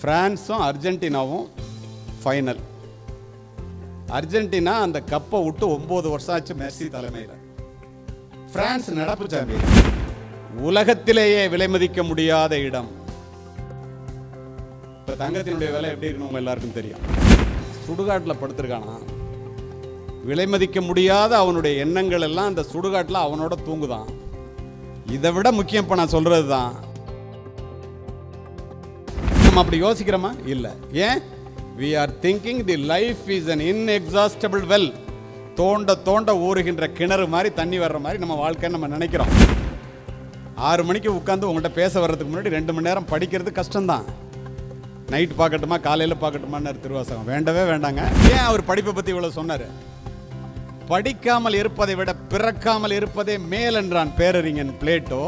பிரான்ஸும் அர்ஜென்டினாவும் final. Argentina அந்த கப்பை விட்டு 9 வருஷம் ஆச்சு மெஸ்ஸி தலைமையில். பிரான்ஸ் நடப்பு சாம்பியன். உலகத்திலேயே விலை மதிக்க முடியாத இடம். இப்போ தங்கத்தினுடைய விலை எப்படி இருக்கணும் எல்லாருக்கும் தெரியும். சுடுகாட்டில் படுத்திருக்கானா, விலை மதிக்க முடியாத அவனுடைய எண்ணங்கள் எல்லாம் அந்த சுடுகாட்டில் அவனோட தூங்குதான். இதை விட முக்கியம் இப்போ நான் சொல்றது தான். நம்ம அப்படி யோசிக்கிறோமா? இல்லை. ஏன்? we are thinking the life is an inexhaustible well. தோண்ட தோண்ட ஊறுகின்ற கிணறு மாதிரி தண்ணி வர்ற மாதிரி நம்ம வாழ்க்கைன்னு நம்ம நினைக்கிறோம். 6 மணிக்கு உட்காந்து உங்கள்கிட்ட பேச வர்றதுக்கு முன்னாடி 2 மணி நேரம் படிக்கிறது கஷ்டம்தான். நைட் பார்க்கட்டுமா காலையில் பார்க்கட்டுமான்னு திருவாசகம் வேண்டவே வேண்டாங்க. ஏன் அவர் படிப்பை பற்றி இவ்வளோ சொன்னார்? படிக்காமல் இருப்பதை விட பிறக்காமல் இருப்பதே மேல் என்றான் பேரறிஞன் பிளேட்டோ.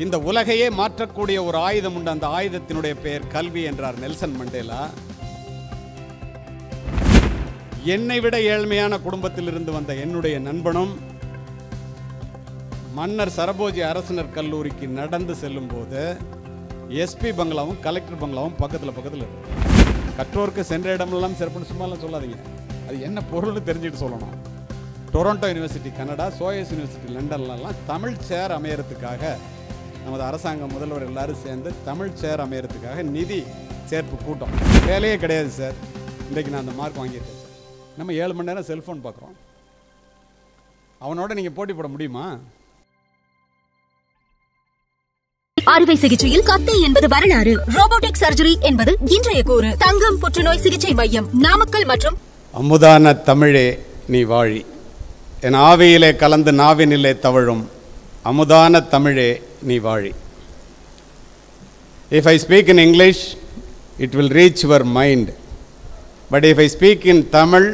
இந்த உலகையே மாற்றக்கூடிய ஒரு ஆயுதம் உண்டு, அந்த ஆயுதத்தினுடைய பெயர் கல்வி என்றார் நெல்சன் மண்டேலா. என்னை விட ஏழ்மையான குடும்பத்தில் இருந்து வந்த என்னுடைய நண்பனும் மன்னர் சரபோஜி அரசினர் கல்லூரிக்கு நடந்து செல்லும் போது எஸ்பி பங்களாவும் கலெக்டர் பங்களாவும் பக்கத்தில் இருக்கு. கற்றோருக்கு சென்ற இடமெல்லாம் சிறப்புன்னு சும்மாலாம் சொல்லாதீங்க. அது என்ன பொருள்னு தெரிஞ்சுட்டு சொல்லணும். Toronto university Canada, SOAS university லண்டன்லாம் தமிழ் சேர் அமையறதுக்காக நமது அரசாங்கம் முதல்வர் எல்லாரும் சேர்ந்து தமிழ் சேர் அமையறதுக்காக நிதி சேர்ப்பு கூட்டம். வேலையே கிடையாது சார். இன்றைக்கு நான் அந்த மார்க் வாங்கியிருக்கேன் சார். நம்ம 7 மணி நேரம் செல்ஃபோன் பார்க்குறோம். அவனோட நீங்கள் போட்டி போட முடியுமா? அறுவை சிகிச்சையில் கத்தை என்பது வரலாறு, ரோபோட்டிக் சர்ஜரி என்பது இன்றைய கூறு. தங்கம் புற்றுநோய் சிகிச்சை மையம் நாமக்கல் மற்றும் அமுதான தமிழே நீ வாழி, என் ஆவியிலே கலந்து நாவினிலே தவழும் அமுதான தமிழே நீ வாழி. If I speak in English, it will reach your mind. But if I speak in Tamil,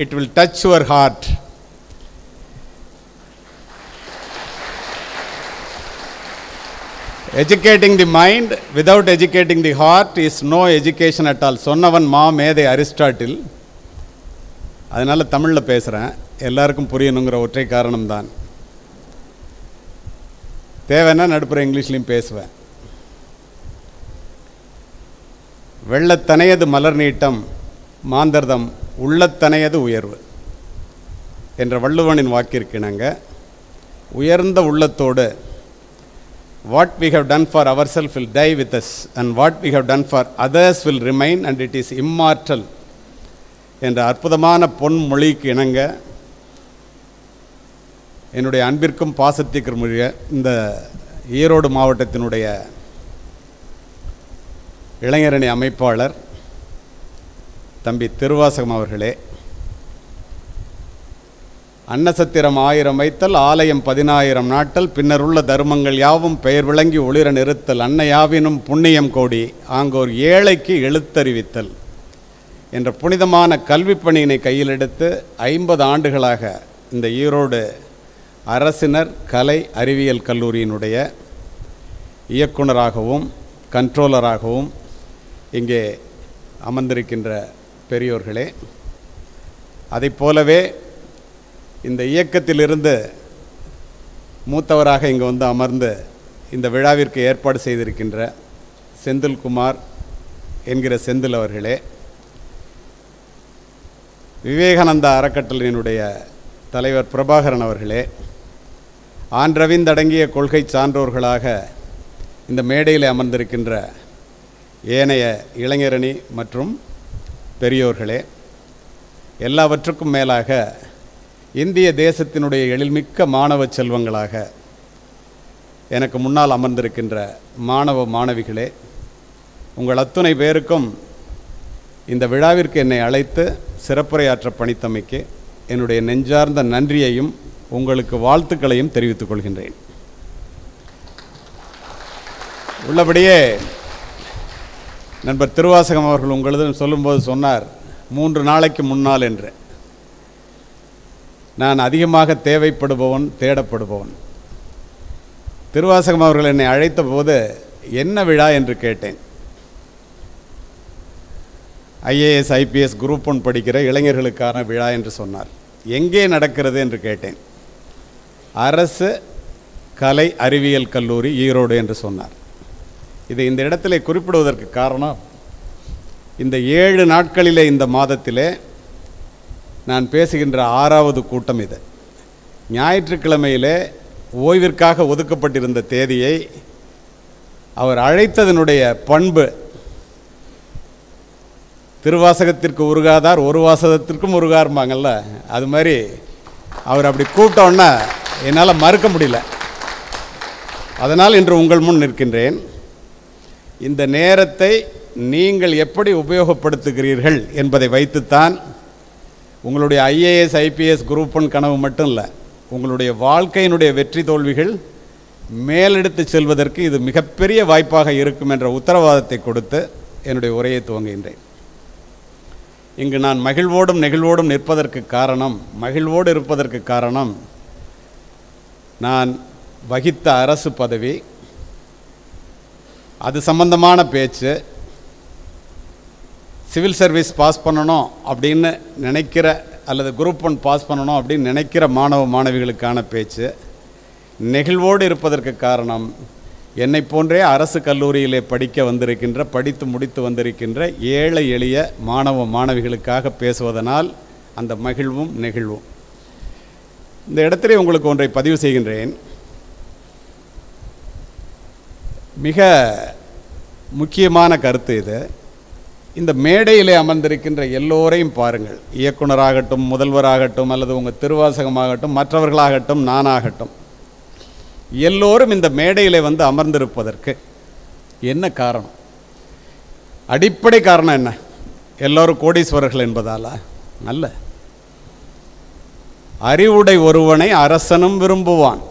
it will touch your heart. Educating the mind without educating the heart is no education at all. சொன்னவன் மா மேதை Aristotle. அதனால் தமிழில் பேசுகிறேன், எல்லாருக்கும் புரியணுங்கிற ஒற்றை காரணம்தான். தேவைன்னா நடுப்புற இங்கிலீஷ்லையும் பேசுவேன். வெள்ளத்தனையது மலர் நீட்டம் மாந்தர்தம் உள்ளத்தனையது உயர்வு என்ற வள்ளுவனின் வாக்கிற்கிணங்க உயர்ந்த உள்ளத்தோடு what we have done for ourselves will die with us and what we have done for others will remain and it is immortal என்ற அற்புதமான பொன்மொழிக்கு இணங்க என்னுடைய அன்பிற்கும் பாசத்திற்கும் உரிய இந்த ஈரோடு மாவட்டத்தினுடைய இளைஞரணி அமைப்பாளர் தம்பி திருவாசகம் அவர்களே, அன்னசத்திரம் 1000 வைத்தல் ஆலயம் 10000 நாட்டல் பின்னருள்ள தர்மங்கள் யாவும் பெயர் விளங்கி ஒளிர நிறுத்தல் அன்னையாவினும் புண்ணியம் கோடி ஆங்கோர் ஏழைக்கு எழுத்தறிவித்தல் என்ற புனிதமான கல்வி பணியினை கையில் எடுத்து 50 ஆண்டுகளாக இந்த ஈரோடு அரசினர் கலை அறிவியல் கல்லூரியினுடைய இயக்குனராகவும் கண்ட்ரோலராகவும் இங்கே அமர்ந்திருக்கின்ற பெரியோர்களே, அதை போலவே இந்த இயக்கத்திலிருந்து மூத்தவராக இங்கே வந்து அமர்ந்து இந்த விழாவிற்கு ஏற்பாடு செய்திருக்கின்ற செந்தில்குமார் என்கிற செந்தில் அவர்களே, விவேகானந்தா அறக்கட்டளையினுடைய தலைவர் பிரபாகரன் அவர்களே, ஆன்றவிந்தடங்கிய கொள்கை சான்றோர்களாக இந்த மேடையில் அமர்ந்திருக்கின்ற ஏனைய இளைஞரணி மற்றும் பெரியோர்களே, எல்லாவற்றுக்கும் மேலாக இந்திய தேசத்தினுடைய எழில்மிக்க மாணவ செல்வங்களாக எனக்கு முன்னால் அமர்ந்திருக்கின்ற மாணவ மாணவிகளே, உங்கள் அத்துணை பேருக்கும் இந்த விழாவிற்கு என்னை அழைத்து சிறப்புரையாற்ற பணித்தமைக்கு என்னுடைய நெஞ்சார்ந்த நன்றியையும் உங்களுக்கு வாழ்த்துக்களையும் தெரிவித்துக் கொள்கின்றேன். உள்ளபடியே நண்பர் திருவாசகம் அவர்கள் உங்களது சொல்லும்போது சொன்னார் 3 நாளைக்கு முன்னால் என்று. நான் அதிகமாக தேவைப்படுபவன், தேடப்படுபவன். திருவாசகம் அவர்கள் என்னை அழைத்த போது என்ன விழா என்று கேட்டேன். IAS IPS குரூப் 1 படிக்கிற இளைஞர்களுக்கான விழா என்று சொன்னார். எங்கே நடக்கிறது என்று கேட்டேன். அரசு கலை அறிவியல் கல்லூரி ஈரோடு என்று சொன்னார். இது இந்த இடத்திலே குறிப்பிடுவதற்கு காரணம், இந்த 7 நாட்களிலே இந்த மாதத்திலே நான் பேசுகின்ற 6வது கூட்டம் இது. ஞாயிற்றுக்கிழமையிலே ஓய்விற்காக ஒதுக்கப்பட்டிருந்த தேதியை அவர் அழைத்ததனுடைய பண்பு, திருவாசகத்திற்கு உருகாதார் ஒரு வாசகத்திற்கும் உருகாரும்பாங்கள்ல, அது மாதிரி அவர் அப்படி கூப்பிட்டோன்னா என்னால் மறுக்க முடியல. அதனால் இன்று உங்கள் முன் நிற்கின்றேன். இந்த நேரத்தை நீங்கள் எப்படி உபயோகப்படுத்துகிறீர்கள் என்பதை வைத்துத்தான் உங்களுடைய ஐஏஎஸ் ஐபிஎஸ் குரூப் 1 கனவு மட்டும் இல்லை, உங்களுடைய வாழ்க்கையினுடைய வெற்றி தோல்விகள் மேலெடுத்து செல்வதற்கு இது மிகப்பெரிய வாய்ப்பாக இருக்கும் என்ற உத்தரவாதத்தை கொடுத்து என்னுடைய உரையை துவங்குகின்றேன். இங்கு நான் மகிழ்வோடும் நெகிழ்வோடும் நிற்பதற்கு காரணம், மகிழ்வோடு இருப்பதற்கு காரணம், நான் வகித்த அரசு பதவி, அது சம்பந்தமான பேச்சு, சிவில் சர்வீஸ் பாஸ் பண்ணணும் அப்படின்னு நினைக்கிற அல்லது குரூப் 1 பாஸ் பண்ணணும் அப்படின்னு நினைக்கிற மாணவ மாணவிகளுக்கான பேச்சு. நெகிழ்வோடு இருப்பதற்கு காரணம், என்னை போன்றே அரசு கல்லூரியிலே படித்து முடித்து வந்திருக்கின்ற ஏழை எளிய மாணவ மாணவிகளுக்காக பேசுவதனால் அந்த மகிழ்வும் நெகிழ்வும். இந்த இடத்திலே உங்களுக்கு ஒன்றை பதிவு செய்கின்றேன். மிக முக்கியமான கருத்து இது. இந்த மேடையிலே அமர்ந்திருக்கின்ற எல்லோரையும் பாருங்கள், இயக்குனராகட்டும், முதல்வராகட்டும், அல்லது உங்கள் திருவாசகமாகட்டும், மற்றவர்களாகட்டும், நானாகட்டும், எல்லோரும் இந்த மேடையிலே வந்து அமர்ந்திருப்பதற்கு என்ன காரணம்? அடிப்படை காரணம் என்ன? எல்லோரும் கோடீஸ்வரர்கள் என்பதாலா? அல்ல. அறிவுடை ஒருவனை அரசனும் விரும்புவான்.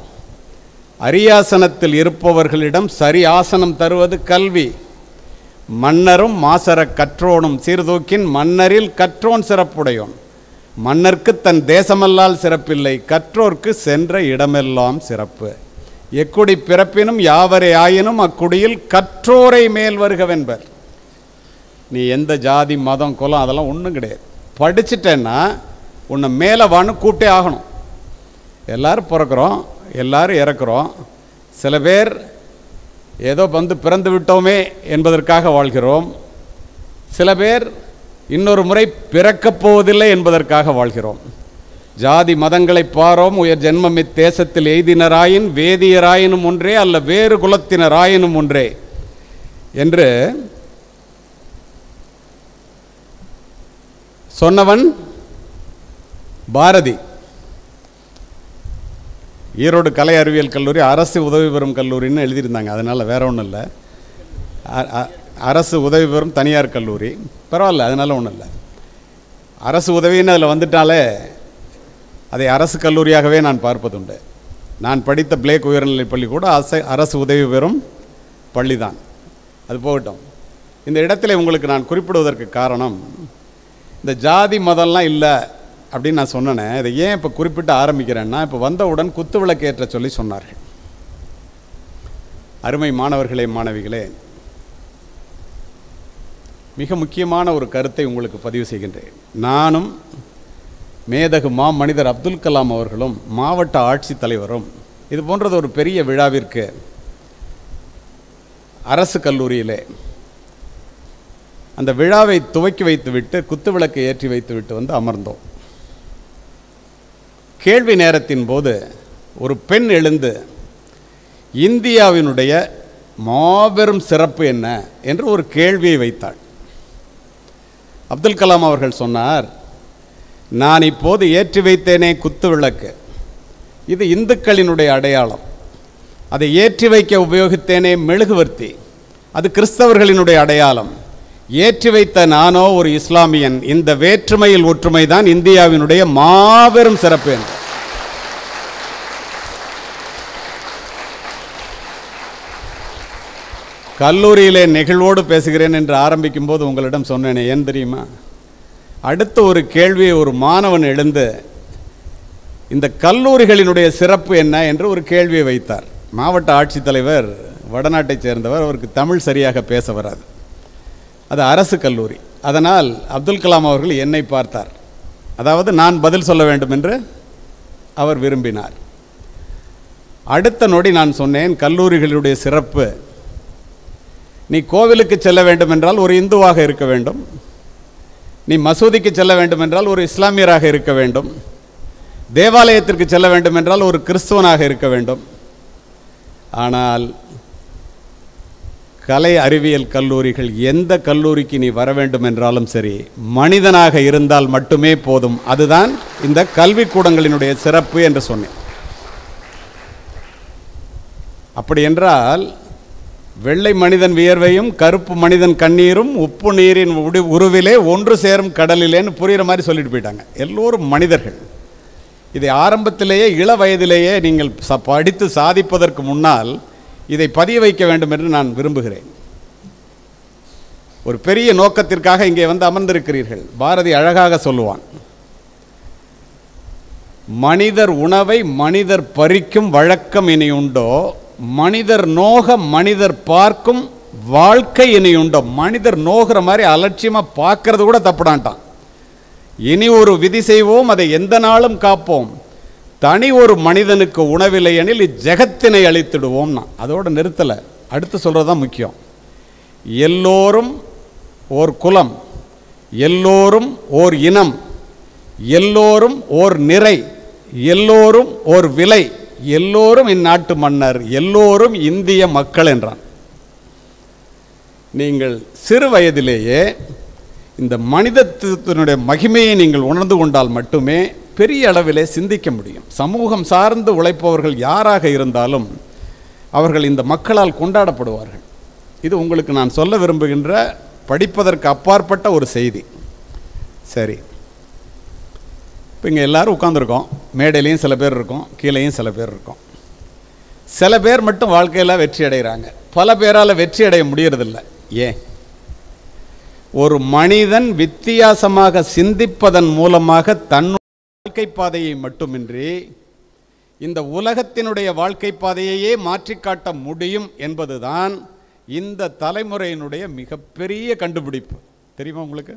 அரியாசனத்தில் இருப்பவர்களிடம் சரி ஆசனம் தருவது கல்வி. மன்னரும் மாசர கற்றோனும் சீர்தூக்கின் மன்னரில் கற்றோன் சிறப்புடையோன். மன்னர்க்கு தன் தேசமல்லால் சிறப்பில்லை, கற்றோர்க்கு சென்ற இடமெல்லாம் சிறப்பு. எக்குடி பிறப்பினும் யாவரே ஆயினும் அக்குடியில் கற்றோரை மேல் வருகவென்பர். நீ எந்த ஜாதி மதம் குலம் அதெல்லாம் ஒன்றும் கிடையாது. படிச்சுட்டேன்னா உன்னை மேலே வான்னு கூப்பிட்டே ஆகணும். எல்லாரும் பிறக்கிறோம், எல்லாரும் இறக்குறோம். சில பேர் ஏதோ வந்து பிறந்து விட்டோமே என்பதற்காக வாழ்கிறோம். சில பேர் இன்னொரு முறை பிறக்கப் போவதில்லை என்பதற்காக வாழ்கிறோம். ஜாதி மதங்களை பாரோம் உயர் ஜென்மம் இத்தேசத்தில் எய்தினராயின் வேதியராயினும் ஒன்றே அல்ல வேறு குலத்தினராயினும் ஒன்றே என்று சொன்னவன் பாரதி. ஈரோடு கலை அறிவியல் கல்லூரி அரசு உதவி பெறும் கல்லூரின்னு எழுதியிருந்தாங்க. அதனால் வேற ஒன்றும் இல்லை. அரசு உதவி பெறும் தனியார் கல்லூரி, பரவாயில்ல, அதனால ஒன்றும் இல்லை. அரசு உதவின்னு அதில் வந்துட்டாலே அதை அரசு கல்லூரியாகவே நான் பார்ப்பதுண்டு. நான் படித்த பிளேக் உயர்நிலைப் பள்ளி கூட அரசு உதவி பெறும் பள்ளி தான். அது போகட்டும். இந்த இடத்துல உங்களுக்கு நான் குறிப்பிடுவதற்கு காரணம், இந்த ஜாதி மதம்லாம் இல்லை அப்படின்னு நான் சொன்னேன். இதை ஏன் இப்போ குறிப்பிட்டு ஆரம்பிக்கிறேன்னா, இப்போ வந்தவுடன் குத்து விளக்கு ஏற்ற சொல்லி சொன்னார்கள். அருமை மாணவர்களே, மாணவிகளே, மிக முக்கியமான ஒரு கருத்தை உங்களுக்கு பதிவு செய்கின்றேன். நானும் மேதகு மனிதர் அப்துல் கலாம் அவர்களும் மாவட்ட ஆட்சித்தலைவரும் இது போன்றது ஒரு பெரிய விழாவிற்கு அரசு கல்லூரியிலே அந்த விழாவை துவக்கி வைத்துவிட்டு குத்துவிளக்கை ஏற்றி வைத்துவிட்டு வந்து அமர்ந்தோம். கேள்வி நேரத்தின் போது ஒரு பெண் எழுந்து இந்தியாவினுடைய மாபெரும் சிறப்பு என்ன என்று ஒரு கேள்வியை வைத்தாள். அப்துல் கலாம் அவர்கள் சொன்னார், நான் இப்போது ஏற்றி வைத்தேனே குத்து விளக்கு, இது இந்துக்களினுடைய அடையாளம். அதை ஏற்றி வைக்க உபயோகித்தேனே மெழுகுவர்த்தி, அது கிறிஸ்தவர்களினுடைய அடையாளம். ஏற்றி வைத்த நானோ ஒரு இஸ்லாமியன். இந்த வேற்றுமையில் ஒற்றுமை தான் இந்தியாவினுடைய மாபெரும் சிறப்பு. கல்லூரியிலே நெகிழ்வோடு பேசுகிறேன் என்று ஆரம்பிக்கும் போது உங்களிடம் சொன்னேனே, ஏன் தெரியுமா? அடுத்த ஒரு கேள்வியை ஒரு மாணவன் எழுந்து இந்த கல்லூரிகளினுடைய சிறப்பு என்ன என்று ஒரு கேள்வியை வைத்தார். மாவட்ட ஆட்சித்தலைவர் வடநாட்டைச் சேர்ந்தவர், அவருக்கு தமிழ் சரியாக பேச வராது. அது அரசு கல்லூரி. அதனால் அப்துல் கலாம் அவர்கள் என்னை பார்த்தார். அதாவது நான் பதில் சொல்ல வேண்டும் என்று அவர் விரும்பினார். அடுத்த நொடி நான் சொன்னேன், கல்லூரிகளுடைய சிறப்பு நீ கோவிலுக்கு செல்ல வேண்டும் என்றால் ஒரு இந்துவாக இருக்க வேண்டும், நீ மசூதிக்கு செல்ல வேண்டும் என்றால் ஒரு இஸ்லாமியராக இருக்க வேண்டும், தேவாலயத்திற்கு செல்ல வேண்டும் என்றால் ஒரு கிறிஸ்துவனாக இருக்க வேண்டும். ஆனால் கலை அறிவியல் கல்லூரிகள், எந்த கல்லூரிக்கு நீ வர வேண்டும் என்றாலும் சரி, மனிதனாக இருந்தால் மட்டுமே போதும். அதுதான் இந்த கல்விக்கூடங்களினுடைய சிறப்பு என்று சொன்னேன். அப்படி என்றால் வெள்ளை மனிதன் வியர்வையும் கருப்பு மனிதன் கண்ணீரும் உப்பு நீரின் உருவிலே ஒன்று சேரும் கடலிலேன்னு புரிகிற மாதிரி சொல்லிட்டு போயிட்டாங்க. எல்லோரும் மனிதர்கள். இதை ஆரம்பத்திலேயே இள வயதிலேயே நீங்கள் படித்து சாதிப்பதற்கு முன்னால் இதை பதிய வைக்க வேண்டும் என்று நான் விரும்புகிறேன். ஒரு பெரிய நோக்கத்திற்காக இங்கே வந்து அமர்ந்திருக்கிறீர்கள். பாரதி அழகாக சொல்லுவான், மனிதர் உணவை மனிதர் பறிக்கும் வழக்கம் இனி உண்டோ, மனிதர் நோக மனிதர் பார்க்கும் வாழ்க்கை இனி உண்டோ. மனிதர் நோகிற மாதிரி அலட்சியமாக பார்க்கறது கூட தப்புடான்ட்டான். இனி ஒரு விதி செய்வோம், அதை எந்த நாளும் காப்போம், தனி ஒரு மனிதனுக்கு உணவில்லை எனில் இஜகத்தினை அழித்திடுவோம்னா. அதோடு நிறுத்தலை, அடுத்து சொல்கிறது தான் முக்கியம். எல்லோரும் ஓர் குலம், எல்லோரும் ஓர் இனம், எல்லோரும் ஓர் நிறை, எல்லோரும் ஓர் விலை, எல்லோரும் இந்நாட்டு மன்னர், எல்லோரும் இந்திய மக்கள் என்றான். நீங்கள் சிறு வயதிலேயே இந்த மனிதத்தினுடைய மகிமையை நீங்கள் உணர்ந்து கொண்டால் மட்டுமே பெரிய அளவிலே சிந்திக்க முடியும். சமூகம் சார்ந்து உழைப்பவர்கள் யாராக இருந்தாலும் அவர்கள் இந்த மக்களால் கொண்டாடப்படுவார்கள். இது உங்களுக்கு நான் சொல்ல விரும்புகின்ற படிப்பதற்கு அப்பாற்பட்ட ஒரு செய்தி. சரி, இப்போ இங்கே எல்லோரும் உட்காந்துருக்கோம். மேடையிலையும் சில பேர் இருக்கோம், கீழேயும் சில பேர் இருக்கோம். சில பேர் மட்டும் வாழ்க்கையில் வெற்றி அடைகிறாங்க, பல பேரால் வெற்றி அடைய முடியறதில்லை. ஏன்? ஒரு மனிதன் வித்தியாசமாக சிந்திப்பதன் மூலமாக தன்னுடைய வாழ்க்கை பாதையை மட்டுமின்றி இந்த உலகத்தினுடைய வாழ்க்கை பாதையையே மாற்றிக்காட்ட முடியும் என்பதுதான் இந்த தலைமுறையினுடைய மிகப்பெரிய கண்டுபிடிப்பு. தெரியுமா உங்களுக்கு?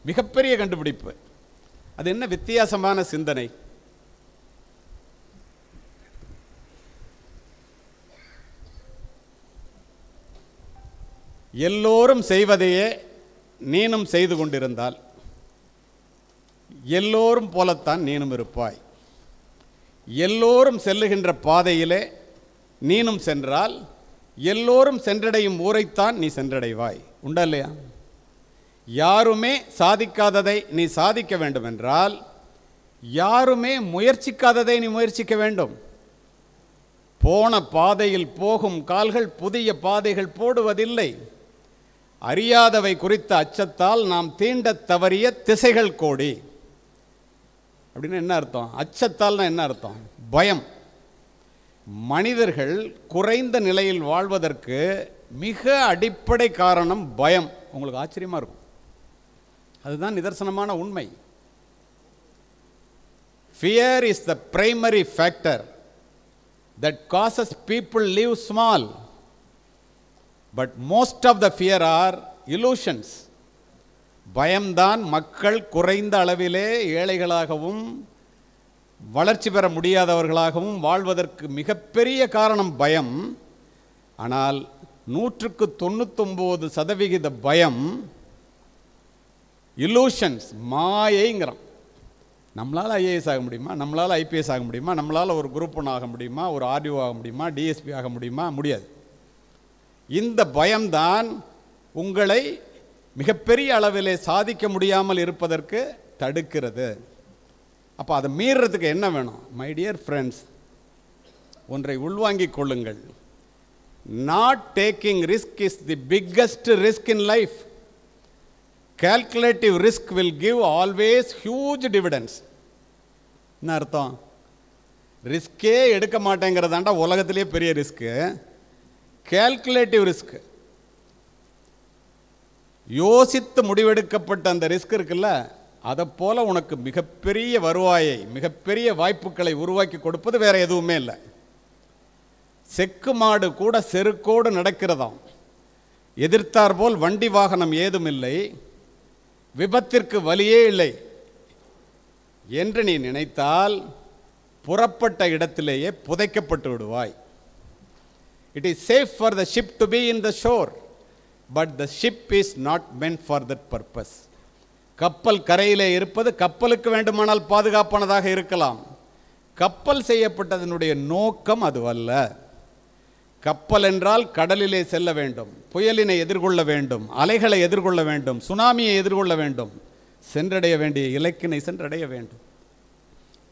மிகப்பெரிய கண்டுபிடிப்பு. அது என்ன வித்தியாசமான சிந்தனை? எல்லோரும் செய்வதையே நீனும் செய்து கொண்டிருந்தால் எல்லோரும் போலத்தான் நீனும் இருப்பாய். எல்லோரும் செல்லுகின்ற பாதையிலே நீனும் சென்றால் எல்லோரும் சென்றடையும் ஊரைத்தான் நீ சென்றடைவாய். உண்டா இல்லையா? யாருமே சாதிக்காததை நீ சாதிக்க வேண்டும் என்றால் யாருமே முயற்சிக்காததை நீ முயற்சிக்க வேண்டும். போன பாதையில் போகும் கால்கள் புதிய பாதைகள் போடுவதில்லை. அறியாதவை குறித்த அச்சத்தால் நாம் தீண்ட தவறிய திசைகள் கோடி. அப்படின்னு என்ன அர்த்தம்? அச்சத்தால்னா என்ன அர்த்தம்? பயம். மனிதர்கள் குறைந்த நிலையில் வாழ்வதற்கு மிக அடிப்படை காரணம் பயம். உங்களுக்கு ஆச்சரியமாக இருக்கும், அதுதான் நிதர்சனமான உண்மை. Fear is the primary factor that causes people live small, but most of the fear are illusions. பயம்தான் மக்கள் குறைந்த அளவிலே ஏழைகளாகவும் வளர்ச்சி பெற முடியாதவர்களாகவும் வாழ்வதற்கு மிகப்பெரிய காரணம் பயம். ஆனால் 99% பயம் illusions, மாயைங்கிறான். நம்மளால் ஐஏஎஸ் ஆக முடியுமா? நம்மளால் ஐபிஎஸ் ஆக முடியுமா? நம்மளால் ஒரு குரூப் 1 ஆக முடியுமா? ஒரு ஆர்டிஓ ஆக முடியுமா? டிஎஸ்பி ஆக முடியுமா? முடியாது. இந்த பயம்தான் உங்களை மிகப்பெரிய அளவிலே சாதிக்க முடியாமல் இருப்பதற்கு தடுக்கிறது. அப்போ அதை மீறுறதுக்கு என்ன வேணும்? மை டியர் ஃப்ரெண்ட்ஸ், ஒன்றை உள்வாங்கிக் கொள்ளுங்கள். Not taking risk is the biggest risk in life. calculative risk will give always huge dividends. என்ன அர்த்தம்? ரிஸ்கே எடுக்க மாட்டேங்கிறதாண்டா உலகத்திலேயே பெரிய ரிஸ்க்கு. calculative risk, யோசித்து முடிவெடுக்கப்பட்ட அந்த ரிஸ்க் இருக்குல்ல, அதை போல உனக்கு மிகப்பெரிய வருவாயை, மிகப்பெரிய வாய்ப்புகளை உருவாக்கி கொடுப்பது வேற எதுவுமே இல்லை. செக்கு மாடு கூட செருக்கோடு நடக்கிறதாம். எதிர்த்தார் போல் வண்டி வாகனம் ஏதும் இல்லை, விபத்திற்கு வழியே இல்லை என்று நீ நினைத்தால் புறப்பட்ட இடத்திலேயே புதைக்கப்பட்டு விடுவாய். It is safe for the ship to be in the shore, but the ship is not meant for that purpose. கப்பல் கரையிலே இருப்பது கப்பலுக்கு வேண்டுமானால் பாதுகாப்பானதாக இருக்கலாம். கப்பல் செய்யப்பட்டதனுடைய நோக்கம் அதுவல்ல. கப்பல் என்றால் கடலிலே செல்ல வேண்டும், புயலினை எதிர்கொள்ள வேண்டும், அலைகளை எதிர்கொள்ள வேண்டும், சுனாமியை எதிர்கொள்ள வேண்டும், சென்றடைய வேண்டிய இலக்கினை சென்றடைய வேண்டும்.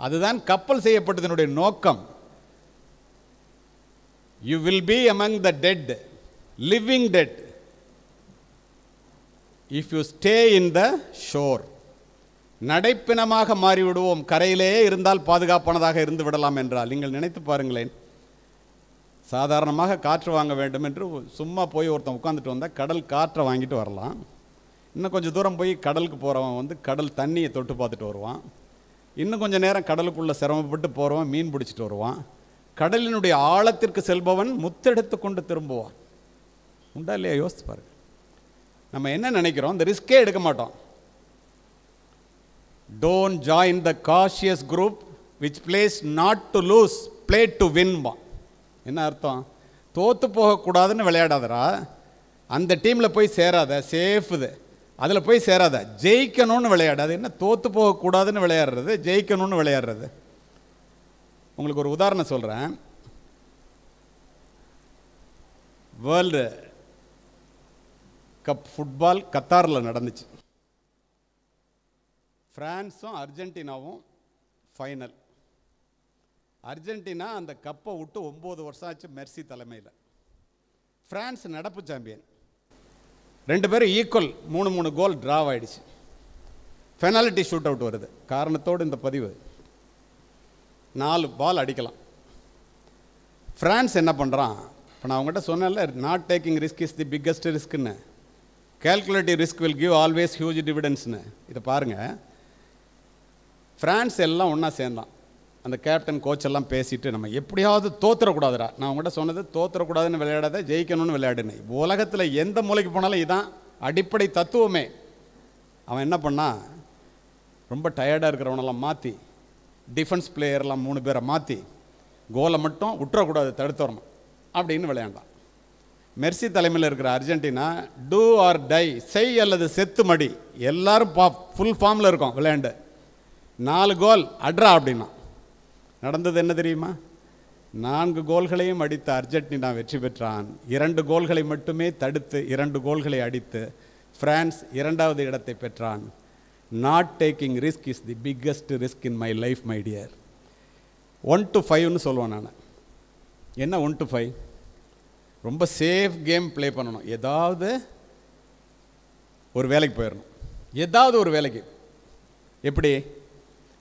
அதுதான் கப்பல் செய்யப்பட்டதனுடைய நோக்கம். You will be among the dead, living dead, if you stay in the shore. நடைப்பிணமாக மாறிவிடுவோம், கரையிலேயே இருந்தால் பாதுகாப்பானதாக இருந்து விடலாம் என்றால். நீங்கள் நினைத்து பாருங்களேன், சாதாரணமாக காற்று வாங்க வேண்டும் என்று சும்மா போய் ஒருத்தன் உட்காந்துட்டு வந்தால் கடல் காற்றை வாங்கிட்டு வரலாம். இன்னும் கொஞ்சம் தூரம் போய் கடலுக்கு போகிறவன் வந்து கடல் தண்ணியை தொட்டு பார்த்துட்டு வருவான். இன்னும் கொஞ்சம் நேரம் கடலுக்குள்ளே சிரமப்பட்டு போகிறவன் மீன் பிடிச்சிட்டு வருவான். கடலினுடைய ஆழத்திற்கு செல்பவன் முத்தெடுத்து கொண்டு திரும்புவான். உண்டா இல்லையா? யோசித்து பாருங்க. நம்ம என்ன நினைக்கிறோம்? இந்த ரிஸ்கே எடுக்க மாட்டோம். Don't join the cautious group which plays not to lose, play to win. என்ன அர்த்தம்? தோற்று போகக்கூடாதுன்னு விளையாடாதரா, அந்த டீமில் போய் சேராத, சேஃபுது அதில் போய் சேராத, ஜெயிக்கணும்னு விளையாடாது. என்ன தோற்று போகக்கூடாதுன்னு விளையாடுறது, ஜெயிக்கணும்னு விளையாடுறது. உங்களுக்கு ஒரு உதாரணம் சொல்கிறேன். வேர்ல்டு கப் ஃபுட்பால் கத்தாரில் நடந்துச்சு. ஃப்ரான்ஸும் அர்ஜென்டினாவும் ஃபைனல். அர்ஜென்டினா அந்த கப்பை விட்டு 9 வருஷம் ஆச்சு மெர்சி தலைமையில். ஃப்ரான்ஸ் நடப்பு சாம்பியன். 2 பேரும் ஈக்குவல், 3-3 கோல் டிராவ் ஆகிடுச்சு. பெனால்ட்டி ஷூட் அவுட் வருது. காரணத்தோடு இந்த பதிவு. 4 பால் அடிக்கலாம். ஃப்ரான்ஸ் என்ன பண்ணுறான்? இப்போ நான் அவங்ககிட்ட சொன்னேன்ல, not taking risk is the biggest ரிஸ்க்குன்னு. Calculative risk will give always huge டிவிடன்ஸ்னு. இதை பாருங்கள். ஃப்ரான்ஸ் எல்லாம் ஒன்றா சேர்ந்தான். அந்த கேப்டன் கோச் எல்லாம் பேசிட்டு, நம்ம எப்படியாவது தோத்துறக்கூடாதுடா. நான் அவங்ககிட்ட சொன்னது, தோத்துறக்கூடாதுன்னு விளையாடாத, ஜெயிக்கணும்னு விளையாடுனேன். உலகத்தில் எந்த மூலைக்கு போனாலும் இதுதான் அடிப்படை தத்துவமே. அவன் என்ன பண்ணான்? ரொம்ப டயர்டாக இருக்கிறவனெல்லாம் மாற்றி, டிஃபென்ஸ் பிளேயர்லாம் 3 பேரை மாற்றி, கோலை மட்டும் விட்டுறக்கூடாது, தடுத்து வரணும் அப்படின்னு விளையாண்டான். மெர்சி தலைமையில் இருக்கிற அர்ஜென்டினா டூ ஆர் டை, செய் அல்லது செத்து மடி, எல்லாரும் ஃபுல் ஃபார்மில் இருக்கும் விளையாண்டு. 4 கோல் அட்ரா அப்படின்னா. நடந்தது என்ன தெரியுமா? 4 கோல்களையும் அடித்த அர்ஜென்டினா வெற்றி பெற்றான். 2 கோல்களை மட்டுமே தடுத்து 2 கோல்களை அடித்து பிரான்ஸ் 2வது இடத்தை பெற்றான். Not taking risk is the biggest risk in my life my dear. 1 to 5ன்னு சொல்லுவேன் நான். என்ன 1 to 5? ரொம்ப சேஃப் கேம் ப்ளே பண்ணணும். ஏதாவது ஒரு வேலைக்கு போயிடணும். ஏதாவது ஒரு வேலைக்கு. எப்படி?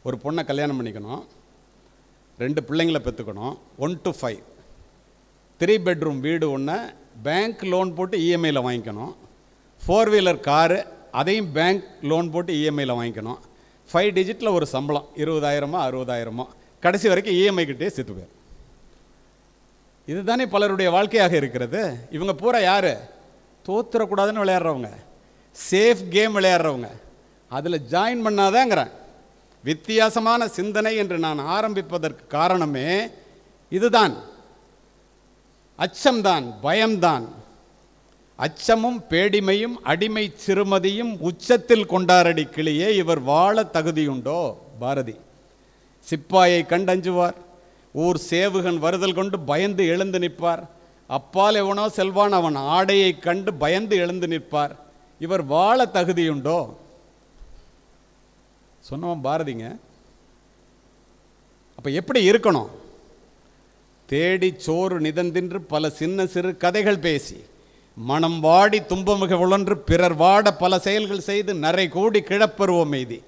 ஒரு பொண்ணை கல்யாணம் பண்ணிக்கணும், 2 பிள்ளைங்களை பெற்றுக்கணும். 1 to 5. 3 bedroom வீடு ஒன்று பேங்க் லோன் போட்டு இஎம்ஐயில் வாங்கிக்கணும். 4 wheeler காரு, அதையும் பேங்க் லோன் போட்டு இஎம்ஐயில் வாங்கிக்கணும். 5 digit ஒரு சம்பளம், 20,000 60,000, கடைசி வரைக்கும் இஎம்ஐ கிட்டே செத்து போயிடும். இதுதானே பலருடைய வாழ்க்கையாக இருக்கிறது. இவங்க பூரா யார்? தோத்துறக்கூடாதுன்னு விளையாடுறவங்க, சேஃப் கேம் விளையாடுறவங்க. அதில் ஜாயின் பண்ணாதாங்கிறேன். வித்தியாசமான சிந்தனை என்று நான் ஆரம்பிப்பதற்கு காரணமே இதுதான். அச்சம்தான், பயம்தான். அச்சமும் பேடிமையும் அடிமை சிறுமதியும் உச்சத்தில் கொண்டாரடி கிளியே, இவர் வாழ தகுதியுண்டோ? பாரதி. சிப்பாயை கண்டஞ்சுவார், ஊர் சேவுகன் வருதல் கொண்டு பயந்து எழுந்து நிற்பார். அப்பால் எவனோ செல்வான், அவன் ஆடையை கண்டு பயந்து எழுந்து நிற்பார். இவர் வாழ தகுதியுண்டோ? சொன்னவன் பாரதிங்க. அப்ப எப்படி இருக்கணும்? தேடி சோறு நிதந்தின்று பல சின்ன சிறு கதைகள் பேசி, மனம் வாடி துன்பமிக உழன்று பிறர் வாட பல செயல்கள் செய்து நரை கூடி கிழப்பருவம் எய்தி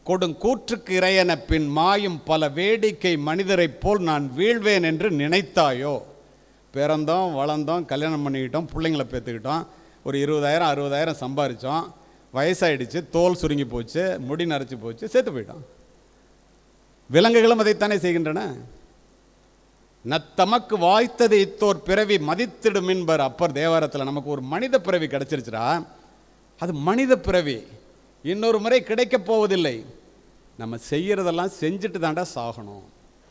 கொடுங்கூற்றுக்கு இறையன பின் மாயும் பல வேடிக்கை மனிதரைப் போல் நான் வீழ்வேன் என்று நினைத்தாயோ? பிறந்தோம், வளர்ந்தோம், கல்யாணம் பண்ணிக்கிட்டோம், பிள்ளைங்களை பேத்துக்கிட்டோம், ஒரு 20,000 60,000 சம்பாதிச்சோம், வயசாயிடுச்சு, தோல் சுருங்கி போச்சு, முடி நரைச்சி போச்சு, சேர்த்து போயிட்டோம். விலங்குகளும் அதைத்தானே செய்கின்றன. நத்தமக்கு வாய்த்தது இத்தோர் பிறவி மதித்திடும் என்பர் அப்பர் தேவாரத்தில். நமக்கு ஒரு மனித பிறவி கிடைச்சிருச்சுடா, அது மனித பிறவி, இன்னொரு முறை கிடைக்கப் போவதில்லை. நம்ம செய்யறதெல்லாம் செஞ்சுட்டு தாண்டா சாகணும்.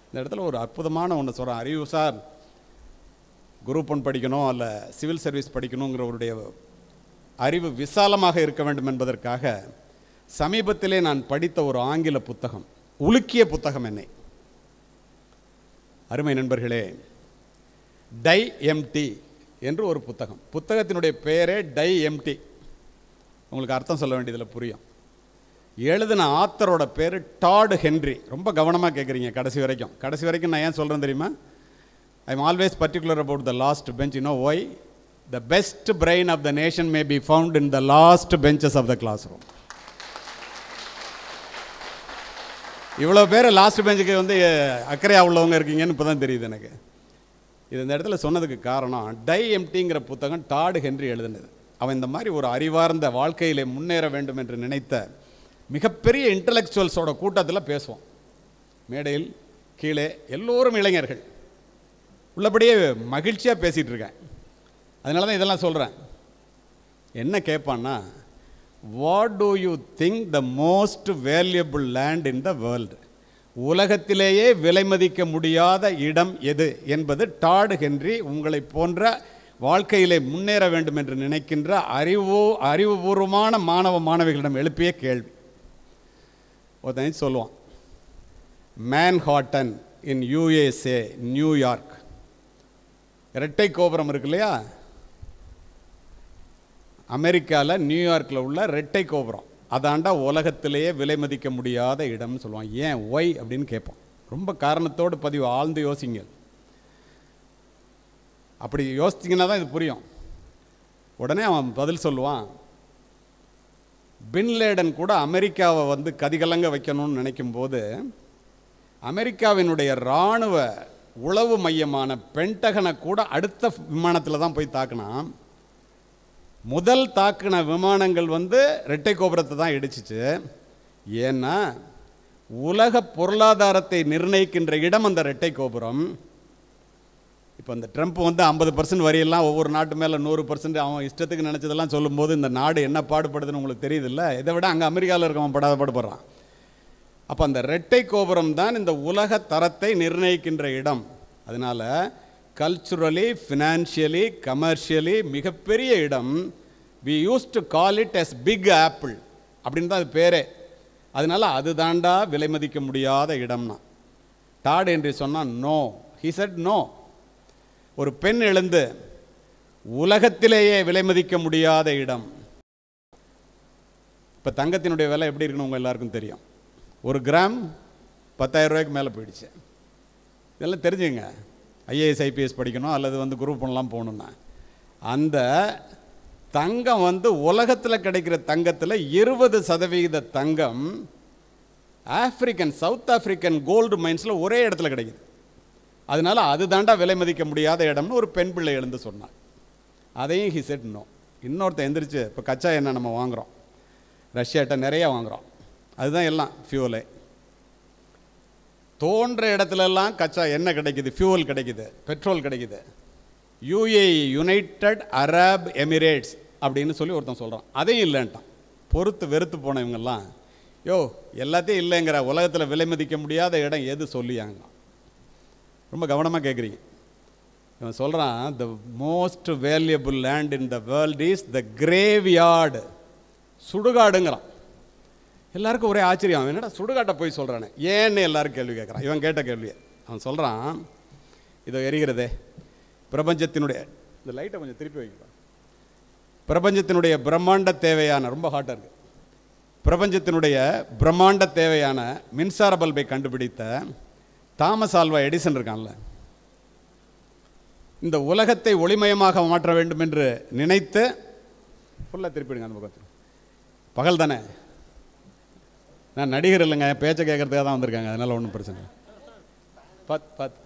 இந்த இடத்துல ஒரு அற்புதமான ஒன்று சொல்கிறேன். அறிவு சார், குரூப் 1 படிக்கணும் அல்ல சிவில் சர்வீஸ் படிக்கணுங்கிறவருடைய அறிவு விசாலமாக இருக்க வேண்டும் என்பதற்காக சமீபத்திலே நான் படித்த ஒரு ஆங்கில புத்தகம், உலுக்கிய புத்தகம் என்னை. அருமை நண்பர்களே, டை எம்டி என்று ஒரு புத்தகம். புத்தகத்தினுடைய பெயரே டை எம்டி. உங்களுக்கு அர்த்தம் சொல்ல வேண்டியதில் புரியும். எழுதின ஆத்தரோட பேர் டாட் ஹென்றி. ரொம்ப கவனமாக கேட்குறீங்க கடைசி வரைக்கும் நான் ஏன் சொல்கிறேன் தெரியுமா? I am always particular about the last bench. You know why? The best brain of the nation may be found in the last benches of the class room. இவ்வளோ பேர் லாஸ்ட் பெஞ்சுக்கு வந்து அக்கறையாக உள்ளவங்க இருக்கீங்கன்னு இப்போ தான் தெரியுது எனக்கு. இது இந்த இடத்துல சொன்னதுக்கு காரணம், டை எம்டிங்கிற புத்தகம் டாட் ஹென்றி எழுதினது. அவன் இந்த மாதிரி ஒரு அறிவார்ந்த வாழ்க்கையிலே முன்னேற வேண்டும் என்று நினைத்த மிகப்பெரிய இன்டலெக்சுவல்ஸோட கூட்டத்தில் பேசுவோம். மேடையில் கீழே எல்லோரும் இளைஞர்கள், உள்ளபடியே மகிழ்ச்சியாக பேசிகிட்டு இருக்கேன். அதனால தான் இதெல்லாம் சொல்கிறேன். என்ன கேட்பான்னா, what do you think the most valuable land in the world? உலகத்திலேயே விலை மதிக்க முடியாத இடம் எது என்பது டாட் ஹென்றி உங்களை போன்ற வாழ்க்கையிலே முன்னேற வேண்டும் என்று நினைக்கின்ற அறிவுபூர்வமான மாணவ மாணவிகளிடம் எழுப்பிய கேள்வி. ஒருத்தன் சொல்லுவான், மேன்ஹாட்டன் இன் USA, நியூயார்க். இரட்டை கோபுரம் இருக்கு இல்லையா, அமெரிக்காவில் நியூயார்க்கில் உள்ள இரட்டை கோபுரம், அதாண்டா உலகத்திலேயே விலை மதிக்க முடியாத இடம்னு சொல்லுவான். ஏன், ஒய் அப்படின்னு கேட்போம். ரொம்ப காரணத்தோடு பதிவு, ஆழ்ந்து யோசிங்க. அப்படி யோசிச்சிங்கன்னா தான் இது புரியும். உடனே அவன் பதில் சொல்லுவான், பின்லேடன் கூட அமெரிக்காவை வந்து கதிகலங்க வைக்கணும்னு நினைக்கும் போது அமெரிக்காவினுடைய இராணுவ உளவு மையமான பென்டகனை கூட அடுத்த விமானத்தில் தான் போய் தாக்குனான். முதல் தாக்குன விமானங்கள் வந்து இரட்டை கோபுரத்தை தான் இடிச்சிச்சு. ஏன்னா உலக பொருளாதாரத்தை நிர்ணயிக்கின்ற இடம் அந்த இரட்டை கோபுரம். இப்போ இந்த ட்ரம்ப் வந்து 50% வரியெல்லாம் ஒவ்வொரு நாட்டு மேலே 100% அவன் இஷ்டத்துக்கு நினச்சதெல்லாம் சொல்லும்போது இந்த நாடு என்ன பாடுபடுதுன்னு உங்களுக்கு தெரியுதில்ல? இதை விட அங்கே அமெரிக்காவில் இருக்கவன் படாத பாடுபடுறான். அப்போ அந்த இரட்டை கோபுரம் தான் இந்த உலக தரத்தை நிர்ணயிக்கின்ற இடம். அதனால் கல்ச்சுரலி, ஃபினான்ஷியலி, கமர்ஷியலி மிகப்பெரிய இடம். We use to call it as big apple அப்படின்னு தான் அது பேரே. அதனால அது தாண்டா விலை மதிக்க முடியாத இடம்னா. டாட் ஹென்றி சொன்னால் நோ, he said no. ஒரு பெண் எழுந்து உலகத்திலேயே விலை மதிக்க முடியாத இடம். இப்போ தங்கத்தினுடைய விலை எப்படி இருக்குன்னு உங்கள் எல்லாருக்கும் தெரியும். 1 கிராம் 10,000 ரூபாய்க்கு மேலே போயிடுச்சு. இதெல்லாம் தெரிஞ்சுங்க. IAS IPS படிக்கணும் அல்லது வந்து குரூப் 1 போகணுன்னா. அந்த தங்கம் வந்து உலகத்தில் கிடைக்கிற தங்கத்தில் 20% தங்கம் சவுத் ஆப்பிரிக்கன் கோல்டு மைன்ஸில் ஒரே இடத்துல கிடைக்குது. அதனால அது தாண்டா விலை மதிக்க முடியாத இடம்னு ஒரு பெண் பிள்ளை எழுந்து சொன்னார். அதையும் he said no. இன்னொருத்த எந்திரிச்சு, இப்போ கச்சா எண்ணெய் நம்ம வாங்குகிறோம், ரஷ்யாட்ட நிறைய வாங்குகிறோம், அதுதான் எல்லாம் ஃபியூவலே. தோன்ற இடத்துலலாம் கச்சா எண்ணெய் கிடைக்குது, ஃபியூவல் கிடைக்குது, பெட்ரோல் கிடைக்குது. UAE, யுனைடெட் அரப் எமிரேட்ஸ் அப்படின்னு சொல்லி ஒருத்தன் சொல்கிறான். அதையும் இல்லைன்ட்டான். பொறுத்து வெறுத்து போன இவங்கெல்லாம், யோ எல்லாத்தையும் இல்லைங்கிற, உலகத்தில் விலை மதிக்க முடியாத இடம் எது சொல்லியாங்க? ரொம்ப கவனமாக கேட்குறீங்க. இவன் சொல்கிறான், the most valuable land in the world is the graveyard. சுடுகாடுங்கிறான். எல்லாருக்கும் ஒரே ஆச்சரியம், அவன் என்னடா சுடுகாட்டை போய் சொல்கிறானே ஏன்னு எல்லாரும் கேள்வி கேட்குறான். இவன் கேட்ட கேள்வியை அவன் சொல்கிறான், இதோ எரிகிறதே பிரபஞ்சத்தினுடைய, இந்த லைட்டை கொஞ்சம் திருப்பி வைக்கலாம், பிரபஞ்சத்தினுடைய பிரம்மாண்ட தேவையான, ரொம்ப ஹாட்டாக இருக்குது, பிரபஞ்சத்தினுடைய பிரம்மாண்ட தேவையான மின்சார பல்பை கண்டுபிடித்த தாமஸ் ஆல்வா எடிசன் இருக்கான்ல, இந்த உலகத்தை ஒளிமயமாக மாற்ற வேண்டும் என்று நினைத்து, ஃபுல்லாக திருப்பிடுங்க அந்த பக்கத்தில், பகல் தானே, நான் நடிகர் இல்லைங்க, பேச்சை கேட்கறதுக்காக தான் வந்திருக்காங்க, அதனால் ஒன்றும் பிரச்சனை இல்லை. பார்த்து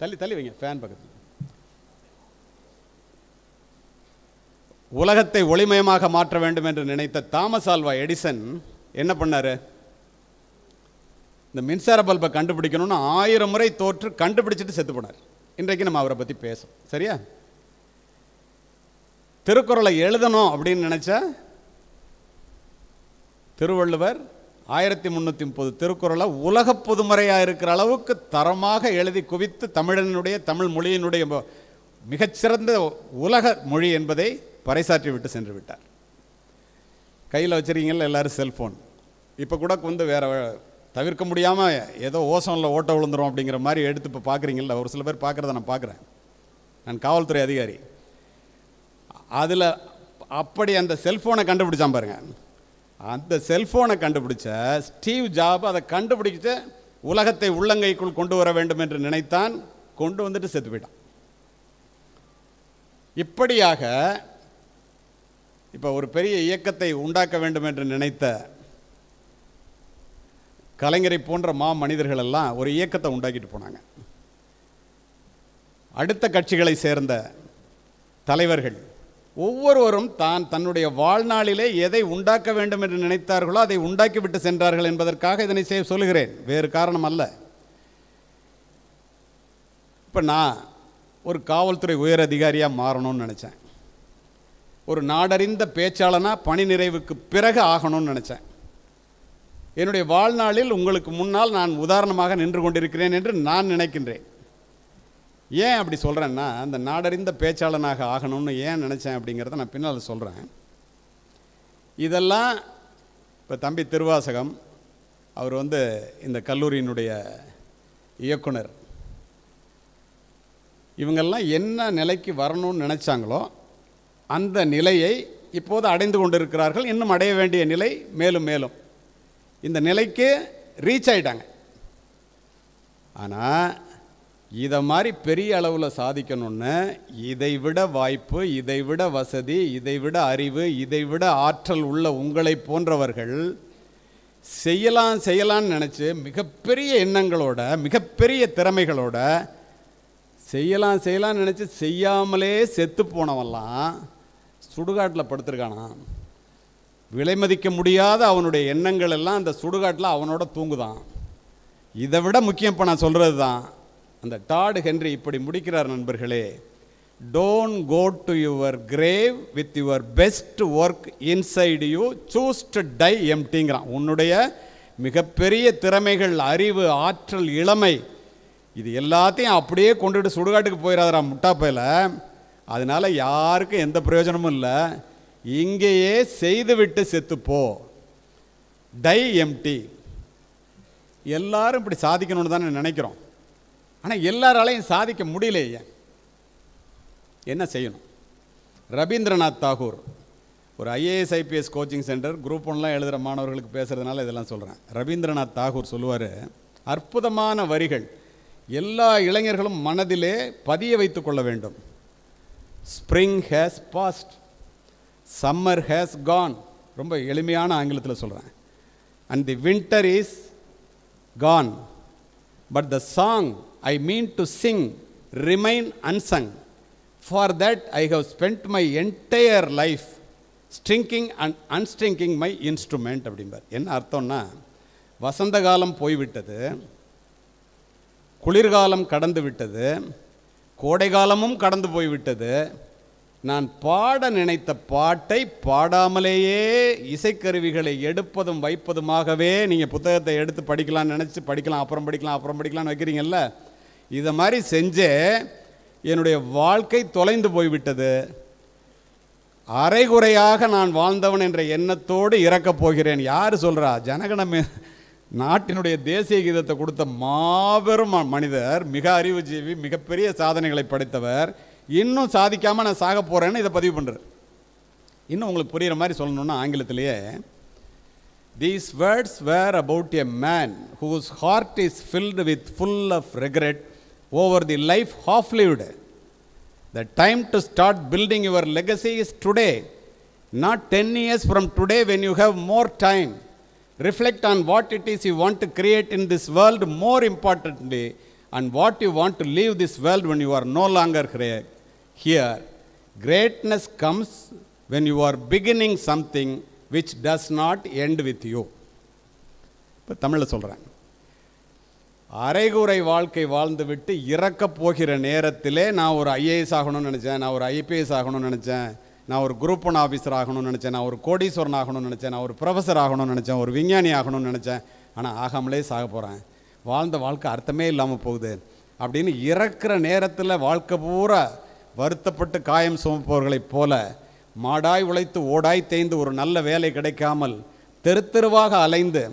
தள்ளி தள்ளி வைங்க ஃபேன் பக்கத்தில். உலகத்தை ஒளிமயமாக மாற்ற வேண்டும் என்று நினைத்த தாமஸ் ஆல்வா எடிசன் என்ன பண்ணார்? இந்த மின்சார பல்பை கண்டுபிடிக்கணும்னு 1000 முறை தோற்று கண்டுபிடிச்சிட்டு செத்து போனார். இன்றைக்கு நம்ம அவரை பற்றி பேசும், சரியா? திருக்குறளை எழுதணும் அப்படின்னு நினைச்சா திருவள்ளுவர் 1330 திருக்குறளை உலக பொதுமறையாக இருக்கிற அளவுக்கு தரமாக எழுதி குவித்து தமிழனுடைய, தமிழ் மொழியினுடைய மிகச்சிறந்த உலக மொழி என்பதை பறைசாற்றி விட்டு சென்று விட்டார். கையில் வச்சுருக்கீங்களா எல்லோரும் செல்ஃபோன். இப்போ கூட வந்து வேறு தவிர்க்க முடியாமல் ஏதோ ஓசோனில் ஓட்ட விழுந்துரும் அப்படிங்கிற மாதிரி எடுத்து இப்போ பார்க்குறீங்களா? ஒரு சில பேர் பார்க்குறத நான் பார்க்குறேன். நான் காவல்துறை அதிகாரி. அதில் அப்படி அந்த செல்ஃபோனை கண்டுபிடிச்சான் பாருங்க. அந்த செல்ஃபோனை கண்டுபிடிச்ச ஸ்டீவ் ஜாப் அதை கண்டுபிடிச்ச உலகத்தை உள்ளங்கைக்குள் கொண்டு வர வேண்டும் என்று நினைத்தான். கொண்டு வந்துட்டு செத்து போயிட்டான். இப்படியாக இப்போ ஒரு பெரிய இயக்கத்தை உண்டாக்க வேண்டும் என்று நினைத்த கலைஞரை போன்ற மனிதர்கள் எல்லாம் ஒரு இயக்கத்தை உண்டாக்கிட்டு போனாங்க. அடுத்த கட்சிகளை சேர்ந்த தலைவர்கள் ஒவ்வொருவரும் தன்னுடைய வாழ்நாளிலே எதை உண்டாக்க வேண்டும் என்று நினைத்தார்களோ அதை உண்டாக்கிவிட்டு சென்றார்கள் என்பதற்காக இதனை சொல்லுகிறேன், வேறு காரணம் அல்ல. இப்போ நான் ஒரு காவல்துறை உயர் அதிகாரியாக மாறணும்னு நினச்சேன். ஒரு நாடறிந்த பேச்சாளனாக பணி நிறைவுக்கு பிறகு ஆகணும்னு நினச்சேன். என்னுடைய வாழ்நாளில் உங்களுக்கு முன்னால் நான் உதாரணமாக நின்று கொண்டிருக்கிறேன் என்று நான் நினைக்கின்றேன். ஏன் அப்படி சொல்கிறேன்னா, அந்த நாடறிந்த பேச்சாளனாக ஆகணும்னு ஏன் நினச்சேன் அப்படிங்கிறத நான் பின்னால் சொல்கிறேன். இதெல்லாம் இப்போ தம்பி திருவாசகம் அவர் வந்து இந்த கல்லூரியினுடைய இயக்குனர், இவங்கெல்லாம் என்ன நிலைக்கு வரணும்னு நினச்சாங்களோ அந்த நிலையை இப்போது அடைந்து கொண்டிருக்கிறார்கள். இன்னும் அடைய வேண்டிய நிலை மேலும் மேலும் இந்த நிலைக்கு ரீச் ஆகிட்டாங்க. ஆனால் இதை மாதிரி பெரிய அளவில் சாதிக்கணும்னு இதை விட வாய்ப்பு, இதை விட வசதி, இதை விட அறிவு, இதை விட ஆற்றல் உள்ள உங்களை போன்றவர்கள் செய்யலான்னு நினச்சி மிகப்பெரிய எண்ணங்களோட மிகப்பெரிய திறமைகளோட செய்யலான்னு நினச்சி செய்யாமலே செத்து போனவெல்லாம் சுடுகாட்டில் படுத்திருக்கானா. விலை மதிக்க முடியாத அவனுடைய எண்ணங்கள் எல்லாம் அந்த சுடுகாட்டில் அவனோட தூங்குதான். இதை விட முக்கியம் இப்போ நான் சொல்கிறது தான். அந்த டாட் ஹென்றி இப்படி முடிக்கிறார், நண்பர்களே. Don't go to your grave with your best work inside you, choose to die எம்டிங்கிறான். உன்னுடைய மிகப்பெரிய திறமைகள், அறிவு, ஆற்றல், இளமை, இது எல்லாத்தையும் அப்படியே கொண்டுட்டு சுடுகாட்டுக்கு போயிடாதரா முட்டாப்பையில். அதனால் யாருக்கும் எந்த பிரயோஜனமும் இல்லை. இங்கேயே செய்துவிட்டு செத்துப்போ, டை எம்டி. எல்லாரும் இப்படி சாதிக்கணும்னு தானே நினைக்கிறோம். ஆனால் எல்லாராலையும் சாதிக்க முடியலையே. என்ன செய்யணும்? ரவீந்திரநாத் தாகூர் ஒரு IAS IPS coaching centre group 1 எழுதுகிற மாணவர்களுக்கு பேசுகிறதுனால இதெல்லாம் சொல்கிறேன். ரவீந்திரநாத் தாகூர் சொல்லுவார், அற்புதமான வரிகள், எல்லா இளைஞர்களும் மனதிலே பதிய வைத்து கொள்ள வேண்டும். Spring has passed, summer has gone. ரொம்ப எளிமையான ஆங்கிலத்தில் சொல்கிறேன். And the winter is gone, but the song I mean to sing remain unsung. For that I have spend my entire life stringing and unstringing my instrument அப்படிம்பார். என்ன அர்த்தம்னா, வசந்த காலம் போய்விட்டது, குளிர்காலம் கடந்து விட்டது, கோடை காலமும் கடந்து போய்விட்டது. நான் பாட நினைத்த பாட்டை பாடாமலேயே இசைக்கருவிகளை எடுப்பதும் வைப்பதுமாகவே நீங்கள் புத்தகத்தை எடுத்து படிக்கலாம்னு நினச்சி படிக்கலாம், அப்புறம் படிக்கலாம்னு வைக்கிறீங்கல்ல, இதை மாதிரி செஞ்சே என்னுடைய வாழ்க்கை தொலைந்து போய்விட்டது. அரைகுறையாக நான் வாழ்ந்தவன் என்ற எண்ணத்தோடு இறக்கப் போகிறேன். யார் சொல்கிறா? ஜனகணமே நாட்டினுடைய தேசிய கீதத்தை கொடுத்த மாபெரும் மனிதர், மிக அறிவுஜீவி, மிகப்பெரிய சாதனைகளை படைத்தவர், இன்னும் சாதிக்காமல் நான் சாக போகிறேன்னு இதை பதிவு பண்ணுறார். இன்னும் உங்களுக்கு புரிகிற மாதிரி சொல்லணும்னா ஆங்கிலத்திலேயே, these words were about a man whose heart is filled with full of regret over the life half lived. The time to start building your legacy is today, not 10 years from today when you have more time. Reflect on what it is you want to create in this world, more importantly, and what you want to leave this world when you are no longer here. Greatness comes when you are beginning something which does not end with you. இப்போ தமிழில் சொல்கிறேன், அரைகுறை வாழ்க்கை வாழ்ந்துவிட்டு இறக்கப் போகிற நேரத்திலே நான் ஒரு IAS ஆகணும்னு நினச்சேன், நான் ஒரு ஐபிஎஸ் ஆகணும்னு நினச்சேன், நான் ஒரு குரூப் 1 ஆஃபீஸர் ஆகணும்னு நினச்சேன், நான் ஒரு கோடீஸ்வரன் ஆகணும்னு நினச்சேன், நான் ஒரு ப்ரொஃபஸர் ஆகணும்னு நினச்சேன், ஒரு விஞ்ஞானி ஆகணும்னு நினச்சேன், ஆனால் ஆகாமலே சாக போகிறேன், வாழ்ந்த வாழ்க்கை அர்த்தமே இல்லாமல் போகுது அப்படின்னு இறக்குற நேரத்தில் வாழ்க்கை பூரா வருத்தப்பட்டு காயம் சுமப்பவர்களைப் போல மாடாய் உழைத்து ஓடாய் தேய்ந்து ஒரு நல்ல வேலை கிடைக்காமல் தெரு தெருவாக அலைந்து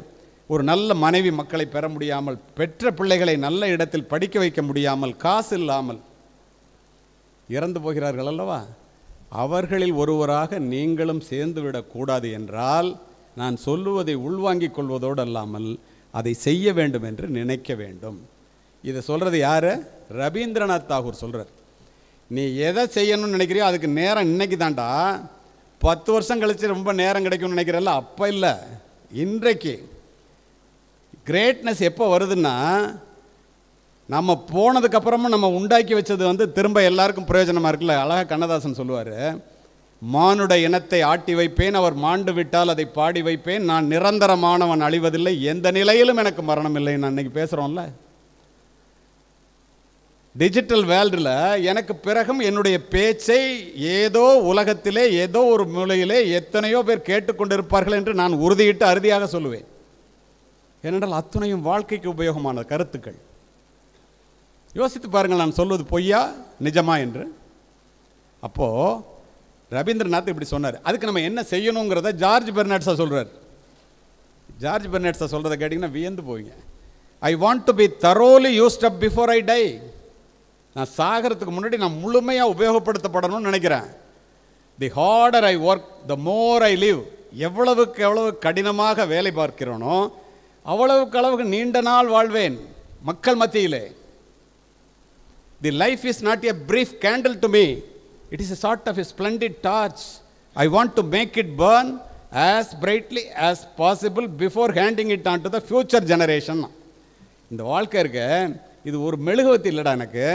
ஒரு நல்ல மனைவி மக்களை பெற முடியாமல், பெற்ற பிள்ளைகளை நல்ல இடத்தில் படிக்க வைக்க முடியாமல், காசு இல்லாமல் இறந்து போகிறார்கள் அல்லவா? அவர்களில் ஒருவராக நீங்களும் சேர்ந்து விடக்கூடாது என்றால் நான் சொல்லுவதை உள்வாங்கிக் கொள்வதோடு அல்லாமல் அதை செய்ய வேண்டும் என்று நினைக்க வேண்டும். இதை சொல்கிறது யார்? ரவீந்திரநாத் தாகூர் சொல்கிறார். நீ எதை செய்யணும்னு நினைக்கிறியோ அதுக்கு நேரம் இன்னைக்கு தாண்டா. 10 வருஷம் கழித்து ரொம்ப நேரம் கிடைக்கும்னு நினைக்கிறல்ல, அப்போ இல்லை, இன்றைக்கு. கிரேட்னஸ் எப்போ வருதுன்னா, நம்ம போனதுக்கப்புறமும் நம்ம உண்டாக்கி வச்சது திரும்ப எல்லாருக்கும் பிரயோஜனமாக இருக்குல்ல. அழகாக கண்ணதாசன் சொல்லுவார், மானுட இனத்தை ஆட்டி வைப்பேன், அவர் மாண்டு விட்டால் அதை பாடி வைப்பேன், நான் நிரந்தரமானவன் அழிவதில்லை, எந்த நிலையிலும் எனக்கு மரணம் இல்லை. நான் இன்னைக்கு பேசுகிறோம்ல, டிஜிட்டல் வேர்ல்டில் எனக்கு பிறகும் என்னுடைய பேச்சை ஏதோ உலகத்திலே ஏதோ ஒரு மூலையிலே எத்தனையோ பேர் கேட்டுக்கொண்டிருப்பார்கள் என்று நான் உறுதியிட்டு அறுதியாக சொல்லுவேன். ஏனென்றால் அத்துணையும் வாழ்க்கைக்கு உபயோகமான கருத்துக்கள். யோசித்து பாருங்கள், நான் சொல்வது பொய்யா நிஜமா என்று. அப்போது ரவீந்திரநாத் இப்படி சொன்னார். அதுக்கு நம்ம என்ன செய்யணுங்கிறத ஜார்ஜ் பெர்னாட்ஸா சொல்கிறார். ஜார்ஜ் பெர்னாட்ஸா சொல்கிறத கேட்டிங்கன்னா வியந்து போவீங்க. I want to be thoroughly used up before I die. நான் சாகிறதுக்கு முன்னாடி நான் முழுமையாக உபயோகப்படுத்தப்படணும்னு நினைக்கிறேன். The harder I work the more I live. எவ்வளவுக்கு எவ்வளவு கடினமாக வேலை பார்க்கிறோனோ அவ்வளவுக்கு அளவுக்கு நீண்ட நாள் வாழ்வேன் மக்கள் மத்தியிலே. The life is not a brief candle to me, it is a sort of a splendid torch. I want to make it burn as brightly as possible before handing it on to the future generation. இந்த வாழ்க்கை இருக்க, இது ஒரு மெழுகுவத்தி இல்லைடா, எனக்கு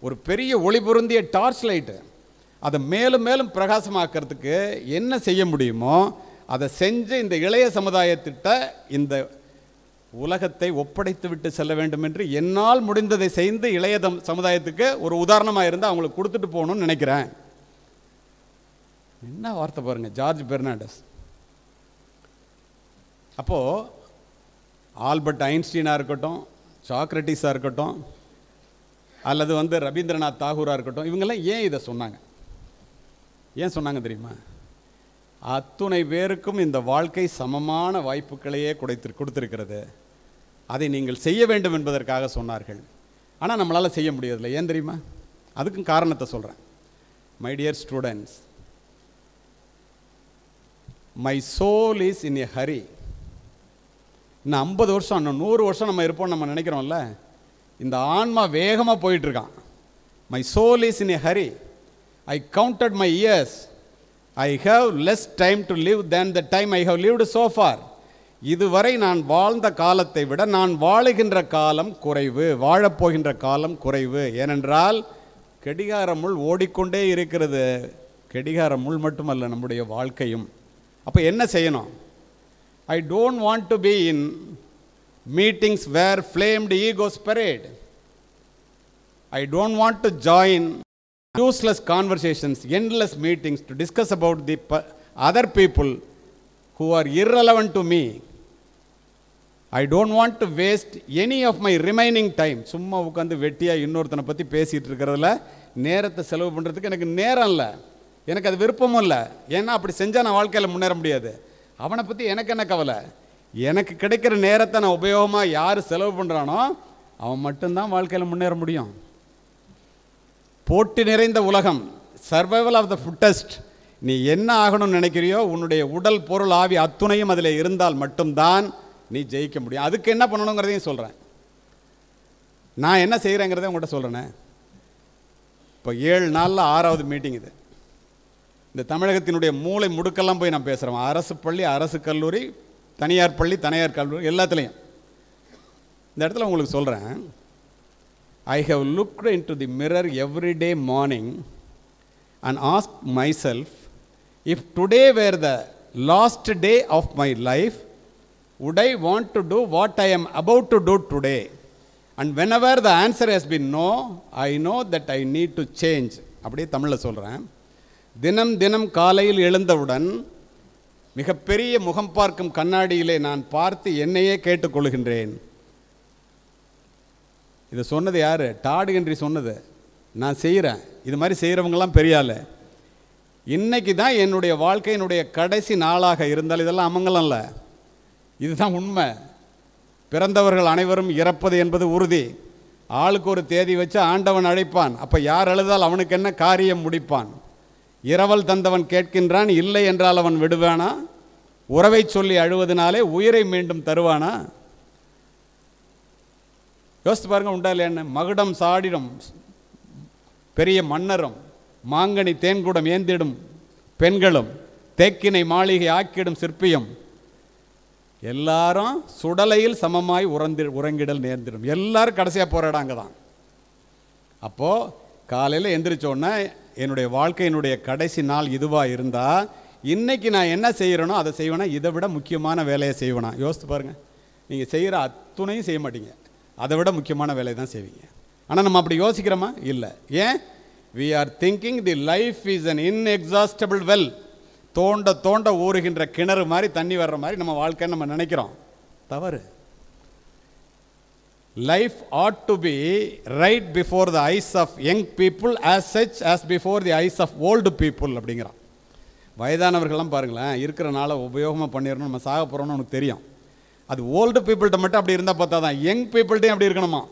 ஒரு பெரிய ஒளி பொருந்திய டார்ச் லைட்டு. அதை மேலும் மேலும் பிரகாசமாக்கிறதுக்கு என்ன செய்ய முடியுமோ அதை செஞ்சு இந்த இளைய சமுதாயத்திட்ட இந்த உலகத்தை ஒப்படைத்து விட்டு செல்ல வேண்டும் என்று என்னால் முடிந்ததை செய்து இளைய சமுதாயத்துக்கு ஒரு உதாரணமாக இருந்து அவங்களுக்கு கொடுத்துட்டு போகணும்னு நினைக்கிறேன். என்ன வார்த்தை பாருங்க, ஜார்ஜ் பெர்னாண்டஸ். அப்போது ஆல்பர்ட் ஐன்ஸ்டீனாக இருக்கட்டும், சாக்ரட்டிஸாக இருக்கட்டும், அல்லது ரவீந்திரநாத் தாகூராக இருக்கட்டும், இவங்கெல்லாம் ஏன் இதை சொன்னாங்க? ஏன் சொன்னாங்க தெரியுமா? அத்துணை பேருக்கும் இந்த வாழ்க்கை சமமான வாய்ப்புகளையே கொடுத்திருக்கிறது. அதை நீங்கள் செய்ய வேண்டும் என்பதற்காக சொன்னார்கள். ஆனால் நம்மளால் செய்ய முடியதில்லை. ஏன் தெரியுமா? அதுக்கும் காரணத்தை சொல்கிறேன். My dear students, my soul is in a hurry. இன்னும் 50 வருஷம், இன்னும் 100 வருஷம் நம்ம இருப்போம் நம்ம நினைக்கிறோம்ல. இந்த ஆன்மா வேகமாக போயிட்டுருக்கான். My soul is in a hurry. I counted my years. I have less time to live than the time I have lived so far. இதுவரை நான் வாழ்ந்த காலத்தை விட நான் வாழுகின்ற காலம் குறைவு, வாழப்போகின்ற காலம் குறைவு. ஏனென்றால் கடிகார முள் ஓடிக்கொண்டே இருக்கிறது. கடிகார முள் மட்டுமல்ல, நம்முடைய வாழ்க்கையும். அப்போ என்ன செய்யணும்? I don't want to be in meetings where flamed egos parade. I don't want to join useless conversations, endless meetings to discuss about the other people who are irrelevant to me. I don't want to waste any of my remaining time. சும்மா உட்காந்து வெட்டியாக இன்னொருத்தனை பற்றி பேசிகிட்டு இருக்கிறதுல நேரத்தை செலவு பண்ணுறதுக்கு எனக்கு நேரம் இல்லை, எனக்கு அது விருப்பமும் இல்லை. ஏன்னா அப்படி செஞ்சால் நான் வாழ்க்கையில் முன்னேற முடியாது. அவனை பற்றி எனக்கு என்ன கவலை? எனக்கு கிடைக்கிற நேரத்தை நான் உபயோகமாக யார் செலவு பண்ணுறானோ அவன் மட்டும்தான் வாழ்க்கையில் முன்னேற முடியும். போட்டி நிறைந்த உலகம், சர்வைவல் ஆஃப் த ஃபிட்டஸ்ட். நீ என்ன ஆகணும்னு நினைக்கிறியோ உன்னுடைய உடல் பொருள் ஆவி அத்துணையும் அதில் இருந்தால் மட்டும்தான் நீ ஜெயிக்க முடியும். அதுக்கு என்ன பண்ணணுங்கிறதையும் சொல்கிறேன். நான் என்ன செய்கிறேங்கிறத உங்கள்கிட்ட சொல்கிறேனே. இப்போ 7 நாளில் 6வது மீட்டிங் இது. இந்த தமிழகத்தினுடைய மூளை முடுக்கெல்லாம் போய் நான் பேசுகிறேன். அரசு பள்ளி, அரசு கல்லூரி, தனியார் பள்ளி, தனியார் கல்லூரி, எல்லாத்துலேயும். இந்த இடத்துல உங்களுக்கு சொல்கிறேன், I have looked into the mirror every day morning and asked myself, if today were the last day of my life, would I want to do what I am about to do today? And whenever the answer has been no, I know that I need to change. அப்படியே தமிழில் சொல்கிறேன். தினம் தினம் காலையில் எழுந்தவுடன் மிகப்பெரிய முகம் பார்க்கும் கண்ணாடியிலே நான் பார்த்து என்னையே கேட்டுக்கொள்கின்றேன். இதை சொன்னது யார்? டாட் ஹென்றி சொன்னது. நான் செய்கிறேன். இது மாதிரி செய்கிறவங்களாம் பெரிய ஆள். இன்னைக்கு தான் என்னுடைய வாழ்க்கையினுடைய கடைசி நாளாக இருந்தால் இதெல்லாம் அமங்கலம் இல்லை, இதுதான் உண்மை. பிறந்தவர்கள் அனைவரும் இறப்பது என்பது உறுதி. ஆளுக்கு ஒரு தேதி வச்சு ஆண்டவன் அழைப்பான். அப்போ யார் அழுதால் அவனுக்கு என்ன காரியம் முடிப்பான். இரவல் தந்தவன் கேட்கின்றான், இல்லை என்றால் அவன் விடுவானா? உறவை சொல்லி அழுவதனாலே உயிரை மீண்டும் தருவானா? யோசித்து பாருங்க, உண்டா இல்லையா? மகுடம் சாடிடும் பெரிய மன்னரும், மாங்கனி தேன்கூடம் ஏந்திடும் பெண்களும், தேக்கினை மாளிகை ஆக்கிடும் சிற்பியும், எல்லாரும் சுடலையில் சமமாய் உறங்கிடல் நேர்ந்திடும். எல்லாரும் கடைசியாக போராடாங்க தான். அப்போது காலையில் எந்திரிச்சோன்னா என்னுடைய வாழ்க்கையினுடைய கடைசி நாள் இதுவாக இருந்தால் இன்றைக்கி நான் என்ன செய்கிறேனோ அதை செய்வேனா, இதை விட முக்கியமான வேலையை செய்வேனா? யோசித்து பாருங்கள். நீங்கள் செய்கிற அத்துணையும் செய்ய மாட்டீங்க, அதை விட முக்கியமான வேலையை தான் செய்வீங்க. ஆனால் நம்ம அப்படி யோசிக்கிறோமா? இல்லை. ஏன்? we are thinking the life is an inexhaustible well. தோண்ட தோண்ட ஊறுகின்ற கிணறு மாதிரி தண்ணி வர்ற மாதிரி நம்ம வாழ்க்கை நம்ம நினைக்கிறோம். தவறு. Life ought to be right before the eyes of young people as such as before the eyes of old people அப்படிங்கிறான். வயதானவர்கள்லாம் பாருங்களேன், இருக்கிற நாளை உபயோகமாக பண்ணிடணும், நம்ம சாக போகிறோம்னு உனக்கு தெரியும். அது ஓல்டு பீப்புள்கிட்ட மட்டும் அப்படி இருந்தால் பார்த்தா தான், யங் பீப்புள்கிட்டையும் அப்படி இருக்கணுமா?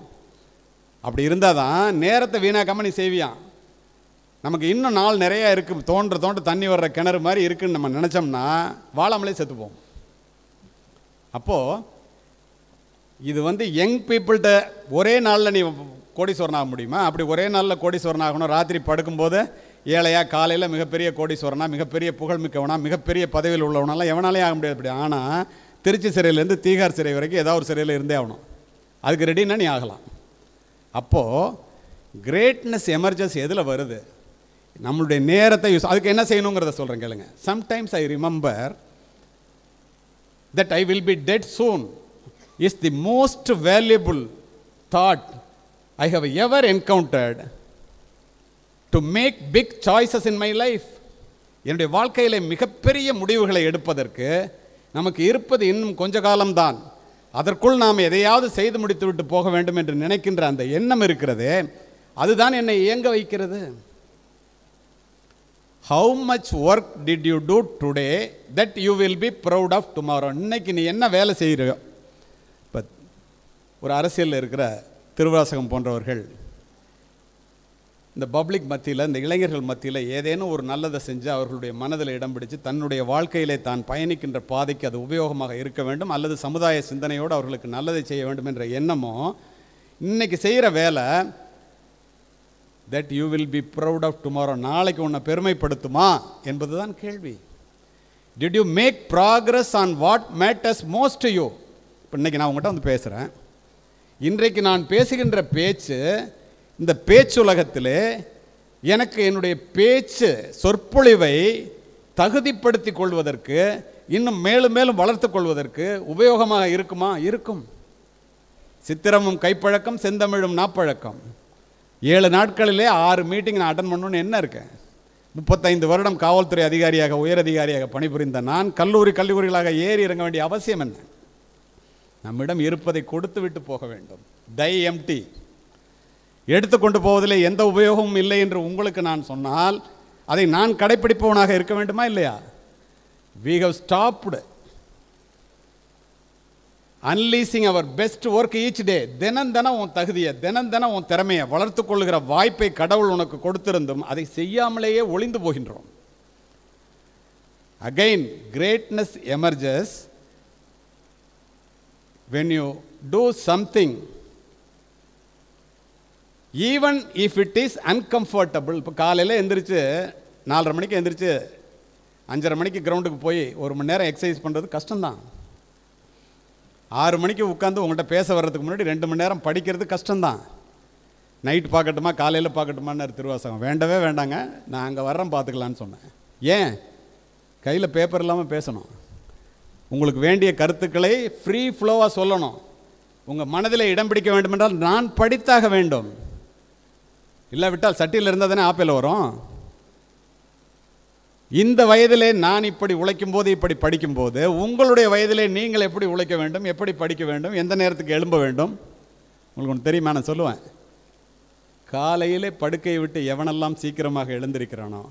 அப்படி இருந்தால் தான் நேரத்தை வீணாக்காமல் நீ செய்வியான். நமக்கு இன்னும் நாள் நிறையா இருக்குது, தோன்ற தோன்ற தண்ணி வர்ற கிணறு மாதிரி இருக்குன்னு நம்ம நினச்சோம்னா வாழாமலே செத்துப்போம். அப்போது இது யங் பீப்புள்கிட்ட ஒரே நாளில் நீ கோடீஸ்வரன் ஆக முடியுமா? அப்படி ஒரே நாளில் கோடீஸ்வரன் ஆகணும். ராத்திரி படுக்கும்போது ஏழையா, காலையில் மிகப்பெரிய கோடீஸ்வரனா, மிகப்பெரிய புகழ்மிக்கவனா, மிகப்பெரிய பதவியில் உள்ளவனாலாம் எவனாலே ஆக முடியாது. அப்படி ஆனால் திருச்சி சிறையிலேருந்து தீகார் சிறை வரைக்கும் ஏதாவது ஒரு சிறையில் இருந்தே ஆகணும். அதுக்கு ரெடின்னா நீ ஆகலாம். அப்போது கிரேட்னஸ் எமர்ஜென்சி எதில் வருது? நம்மளுடைய நேரத்தை யூஸ். அதுக்கு என்ன செய்யணுங்கிறத சொல்கிறேன் கேளுங்க. Sometimes I remember that I will be dead soon is the most valuable thought I have ever encountered to make big choices in my life. என்னுடைய வாழ்க்கையில் மிகப்பெரிய முடிவுகளை எடுப்பதற்கு நமக்கு இருப்பது இன்னும் கொஞ்ச காலம்தான். அதற்குள் நாம் எதையாவது செய்து முடித்து விட்டு போக வேண்டும் என்று நினைக்கின்ற அந்த எண்ணம் இருக்கிறதே, அதுதான் என்னை இயங்க வைக்கிறது. How much work did you do today that you will be proud of tomorrow? இன்னைக்கு நீ என்ன வேலை செய்கிறியோ. இப்போ ஒரு அரசியலில் இருக்கிற திருவாசகம் போன்றவர்கள் இந்த பப்ளிக் மத்தியில், இந்த இளைஞர்கள் மத்தியில் ஏதேனும் ஒரு நல்லதை செஞ்சு அவர்களுடைய மனதில் இடம் பிடிச்சு தன்னுடைய வாழ்க்கையிலே தான் பயணிக்கின்ற பாதைக்கு அது உபயோகமாக இருக்க வேண்டும், அல்லது சமுதாய சிந்தனையோடு அவர்களுக்கு நல்லதை செய்ய வேண்டும் என்ற எண்ணமோ இன்னைக்கு செய்கிற வேலை that you will be proud of tomorrow, நாளைக்கு உன்னை பெருமைப்படுத்துமா என்பது தான் கேள்வி. Did you make progress on what matters most to you? இப்போ இன்றைக்கி நான் உங்கள்கிட்ட பேசுகிறேன். இன்றைக்கு நான் பேசுகின்ற பேச்சு, இந்த பேச்சுலகத்தில் எனக்கு என்னுடைய பேச்சு சொற்பொழிவை தகுதிப்படுத்திக் கொள்வதற்கு, இன்னும் மேலும் மேலும் வளர்த்து கொள்வதற்கு உபயோகமாக இருக்குமா? இருக்கும். சித்திரமும் கைப்பழக்கம், செந்தமிழும் நாப்பழக்கம். 7 நாட்களிலே 6 மீட்டிங் நான் அட்டன் பண்ணணுன்னு என்ன இருக்கேன்? 35 வருடம் காவல்துறை அதிகாரியாக, உயரதிகாரியாக பணிபுரிந்த நான் கல்லூரிகளாக ஏறி இறங்க வேண்டிய அவசியம் என்ன? நம்மிடம் இருப்பதை கொடுத்து விட்டு போக வேண்டும். Die empty. எடுத்துக்கொண்டு போவதிலே எந்த உபயோகமும் இல்லை என்று உங்களுக்கு நான் சொன்னால் அதை நான் கடைப்பிடிப்பவனாக இருக்க வேண்டுமா இல்லையா? We have stopped unleashing our best work each day. தினம் உன் தகுதியை, தினம் உன் திறமையை வளர்த்து கொள்ளுகிற வாய்ப்பை கடவுள் உனக்கு கொடுத்திருந்தும் அதை செய்யாமலேயே ஒளிந்து போகின்றோம். Again, greatness emerges when you do something even if it is uncomfortable. இப்போ காலையில் எந்திரிச்சு 4:30 மணிக்கு எந்திரிச்சு 5:30 மணிக்கு கிரவுண்டுக்கு போய் 1 மணி நேரம் எக்ஸசைஸ் பண்ணுறது கஷ்டம்தான். 6 மணிக்கு உட்காந்து உங்கள்கிட்ட பேச வர்றதுக்கு முன்னாடி 2 மணி நேரம் படிக்கிறது கஷ்டம்தான். நைட் பார்க்கட்டுமா காலையில் பார்க்கட்டுமான்னு திருவாசகம் வேண்டவே வேண்டாங்க, நான் அங்கே வர்றேன் பார்த்துக்கலான்னு சொன்னேன். ஏன்? கையில் பேப்பர் இல்லாமல் பேசணும். உங்களுக்கு வேண்டிய கருத்துக்களை ஃப்ரீ ஃப்ளோவாக சொல்லணும். உங்கள் மனதில் இடம் பிடிக்க வேண்டுமென்றால் நான் படித்தாக வேண்டும். இல்லாவிட்டால் சட்டியில் இருந்தால் தானே ஆப்பிள் வரும். இந்த வயதிலே நான் இப்படி உழைக்கும் போது, இப்படி படிக்கும்போது, உங்களுடைய வயதிலே நீங்கள் எப்படி உழைக்க வேண்டும், எப்படி படிக்க வேண்டும், எந்த நேரத்துக்கு எழும்ப வேண்டும் உங்களுக்கு ஒன்று தெரியுமா? நான் சொல்லுவேன். காலையிலே படுக்கையை விட்டு எவனெல்லாம் சீக்கிரமாக எழுந்திருக்கிறானோ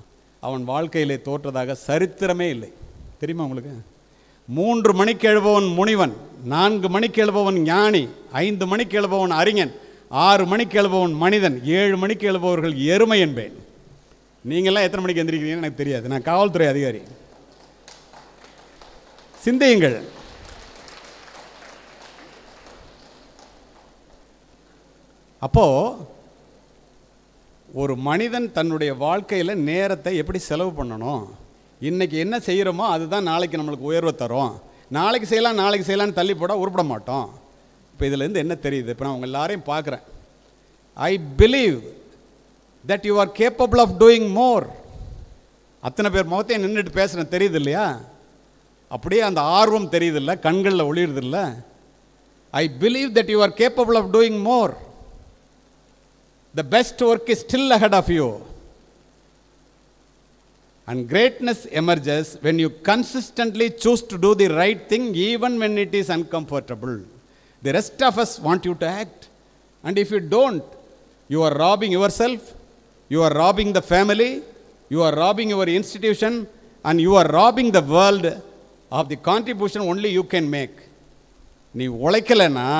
அவன் வாழ்க்கையிலே தோற்றதாக சரித்திரமே இல்லை. தெரியுமா உங்களுக்கு? 3 மணிக்கு எழுபவன் முனிவன், 4 மணிக்கு எழுபவன் ஞானி, 5 மணிக்கு எழுபவன் அறிஞன், 6 மணிக்கு எழுபவன் மனிதன், 7 மணிக்கு எழுபவர்கள் எருமை என்பேன். நீங்கள்லாம் எத்தனை மணிக்கு எந்திரிக்கிறீங்கன்னு எனக்கு தெரியாது. நான் காவல்துறை அதிகாரி. சிந்தியுங்கள். அப்போ ஒரு மனிதன் தன்னுடைய வாழ்க்கையில் நேரத்தை எப்படி செலவு பண்ணணும், இன்றைக்கி என்ன செய்கிறோமோ அதுதான் நாளைக்கு நம்மளுக்கு உயர்வை தரும். நாளைக்கு செய்யலான்னு தள்ளி போட உருப்பட மாட்டோம். இப்போ இதிலேருந்து என்ன தெரியுது? இப்போ நான் உங்கள் எல்லாரையும் பார்க்குறேன். I believe that you are capable of doing more. அத்தனை பேர் முகத்தையும் நின்றுட்டு பேசுகிறேன், தெரியுது இல்லையா? அப்படியே அந்த ஆர்வம் தெரியுதில்ல, கண்களில் ஒளியுறதில்ல. I believe that you are capable of doing more. The best work is still ahead of you. And greatness emerges when you consistently choose to do the right thing even when it is uncomfortable. The rest of us want you to act. And if you don't, you are robbing yourself, you are robbing the family, you are robbing your institution, and you are robbing the world of the contribution only you can make. நீ உழைக்கலைன்னா,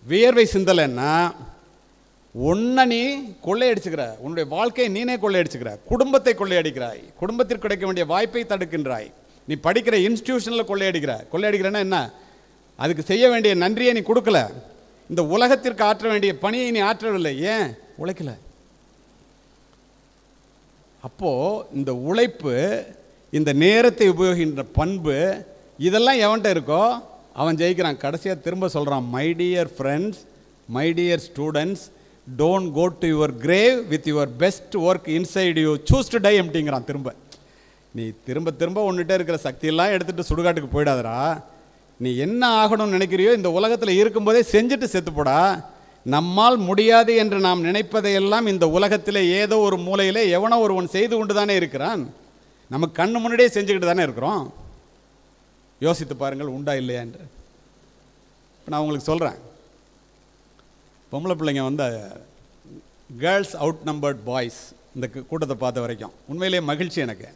வியர்வை சிந்தலைன்னா, உன்னை நீ கொள்ளையடிச்சுக்கிற, உன்னுடைய வாழ்க்கையை நீனே கொள்ளையடிச்சுக்கிற, குடும்பத்தை கொள்ளையடிக்கிறாய், குடும்பத்திற்கு கிடைக்க வேண்டிய வாய்ப்பை தடுக்கின்றாய், நீ படிக்கிற இன்ஸ்டிடியூஷனில் கொள்ளையடிக்கிறேன்னா என்ன? அதுக்கு செய்ய வேண்டிய நன்றியை நீ கொடுக்கல, இந்த உலகத்திற்கு ஆற்ற வேண்டிய பணியை நீ ஆற்றவில்லை. ஏன்? உழைக்கல. அப்போது இந்த உழைப்பு, இந்த நேரத்தை உபயோகிக்கின்ற பண்பு, இதெல்லாம் எவன்கிட்ட இருக்கோ அவன் ஜெயிக்கிறான். கடைசியாக திரும்ப சொல்கிறான், my dear friends, my dear students, don't go to your grave with your best work inside you, choose to die emptyங்கிறான். நீ திரும்ப ஒன்றுகிட்ட இருக்கிற சக்தியெல்லாம் எடுத்துகிட்டு சுடுகாட்டுக்கு போயிடாதரா. நீ என்ன ஆகணும்னு நினைக்கிறியோ இந்த உலகத்தில் இருக்கும்போதே செஞ்சுட்டு செத்துப்போடா. நம்மால் முடியாது என்று நாம் நினைப்பதையெல்லாம் இந்த உலகத்தில் ஏதோ ஒரு மூலையில் எவனோ ஒருவன் செய்து கொண்டு தானே இருக்கிறான். நம்ம கண்ணு முன்னாடியே செஞ்சுக்கிட்டு தானே இருக்கிறோம். யோசித்து பாருங்கள், உண்டா இல்லையா என்று. இப்போ நான் உங்களுக்கு சொல்கிறேன், பொம்பளை பிள்ளைங்க வந்து கேர்ள்ஸ் அவுட் நம்பர்ட் பாய்ஸ் இந்த கூட்டத்தை பார்த்த வரைக்கும் உண்மையிலேயே மகிழ்ச்சி எனக்கு.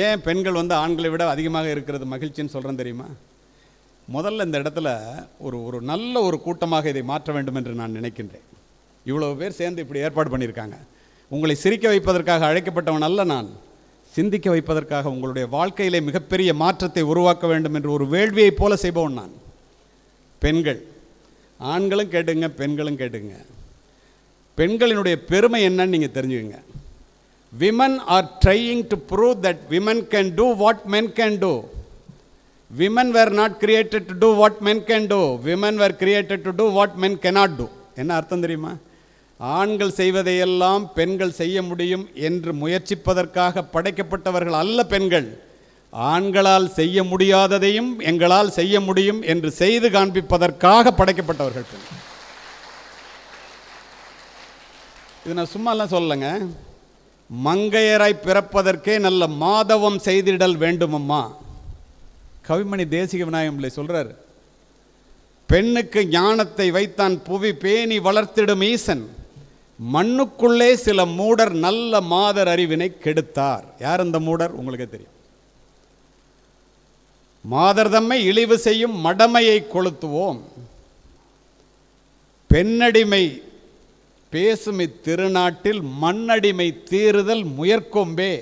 ஏன் பெண்கள் வந்து ஆண்களை விட அதிகமாக இருக்கிறது மகிழ்ச்சின்னு சொல்கிறேன் தெரியுமா? முதல்ல இந்த இடத்துல ஒரு நல்ல ஒரு கூட்டமாக இதை மாற்ற வேண்டும் என்று நான் நினைக்கின்றேன். இவ்வளவு பேர் சேர்ந்து இப்படி ஏற்பாடு பண்ணியிருக்காங்க. உங்களை சிரிக்க வைப்பதற்காக அழைக்கப்பட்டவன் அல்ல நான், சிந்திக்க வைப்பதற்காக, உங்களுடைய வாழ்க்கையிலே மிகப்பெரிய மாற்றத்தை உருவாக்க வேண்டும் என்று ஒரு வேள்வியைப் போல செய்பவன் நான். பெண்கள், ஆண்களும் கேட்டுங்க, பெண்களும் கேட்டுங்க. பெண்களினுடைய பெருமை என்னன்னு நீங்கள் தெரிஞ்சுக்கங்க. women are trying to prove that women can do what men can do. women were not created to do what men can do. women were created to do what men cannot do. என்ன அர்த்தம் தெரியுமா? ஆண்கள் செய்வதையெல்லாம் பெண்கள் செய்ய முடியும் என்று முயற்சிப்பதற்காக படைக்கப்பட்டவர்கள் அல்ல பெண்கள். ஆண்களால் செய்ய முடியாததையும் எங்களால் செய்ய முடியும் என்று செய்து காண்பிப்பதற்காக படைக்கப்பட்டவர்கள் பெண்கள். இது நான் சும்மாலாம் சொல்லலைங்க. மங்கையராய் பிறப்பதற்கே நல்ல மாதவம் செய்திடல் வேண்டுமம்மா. கவிமணி தேசிக விநாயகம் பிள்ளை சொல்றார், பெண்ணுக்கு ஞானத்தை வைத்தான் புவி பேணி வளர்த்திடும் ஈசன், மண்ணுக்குள்ளே சில மூடர் நல்ல மாதர் அறிவினை கெடுத்தார். யார் அந்த மூடர்? உங்களுக்கே தெரியும். மாதர் தம்மை இழிவு செய்யும் மடமையை கொளுத்துவோம், பெண்ணடிமை பேசும் இத்திருநாட்டில் மண்ணடிமை தீருதல் முயற்கொம்பே,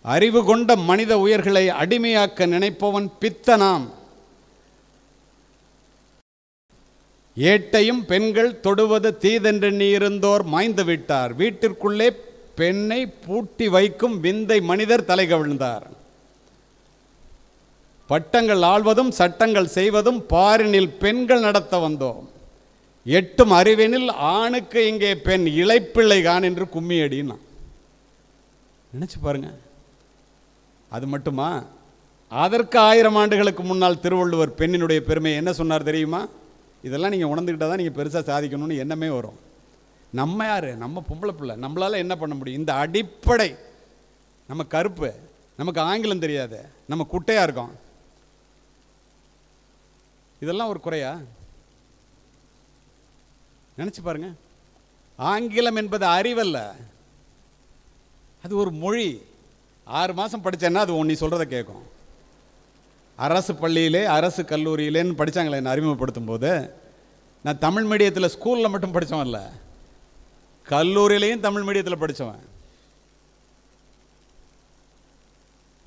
அறிவு கொண்ட மனித உயிர்களை அடிமையாக்க நினைப்பவன் பித்தனாம், ஏட்டையும் பெண்கள் தொடுவது தீதென்றெண்ணி இருந்தோர் மாய்ந்து விட்டார், வீட்டிற்குள்ளே பெண்ணை பூட்டி வைக்கும் விந்தை மனிதர் தலை கவிழ்ந்தார், பட்டங்கள் ஆள்வதும் சட்டங்கள் செய்வதும் பாரினில் பெண்கள் நடத்த வந்தோம், எட்டும் அறிவெனில் ஆணுக்கு இங்கே பெண் இளைப்பிள்ளை கான் என்று கும்மியடினா. நினைச்சு பாருங்க. அது மட்டுமா? அதற்கு 1000 ஆண்டுகளுக்கு முன்னால் திருவள்ளுவர் பெண்ணினுடைய பெருமை என்ன சொன்னார் தெரியுமா? இதெல்லாம் நீங்கள் உணர்ந்துக்கிட்டால் தான் நீங்கள் பெருசாக சாதிக்கணும்னு எண்ணமே வரும். நம்ம யார்? நம்ம பொம்பளை பிள்ளை, நம்மளால் என்ன பண்ண முடியும்? இந்த அடிப்படை, நம்ம கருப்பு, நமக்கு ஆங்கிலம் தெரியாது, நம்ம குட்டையாக இருக்கோம், இதெல்லாம் ஒரு குறையா? நினச்சி பாருங்கள். ஆங்கிலம் என்பது அறிவல்ல, அது ஒரு மொழி. 6 மாதம் படித்தேன்னா அது நீ சொல்கிறத கேட்கும். அரசு பள்ளியிலே அரசு கல்லூரியிலேன்னு படித்தாங்களே என்னை அறிமுகப்படுத்தும் போது, நான் தமிழ் மீடியத்தில் ஸ்கூலில் மட்டும் படித்தவன் இல்லை, கல்லூரியிலையும் தமிழ் மீடியத்தில் படித்தவன்.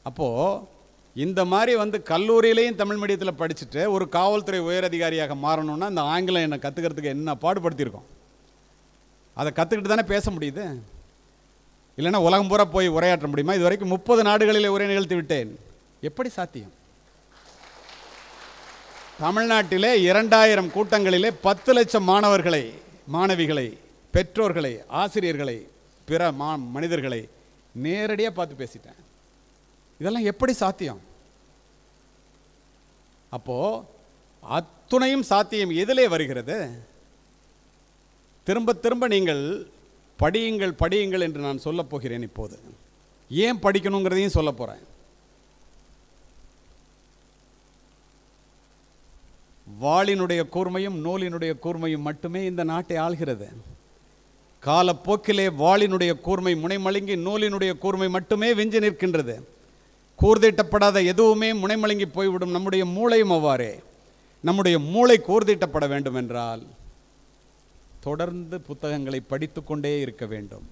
அப்போது இந்த மாதிரி கல்லூரியிலையும் தமிழ் மீடியத்தில் படிச்சுட்டு ஒரு காவல்துறை உயரதிகாரியாக மாறணும்னா அந்த ஆங்கிலம் என்னை கற்றுக்கிறதுக்கு என்ன பாடுபடுத்தியிருக்கோம். அதை கற்றுக்கிட்டு தானே பேச முடியுது, இல்லைன்னா உலகம் பூரா போய் உரையாற்ற முடியுமா? இது வரைக்கும் 30 நாடுகளிலே உரை நிகழ்த்தி விட்டேன். எப்படி சாத்தியம்? தமிழ்நாட்டிலே 2000 கூட்டங்களிலே 10 லட்சம் மாணவர்களை, மாணவிகளை, பெற்றோர்களை, ஆசிரியர்களை, பிற மனிதர்களை நேரடியாக பார்த்து பேசிட்டேன். இதெல்லாம் எப்படி சாத்தியம்? அப்போ அத்துணையும் சாத்தியம் எதிலே வருகிறது? திரும்ப திரும்ப நீங்கள் படியுங்கள் படியுங்கள் என்று நான் சொல்லப் போகிறேன். இப்போது ஏன் படிக்கணுங்கிறதையும் சொல்ல போகிறேன். வாளினுடைய கூர்மையும் நூலினுடைய கூர்மையும் மட்டுமே இந்த நாட்டை ஆள்கிறது. காலப்போக்கிலே வாளினுடைய கூர்மை முனைமழுங்கி நூலினுடைய கூர்மை மட்டுமே விஞ்சி நிற்கின்றது. கூர்தீட்டப்படாத எதுவுமே முனைமழுங்கி போய்விடும். நம்முடைய மூளையும் அவ்வாறே. நம்முடைய மூளை கூர்தீட்டப்பட வேண்டும் என்றால் தொடர்ந்து புத்தகங்களை படித்து கொண்டே இருக்க வேண்டும்.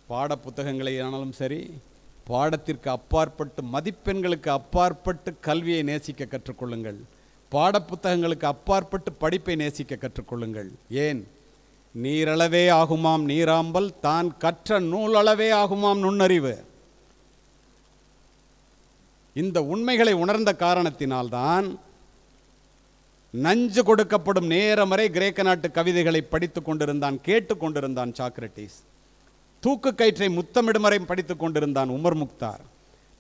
பாட புத்தகங்களை ஆனாலும் சரி, பாடத்திற்கு அப்பாற்பட்டு, மதிப்பெண்களுக்கு அப்பாற்பட்டு கல்வியை நேசிக்க கற்றுக்கொள்ளுங்கள். பாட புத்தகங்களுக்கு அப்பாற்பட்டு படிப்பை நேசிக்க கற்றுக்கொள்ளுங்கள். ஏன்? நீரளவே ஆகுமாம் நீராம்பல், தான் கற்ற நூலளவே ஆகுமாம் நுண்ணறிவு. இந்த உண்மைகளை உணர்ந்த காரணத்தினால்தான் நஞ்சு கொடுக்கப்படும் நேரம் வரை கிரேக்க நாட்டு கவிதைகளை படித்துக் கொண்டிருந்தான், கேட்டு கொண்டிருந்தான் சாக்ரட்டிஸ். தூக்கு கயிற்றை முத்தமிடும் வரை படித்துக் கொண்டிருந்தான் உமர் முக்தார்.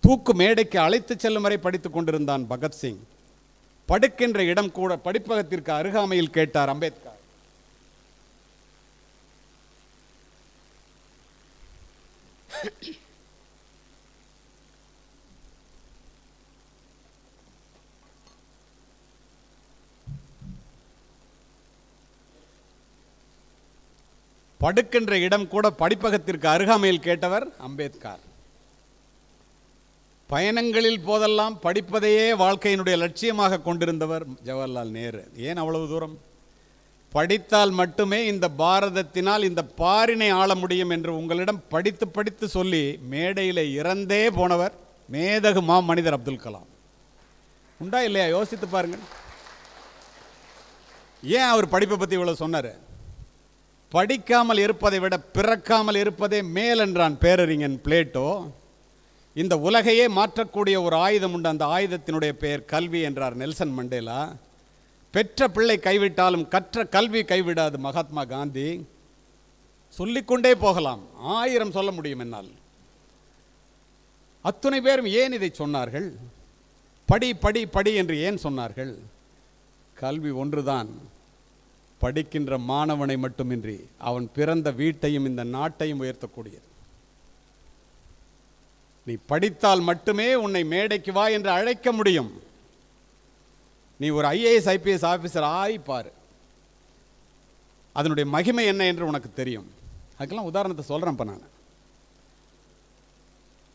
தூக்கு மேடைக்கு அழைத்து செல்லும் வரை படித்துக் கொண்டிருந்தான் பகத்சிங். படுக்கின்ற இடம் கூட படிப்பகத்திற்கு அருகாமையில் கேட்டார் அம்பேத்கர். படுக்கின்ற இடம் கூட படிப்பகத்திற்கு அருகாமையில் கேட்டவர் அம்பேத்கர். பயணங்களில் போதெல்லாம் படிப்பதையே வாழ்க்கையினுடைய லட்சியமாக கொண்டிருந்தவர் ஜவஹர்லால் நேரு. ஏன் அவ்வளவு தூரம்? படித்தால் மட்டுமே இந்த பாரதத்தினால் இந்த பாரினை ஆள முடியும் என்று உங்களிடம் படித்து படித்து சொல்லி மேடையில் இறந்தே போனவர் மேதகு மனிதர் அப்துல் கலாம். உண்டா இல்லையா? யோசித்து பாருங்கள். ஏன் அவர் படிப்பை பற்றி இவ்வளவு சொன்னார்? படிக்காமல் இருப்பதை விட பிறக்காமல் இருப்பதே மேல் என்றான் பேரறிஞன் பிளேட்டோ. இந்த உலகையே மாற்றக்கூடிய ஒரு ஆயுதம் உண்டு, அந்த ஆயுதத்தினுடைய பெயர் கல்வி என்றார் நெல்சன் மண்டேலா. பெற்ற பிள்ளை கைவிட்டாலும் கற்ற கல்வி கைவிடாது மகாத்மா காந்தி. சொல்லிக்கொண்டே போகலாம், 1000 சொல்ல முடியும் என்னால். அத்துணை பேரும் ஏன் இதை சொன்னார்கள்? படி படி படி என்று ஏன் சொன்னார்கள்? கல்வி ஒன்றுதான் படிக்கின்ற மாணவனை மட்டுமின்றி அவன் பிறந்த வீட்டையும் இந்த நாட்டையும் உயர்த்தக்கூடியது. நீ படித்தால் மட்டுமே உன்னை மேடைக்கு வா என்று அழைக்க முடியும். நீ ஒரு IAS IPS ஆஃபீஸர் ஆயிப்பார், அதனுடைய மகிமை என்ன என்று உனக்கு தெரியும். அதுக்கெல்லாம் உதாரணத்தை சொல்கிறேன் இப்போ நான்.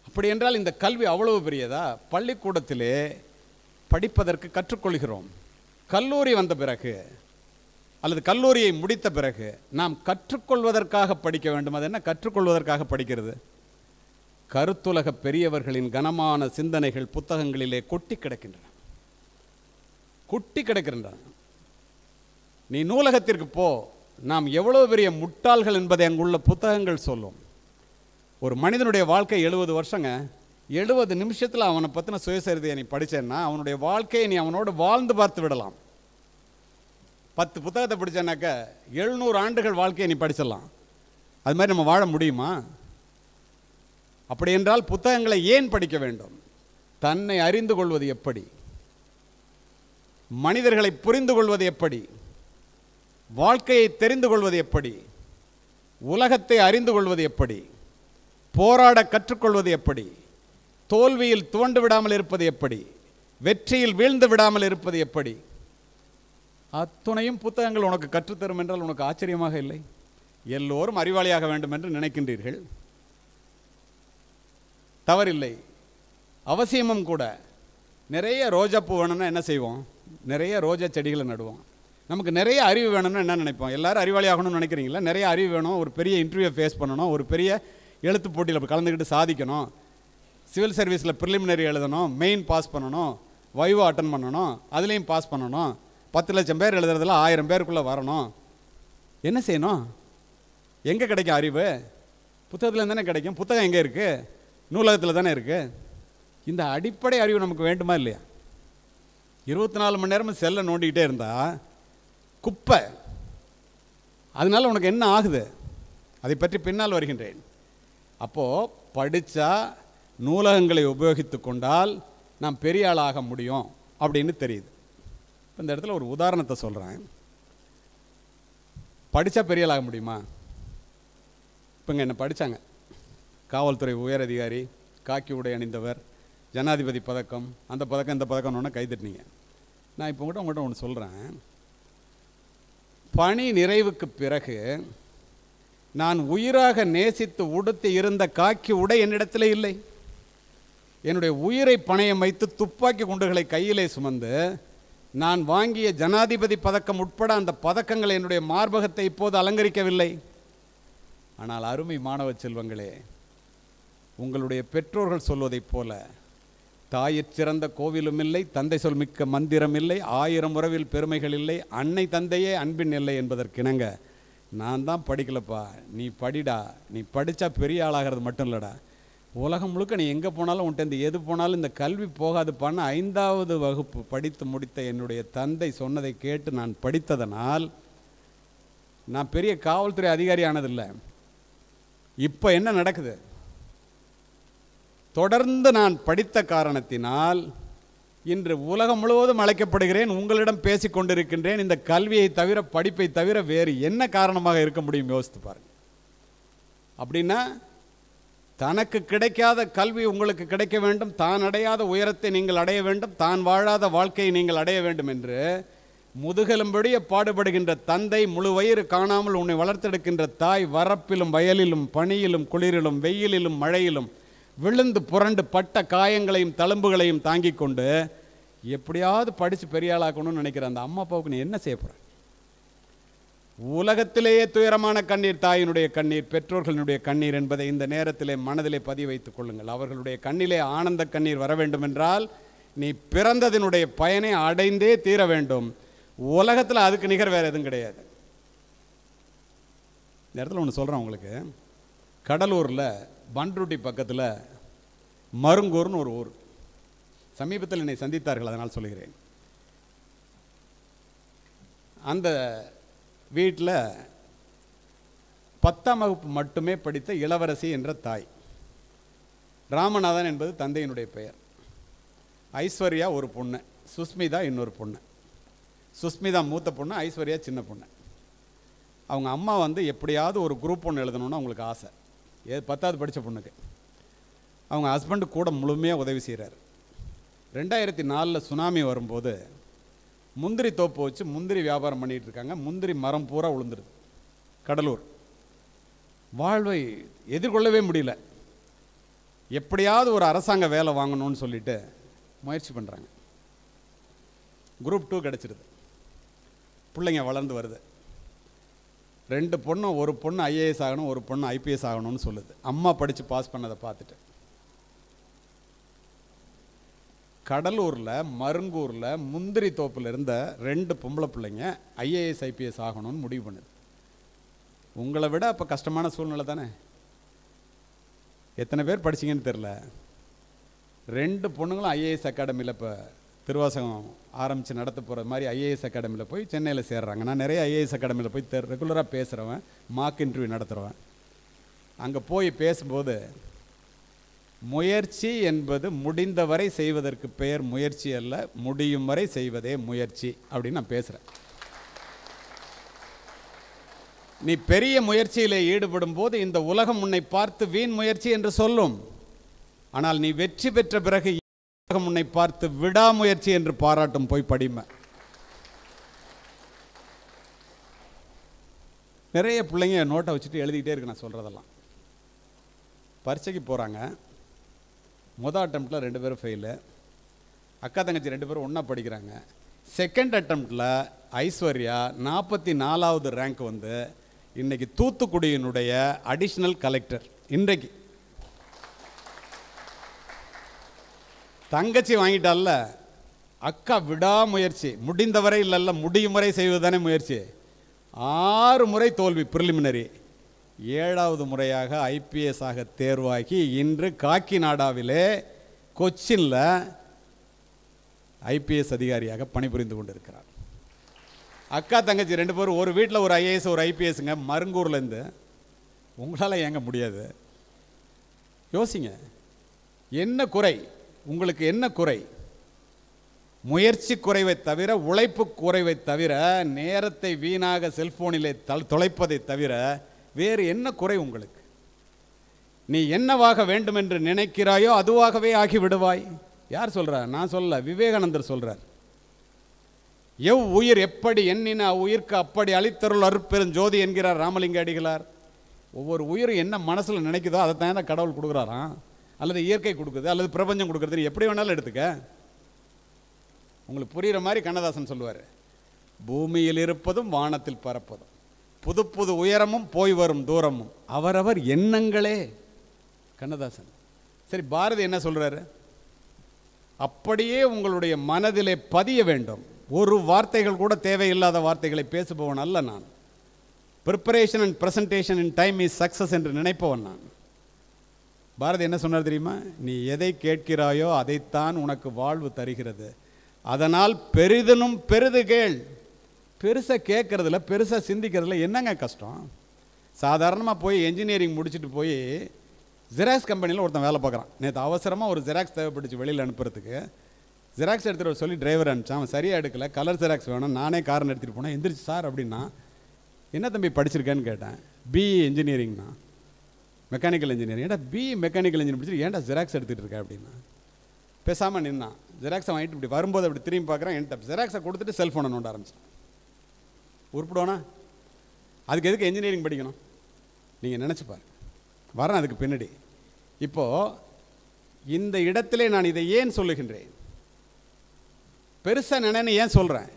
அப்படி என்றால் இந்த கல்வி அவ்வளவு பெரியதா? பள்ளிக்கூடத்திலே படிப்பதற்கு கற்றுக்கொள்கிறோம். கல்லூரி வந்த பிறகு அல்லது கல்லூரியை முடித்த பிறகு நாம் கற்றுக்கொள்வதற்காக படிக்க வேண்டும். அது என்ன கற்றுக்கொள்வதற்காக படிக்கிறது? கருத்துலக பெரியவர்களின் கனமான சிந்தனைகள் புத்தகங்களிலே கொட்டி கிடக்கின்றன. நீ நூலகத்திற்கு போ, நாம் எவ்வளவு பெரிய முட்டாள்கள் என்பதை அங்குள்ள புத்தகங்கள் சொல்லும். ஒரு மனிதனுடைய வாழ்க்கை 70 வருஷங்க. 70 நிமிஷத்தில் அவனை பற்றின சுயசரிதையை நீ படித்தேன்னா அவனுடைய வாழ்க்கையை நீ அவனோடு வாழ்ந்து பார்த்து விடலாம். 10 புத்தகத்தை படித்தேன்னாக்க 700 ஆண்டுகள் வாழ்க்கையை நீ படிச்சிடலாம். அது மாதிரி நம்ம வாழ முடியுமா? அப்படி என்றால் புத்தகங்களை ஏன் படிக்க வேண்டும்? தன்னை அறிந்து கொள்வது எப்படி? மனிதர்களை புரிந்து கொள்வது எப்படி? வாழ்க்கையை தெரிந்து கொள்வது எப்படி? உலகத்தை அறிந்து கொள்வது எப்படி? போராட கற்றுக்கொள்வது எப்படி? தோல்வியில் துவண்டு விடாமல் இருப்பது எப்படி? வெற்றியில் வீழ்ந்து விடாமல் இருப்பது எப்படி? அத்துணையும் புத்தகங்கள் உனக்கு கற்றுத்தரும் என்றால் உனக்கு ஆச்சரியமாக இல்லை? எல்லோரும் அறிவாளியாக வேண்டும் என்று நினைக்கின்றீர்கள். தவறில்லை, அவசியமும் கூட. நிறைய ரோஜா பூ வேணும்னா என்ன செய்வோம்? நிறைய ரோஜா செடிகளை நடுவோம். நமக்கு நிறைய அறிவு வேணும்னா என்ன நினைப்போம்? எல்லாரும் அறிவாளியாகணும்னு நினைக்கிறீங்களா? நிறைய அறிவு வேணும், ஒரு பெரிய இன்டர்வியூ ஃபேஸ் பண்ணணும், ஒரு பெரிய எழுத்து போட்டியில் கலந்துக்கிட்டு சாதிக்கணும், சிவில் சர்வீஸில் ப்ரிலிமினரி எழுதணும், மெயின் பாஸ் பண்ணணும், வைவா அட்டன் பண்ணணும், அதுலேயும் பாஸ் பண்ணணும், 10 லட்சம் பேர் எழுதுறதுல 1000 பேருக்குள்ளே வரணும். என்ன செய்யணும்? எங்கே கிடைக்கும் அறிவு? புத்தகத்தில் தானே கிடைக்கும். புத்தகம் எங்கே இருக்குது? நூலகத்தில் தானே இருக்குது. இந்த அடிப்படை அறிவு நமக்கு வேண்டுமா இல்லையா? 24 மணி நேரமும் செல்லை நோண்டிக்கிட்டே இருந்தால் குப்பை. அதனால உனக்கு என்ன ஆகுது? அதை பற்றி பின்னால் வருகின்றேன். அப்போது படித்தா, நூலகங்களை உபயோகித்து கொண்டால் நாம் பெரிய ஆளாக முடியும் அப்படின்னு தெரியுது. இந்த இடத்துல ஒரு உதாரணத்தை சொல்கிறேன். படித்தா பெரிய ஆளாக முடியுமா? இப்போங்க என்ன படித்தாங்க, காவல்துறை உயர் அதிகாரி, காக்கி உடை அணிந்தவர், ஜனாதிபதி பதக்கம், அந்த பதக்கம் இந்த பதக்கம்னு கைதட்டினீங்க. நான் இப்போ உங்கள்கிட்ட ஒன்று சொல்கிறேன். பணி நிறைவுக்கு பிறகு நான் உயிராக நேசித்து உடுத்தி இருந்த காக்கி உடை என்னிடத்தில் இல்லை. என்னுடைய உயிரை பணயம் வைத்து துப்பாக்கி குண்டுகளை கையிலே சுமந்து நான் வாங்கிய ஜனாதிபதி பதக்கம் உட்பட அந்த பதக்கங்கள் என்னுடைய மார்பகத்தை இப்போது அலங்கரிக்கவில்லை. ஆனால் அருமை மாணவ செல்வங்களே, உங்களுடைய பெற்றோர்கள் சொல்வதைப் போல தாயிற் சிறந்த கோவிலும் இல்லை, தந்தை சொல் மிக்க மந்திரம் இல்லை, 1000 உறவில் பெருமைகள் இல்லை, அன்னை தந்தையே அன்பின் இல்லை என்பதற்கிணங்க நான் தான் படிக்கலப்பா, நீ படிடா, நீ படித்தா பெரிய ஆளாகிறது மட்டும் இல்லைடா, உலகம் முழுக்க நீ எங்கே போனாலும் உன்ட்டு எது போனாலும் இந்த கல்வி போகாதுப்பான்னு 5வது வகுப்பு படித்து முடித்த என்னுடைய தந்தை சொன்னதை கேட்டு நான் படித்ததனால் நான் பெரிய காவல்துறை அதிகாரி ஆனதில்லை. இப்போ என்ன நடக்குது? தொடர்ந்து நான் படித்த காரணத்தினால் இன்று உலகம் முழுவதும் அழைக்கப்படுகிறேன், உங்களிடம் பேசிக் கொண்டிருக்கின்றேன். இந்த கல்வியை தவிர, படிப்பை தவிர வேறு என்ன காரணமாக இருக்க முடியும்? யோசித்து பாருங்கள். அப்படின்னா தனக்கு கிடைக்காத கல்வி உங்களுக்கு கிடைக்க வேண்டும், தான் அடையாத உயரத்தை நீங்கள் அடைய வேண்டும், தான் வாழாத வாழ்க்கையை நீங்கள் அடைய வேண்டும் என்று முதுகெலும்படிய பாடுபடுகின்ற தந்தை, முழு வயிறு காணாமல் உன்னை வளர்த்தெடுக்கின்ற தாய், வரப்பிலும் வயலிலும் பனியிலும் குளிரிலும் வெயிலிலும் மழையிலும் விழுந்து புரண்டு பட்ட காயங்களையும் தழும்புகளையும் தாங்கி கொண்டு எப்படியாவது படித்து பெரிய ஆளாக்கணும்னு நினைக்கிற அந்த அம்மா அப்பாவுக்கு நீ என்ன செய்ய போகிற? உலகத்திலேயே துயரமான கண்ணீர் தாயினுடைய கண்ணீர், பெற்றோர்களுடைய கண்ணீர் என்பதை இந்த நேரத்திலே மனதிலே பதிவு வைத்துக் கொள்ளுங்கள். அவர்களுடைய கண்ணிலே ஆனந்த கண்ணீர் வர வேண்டும் என்றால் நீ பிறந்ததினுடைய பயனை அடைந்தே தீர வேண்டும். உலகத்தில் அதுக்கு நிகர் வேறு எதுவும் கிடையாது. இந்த இடத்துல ஒன்று சொல்கிறேன் உங்களுக்கு. கடலூரில் பண்ருட்டி பக்கத்தில் மருங்கூர்னு ஒரு ஊர். சமீபத்தில் என்னை சந்தித்தார்கள், அதனால் சொல்கிறேன். அந்த வீட்டில் 10ஆம் வகுப்பு மட்டுமே படித்த இளவரசி என்ற தாய். ராமநாதன் என்பது தந்தையினுடைய பெயர். ஐஸ்வர்யா ஒரு பொண்ணு, சுஸ்மிதா இன்னொரு பொண்ணு. சுஸ்மிதா மூத்த பொண்ணு, ஐஸ்வர்யா சின்ன பொண்ணு. அவங்க அம்மா எப்படியாவது ஒரு குரூப் ஒன்று எழுதணும்னு அவங்களுக்கு ஆசை. 10வது படித்த பொண்ணுக்கு. அவங்க ஹஸ்பண்டு கூட முழுமையாக உதவி செய்கிறார். 2004 சுனாமி வரும்போது முந்திரி தோப்பு வச்சு முந்திரி வியாபாரம் பண்ணிகிட்டு இருக்காங்க. முந்திரி மரம் பூரா விழுந்துருது. கடலூர் வாழ்வை எதிர்கொள்ளவே முடியல. எப்படியாவது ஒரு அரசாங்க வேலை வாங்கணும்னு சொல்லிட்டு முயற்சி பண்ணுறாங்க. குரூப் 2 கிடச்சிருது. பிள்ளைங்க வளர்ந்து வருது. 2 பொண்ணு, ஒரு பொண்ணு ஐஏஎஸ் ஆகணும், ஒரு பொண்ணு ஐபிஎஸ் ஆகணும்னு சொல்லுது. அம்மா படித்து பாஸ் பண்ணதை பார்த்துட்டு கடலூரில் மருங்கூரில் முந்திரி தோப்பில் இருந்த 2 பொம்பளை பிள்ளைங்க ஐஏஎஸ் ஐபிஎஸ் ஆகணும்னு முடிவு பண்ணுது. உங்களை விட அப்போ கஷ்டமான சூழ்நிலை தானே. எத்தனை பேர் படிச்சிங்கன்னு தெரில. 2 பொண்ணுங்களும் ஐஏஎஸ் அகாடமியில் இப்போ திருவாசகம் ஆரம்பித்து நடத்த போகிற மாதிரி ஐஏஎஸ் அகாடமியில் போய் சென்னையில் சேர்றாங்க. நான் நிறைய ஐஏஎஸ் அகாடமியில் போய் ரெகுலராக பேசுகிறவன், மார்க் இன்டர்வியூ நடத்துகிறவன். அங்கே போய் பேசும்போது முயற்சி என்பது முடிந்தவரை செய்வதற்கு பெயர் முயற்சி அல்ல, முடியும் வரை செய்வதே முயற்சி அப்படின்னு நான் பேசுகிறேன். நீ பெரிய முயற்சியில் ஈடுபடும் போது இந்த உலகம் உன்னை பார்த்து வீண் முயற்சி என்று சொல்லும். ஆனால் நீ வெற்றி பெற்ற பிறகு உலகம் உன்னை பார்த்து விடாமுயற்சி என்று பாராட்டும். போய் படிமை. நிறைய பிள்ளைங்க நோட்டை வச்சுட்டு எழுதிக்கிட்டே இருக்கு நான் சொல்கிறதெல்லாம். பரீட்சைக்கு போகிறாங்க, மொதல் அட்டம்ப்டில் 2 பேரும் ஃபெயிலு, அக்கா தங்கச்சி 2 பேரும் ஒன்றா படிக்கிறாங்க. செகண்ட் அட்டம்ப்டில் ஐஸ்வர்யா 44வது ரேங்க் வந்து இன்றைக்கி தூத்துக்குடியினுடைய அடிஷ்னல் கலெக்டர். இன்றைக்கு தங்கச்சி வாங்கிட்டால, அக்கா விடாமுயற்சி, முடிந்தவரை இல்லைல்ல முடியும் வரை செய்வதுதானே முயற்சி. 6 முறை தோல்வி ப்ரிலிமினரி, 7வது முறையாக ஐபிஎஸ் ஆக தேர்வாகி இன்று காக்கிநாடாவிலே கொச்சினில் ஐபிஎஸ் அதிகாரியாக பணிபுரிந்து கொண்டிருக்கிறார். அக்கா தங்கச்சி 2 பேரும் ஒரு வீட்டில் ஒரு ஐஏஎஸ் ஒரு ஐபிஎஸ்ங்க, மருங்கூர்லேருந்து. உங்களால் ஏங்க முடியாது? யோசிங்க, என்ன குறை உங்களுக்கு? என்ன குறை? முயற்சி குறைவை தவிர, உழைப்பு குறைவை தவிர, நேரத்தை வீணாக செல்போனிலே தொலைப்பதை தவிர வேறு என்ன குறை உங்களுக்கு? நீ என்னவாக வேண்டும் என்று நினைக்கிறாயோ அதுவாகவே ஆகிவிடுவாய். யார் சொல்கிறார்? நான் சொல்ல, விவேகானந்தர் சொல்கிறார். உயிர் எப்படி எண்ணின உயிர்க்கு அப்படி அளித்தருள் அருட்பெருஞ்சோதி என்கிறார் ராமலிங்க அடிகளார். ஒவ்வொரு உயிரும் என்ன மனசில் நினைக்குதோ அதை தான் கடவுள் கொடுக்குறாராம், அல்லது இயற்கை கொடுக்குது, அல்லது பிரபஞ்சம் கொடுக்குறது, எப்படி வேணாலும் எடுத்துக்க. உங்களுக்கு புரிகிற மாதிரி கண்ணதாசன் சொல்லுவார், பூமியில் இருப்பதும் வானத்தில் பறப்பதும், புது புது உயரமும் போய் வரும் தூரமும் அவரவர் எண்ணங்களே. கண்ணதாசன். சரி, பாரதி என்ன சொல்கிறாரு? அப்படியே உங்களுடைய மனதிலே பதிய வேண்டும். ஒரு வார்த்தைகள் கூட தேவையில்லாத வார்த்தைகளை பேசுபவன் அல்ல நான். Preparation and presentation in time is success என்று நினைப்பவன் நான். பாரதி என்ன சொன்னார் தெரியுமா? நீ எதை கேட்கிறாயோ அதைத்தான் உனக்கு வாழ்வு தருகிறது, அதனால் பெரிதனும் பெரிது கேள். பெருசாக கேட்குறதுல, பெருசாக சிந்திக்கிறதுல என்னங்க கஷ்டம்? சாதாரணமாக போய் என்ஜினியரிங் முடிச்சுட்டு போய் ஜெராக்ஸ் கம்பெனியில் ஒருத்தன் வேலை பார்க்குறான். நேற்று அவசரமாக ஒரு ஜெராக்ஸ் தேவைப்பட்டுச்சு வெளியில் அனுப்புறதுக்கு. ஜெராக்ஸ் எடுத்துகிட்டு சொல்லி டிரைவர் அனுப்பிச்சான். அவன் சரியாக எடுக்கலை, கலர் ஜெராக்ஸ் வேணும். நானே காரன் எடுத்துகிட்டு போனேன். எந்திரிச்சு சார் அப்படின்னா, என்ன தம்பி படிச்சிருக்கேன்னு கேட்டேன். பிஇ இன்ஜினியரிங்னா, மெக்கானிக்கல் இன்ஜினியரிங். ஏன்டா பிஇ மெக்கானிக்கல் இன்ஜினியரிங் படிச்சுட்டு ஏன்டா ஜெராக்ஸ் எடுத்துகிட்டு இருக்கேன் அப்படின்னா, பேசாமல் நின்னான். ஜெராக்ஸை வாங்கிட்டு இப்படி வரும்போது அப்படி திரும்பி பார்க்குறான். என்கிட்ட ஜெராக்ஸை கொடுத்துட்டு செல்ஃபோனை நோண்ட ஆரம்பிச்சான். உருப்பிடுவானா? அதுக்கு எதுக்கு இன்ஜினியரிங் படிக்கணும்? நீங்கள் நினச்சிப்பார். வரேன் அதுக்கு பின்னாடி. இப்போது இந்த இடத்திலே நான் இதை ஏன் சொல்லுகின்றேன்? பெருசாக நினைன்னு ஏன் சொல்கிறேன்?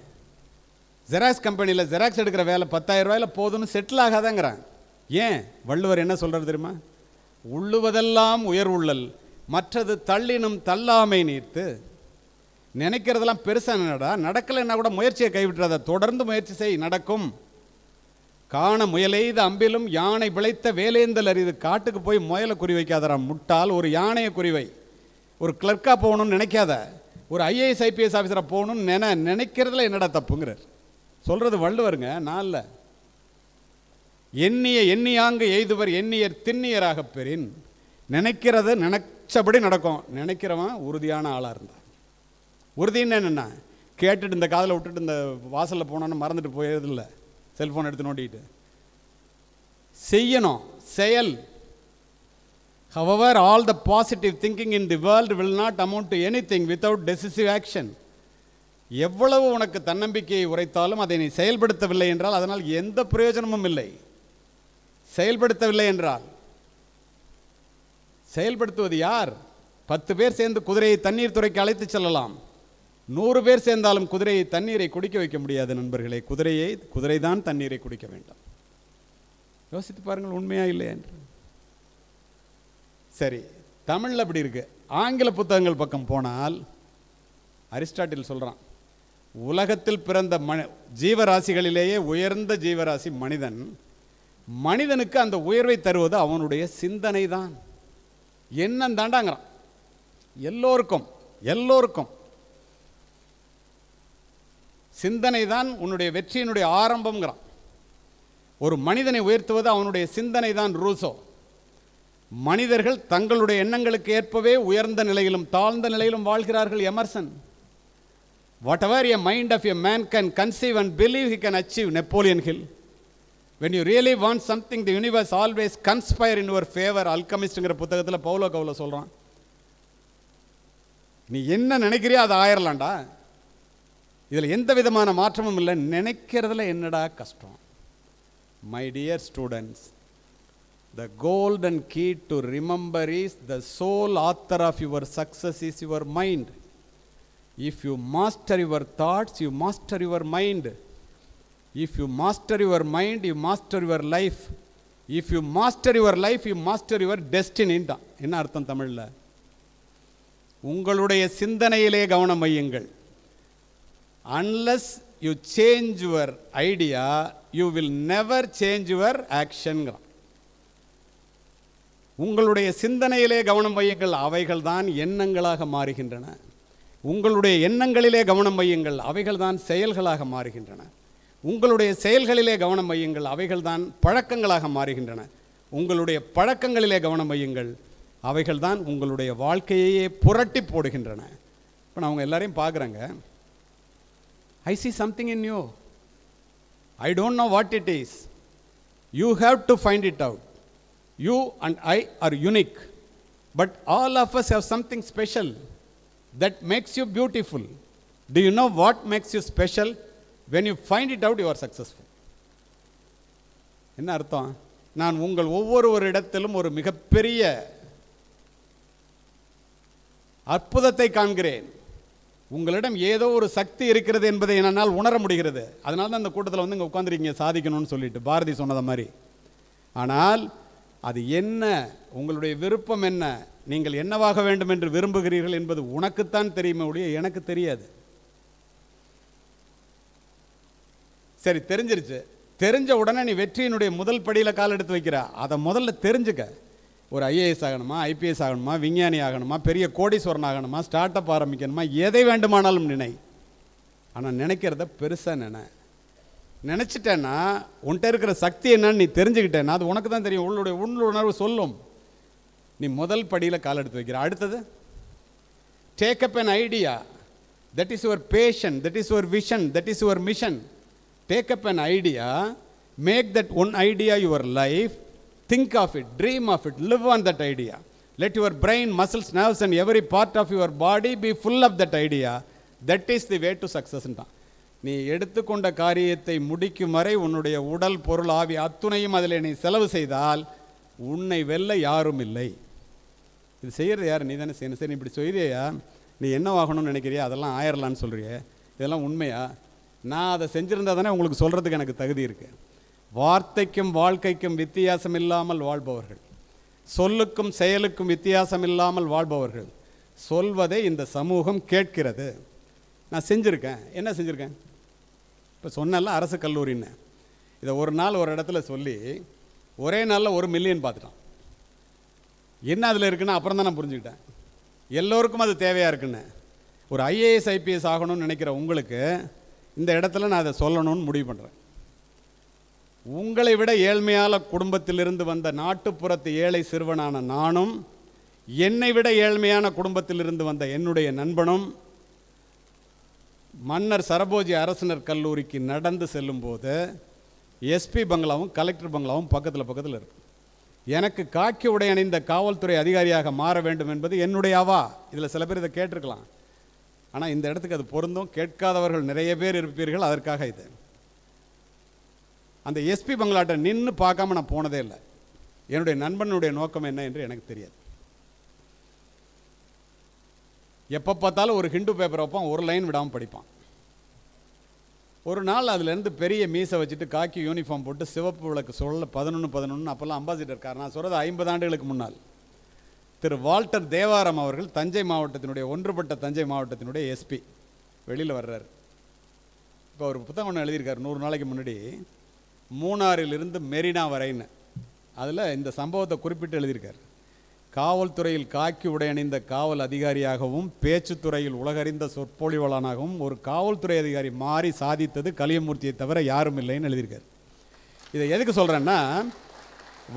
ஜெராக்ஸ் கம்பெனியில் ஜெராக்ஸ் எடுக்கிற வேலை 10,000 ரூபாயில் போதும்னு செட்டில் ஆகாதங்கிறேன். ஏன்? வள்ளுவர் என்ன சொல்கிறார் தெரியுமா? உள்ளுவதெல்லாம் உயர்வுள்ளல், மற்றது தள்ளினும் தள்ளாமை நீர்த்து. நினைக்கிறதெல்லாம் பெருசாக நினைடா, நடக்கலைன்னா கூட முயற்சியை கைவிட்டுறாத, தொடர்ந்து முயற்சி செய், நடக்கும். காண முயலெய்த அம்பிலும் யானை பிழைத்த வேலேந்தல் அரிது. காட்டுக்கு போய் முயலை குறி வைக்காதரா முட்டால், ஒரு யானையை குறிவை. ஒரு கிளர்க்காக போகணும்னு நினைக்காத, ஒரு ஐஏஎஸ் ஐபிஎஸ் ஆஃபீஸராக போகணும்னு நினைக்கிறதுல என்னடா தப்புங்கிறார். சொல்கிறது வள்ளுவருங்க, நான் இல்லை. எண்ணிய எண்ணியாங்கு எய்துவர் எண்ணியர் திண்ணியராக பெறின். நினைக்கிறது நினைச்சபடி நடக்கும். நினைக்கிறவன் உறுதியான ஆளாக இருந்தான். உறுதின்னு என்னென்னா, கேட்டுட்டு இந்த காதில் விட்டுட்டு இந்த வாசலில் போனோன்னு மறந்துட்டு போயதில்லை, செல்ஃபோன் எடுத்து நோண்டிட்டு செய்யணும். செயல். However, all the positive thinking in the world will not amount to anything without decisive action. எவ்வளவு உனக்கு தன்னம்பிக்கையை உரைத்தாலும் அதை நீ செயல்படுத்தவில்லை என்றால் அதனால் எந்த பிரயோஜனமும் இல்லை. செயல்படுத்தவில்லை என்றால் செயல்படுத்துவது யார்? 10 பேர் சேர்ந்து குதிரையை தண்ணீர் துறைக்கு அழைத்து செல்லலாம். 100 பேர் சேர்ந்தாலும் குதிரையை தண்ணீரை குடிக்க வைக்க முடியாது நண்பர்களே. குதிரை தான் தண்ணீரை குடிக்க வேண்டும். யோசித்து பாருங்கள், உண்மையா இல்லையா என்று. சரி, தமிழில் அப்படி இருக்கு. ஆங்கில புத்தகங்கள் பக்கம் போனால் அரிஸ்டாட்டில் சொல்கிறான், உலகத்தில் பிறந்த ஜீவராசிகளிலேயே உயர்ந்த ஜீவராசி மனிதன். மனிதனுக்கு அந்த உயர்வை தருவது அவனுடைய சிந்தனை தான். எண்ணம் தாண்டாங்கிறான். எல்லோருக்கும் சிந்தனை தான் உன்னுடைய வெற்றியினுடைய ஆரம்பம்ங்கிறான். ஒரு மனிதனை உயர்த்துவது அவனுடைய சிந்தனை தான். ரூசோ. மனிதர்கள் தங்களுடைய எண்ணங்களுக்கு ஏற்பவே உயர்ந்த நிலையிலும் தாழ்ந்த நிலையிலும் வாழ்கிறார்கள். Emerson. whatever a mind of a man can conceive and believe he can achieve. Napoleon Hill. when you really want something, the universe always conspire in your favor. அல்கமிஸ்ட்ங்கிற புத்தகத்தில் பவுலோ கவுலோ சொல்கிறான், நீ என்ன நினைக்கிறியோ அதை ஆயிரலாம்டா. இதில் எந்த விதமான மாற்றமும் இல்லை. நினைக்கிறதுல என்னடா கஷ்டம்? My dear students, the golden key to remember is the sole author of your success is your mind. If you master your thoughts, you master your mind. If you master your mind, you master your life. If you master your life, you master your destiny. என்ன அர்த்தம் தமிழ்ல? உங்களுடைய சிந்தனையிலே கவனம் வையுங்கள். Unless you change your idea, you will never change your action. உங்களுடைய சிந்தனையிலே கவனம் வையுங்கள், அவைகள் தான் எண்ணங்களாக மாறுகின்றன. உங்களுடைய எண்ணங்களிலே கவனம் வையுங்கள், அவைகள் தான் செயல்களாக மாறுகின்றன. உங்களுடைய செயல்களிலே கவனம் வையுங்கள், அவைகள் தான் பழக்கங்களாக மாறுகின்றன. உங்களுடைய பழக்கங்களிலே கவனம் வையுங்கள், அவைகள் தான் உங்களுடைய வாழ்க்கையையே புரட்டி போடுகின்றன. இப்போ நான் அவங்க எல்லாரையும் பார்க்குறேங்க. I see something in you. I don't know what it is. You have to find it out. You and I are unique. But all of us have something special that makes you beautiful. Do you know what makes you special? When you find it out, you are successful. என்ன அர்த்தம்? நான் உங்கள் ஒவ்வொரு இடத்திலும் ஒரு மிகப்பெரிய அற்புதத்தை காண்கிறேன். உங்களிடம் ஏதோ ஒரு சக்தி இருக்கிறது என்பதை என்னால் உணர முடிகிறது. அதனால தான் இந்த கூட்டத்தில் வந்து இங்கே உட்காந்துருக்கீங்க சாதிக்கணும்னு சொல்லிட்டு பாரதி சொன்னதை மாதிரி. ஆனால் அது என்ன, உங்களுடைய விருப்பம் என்ன, நீங்கள் என்னவாக வேண்டும் என்று விரும்புகிறீர்கள் என்பது உனக்குத்தான் தெரியுமே ஒழிய எனக்கு தெரியாது. சரி, தெரிஞ்சிருச்சு. தெரிஞ்ச உடனே நீ வெற்றியினுடைய முதல் படியில் கால் எடுத்து வைக்கிற. அதை முதல்ல தெரிஞ்சுக்க. ஒரு ஐஏஎஸ் ஆகணுமா, ஐபிஎஸ் ஆகணுமா, விஞ்ஞானி ஆகணுமா, பெரிய கோடீஸ்வரன் ஆகணுமா, ஸ்டார்ட் அப் ஆரம்பிக்கணுமா, எதை வேண்டுமானாலும் நினை. ஆனால் நினைக்கிறத பெருசாக நினச்சிட்டேன்னா உன்கிட்ட இருக்கிற சக்தி என்னன்னு நீ தெரிஞ்சுக்கிட்டேன்னா அது உனக்கு தான் தெரியும். உள்ளுணர்வு சொல்லும். நீ முதல் படியில் கால் எடுத்து வைக்கிற. அடுத்தது, take up an idea. That is your fashion, that is your vision, that is your mission. Take up an idea, make that one idea your life, think of it, dream of it, live on that idea. Let your brain, muscles, nerves and every part of your body be full of that idea. That is the way to success. நீ எடுத்துக்கொண்ட காரியத்தை முடிக்கும் வரை உன்னுடைய உடல், பொருள், ஆவி அத்துணையும் அதில் நீ செலவு செய்தால் உன்னை வெல்ல யாரும் இல்லை. இது செய்கிறது யார்? நீ தானே செய்யணும். சரி, இப்படி செய்யறியா? நீ என்னவாகணும்னு நினைக்கிறியா? அதெல்லாம் ஆயிரலான்னு சொல்கிறியே, இதெல்லாம் உண்மையா? நான் அதை செஞ்சுருந்தா தானே உங்களுக்கு சொல்கிறதுக்கு எனக்கு தகுதி இருக்குது. வார்த்தைக்கும் வாழ்க்கைக்கும் வித்தியாசம் இல்லாமல் வாழ்பவர்கள், சொல்லுக்கும் செயலுக்கும் வித்தியாசம் இல்லாமல் வாழ்பவர்கள். சொல்வதை இந்த சமூகம் கேட்கிறது. நான் செஞ்சுருக்கேன். என்ன செஞ்சுருக்கேன்? இப்போ சொன்னல அரசு கல்லூரின்னு, இதை ஒரு நாள் ஒரு இடத்துல சொல்லி ஒரே நாளில் 1 மில்லியன் பார்த்துட்டான். என்ன அதில் இருக்குன்னு அப்புறம் தான் நான் புரிஞ்சுக்கிட்டேன். எல்லோருக்கும் அது தேவையாக இருக்குன்னு. ஒரு ஐஏஎஸ் ஐபிஎஸ் ஆகணும்னு நினைக்கிற உங்களுக்கு இந்த இடத்துல நான் அதை சொல்லணும்னு முடிவு பண்ணுறேன். உங்களை விட ஏழ்மையான குடும்பத்திலிருந்து வந்த நாட்டுப்புறத்து ஏழை சிறுவனான நானும், என்னை விட ஏழ்மையான குடும்பத்திலிருந்து வந்த என்னுடைய நண்பனும் மன்னர் சரபோஜி அரசினர் கல்லூரிக்கு நடந்து செல்லும்போது எஸ்பி பங்களாவும் கலெக்டர் பங்களாவும் பக்கத்தில் இருக்கு. எனக்கு காக்கி உடை அணிந்த காவல்துறை அதிகாரியாக மாற வேண்டும் என்பது என்னுடைய அவா. இதில் சில பேர் இதை கேட்டிருக்கலாம், ஆனால் இந்த இடத்துக்கு அது பொருந்தும். கேட்காதவர்கள் நிறைய பேர் இருப்பீர்கள். அதற்காக இது. அந்த எஸ்பி பங்களாட்டை நின்று பார்க்காம நான் போனதே இல்லை. என்னுடைய நண்பனுடைய நோக்கம் என்ன என்று எனக்கு தெரியாது. எப்போ பார்த்தாலும் ஒரு ஹிந்து பேப்பர் வைப்பான், ஒரு லைன் விடாமல் படிப்பான். ஒரு நாள் அதுலேருந்து பெரிய மீசை வச்சுட்டு காக்கி யூனிஃபார்ம் போட்டு சிவப்பு விளக்கு சொல்ல 11 அப்போல்லாம் அம்பாசிடர் கார், நான் சொல்கிறது 50 ஆண்டுகளுக்கு முன்னால், திரு வால்டர் தேவாரம் அவர்கள் தஞ்சை மாவட்டத்தினுடைய, ஒன்றுபட்ட தஞ்சை மாவட்டத்தினுடைய எஸ்பி வெளியில் வர்றார். இப்போ ஒரு புத்தகம் ஒன்று எழுதியிருக்கார் 100 நாளைக்கு முன்னாடி, மூணாறிலிருந்து மெரினா வரைன்னு. அதில் இந்த சம்பவத்தை குறிப்பிட்டு எழுதியிருக்கார். காவல்துறையில் காக்கி உடை அணிந்த காவல் அதிகாரியாகவும் பேச்சுத்துறையில் உலகறிந்த சொற்பொழிவாளனாகவும் ஒரு காவல்துறை அதிகாரி மாறி சாதித்தது கலியமூர்த்தியை தவிர யாரும் இல்லைன்னு எழுதியிருக்கார். இதை எதுக்கு சொல்கிறேன்னா,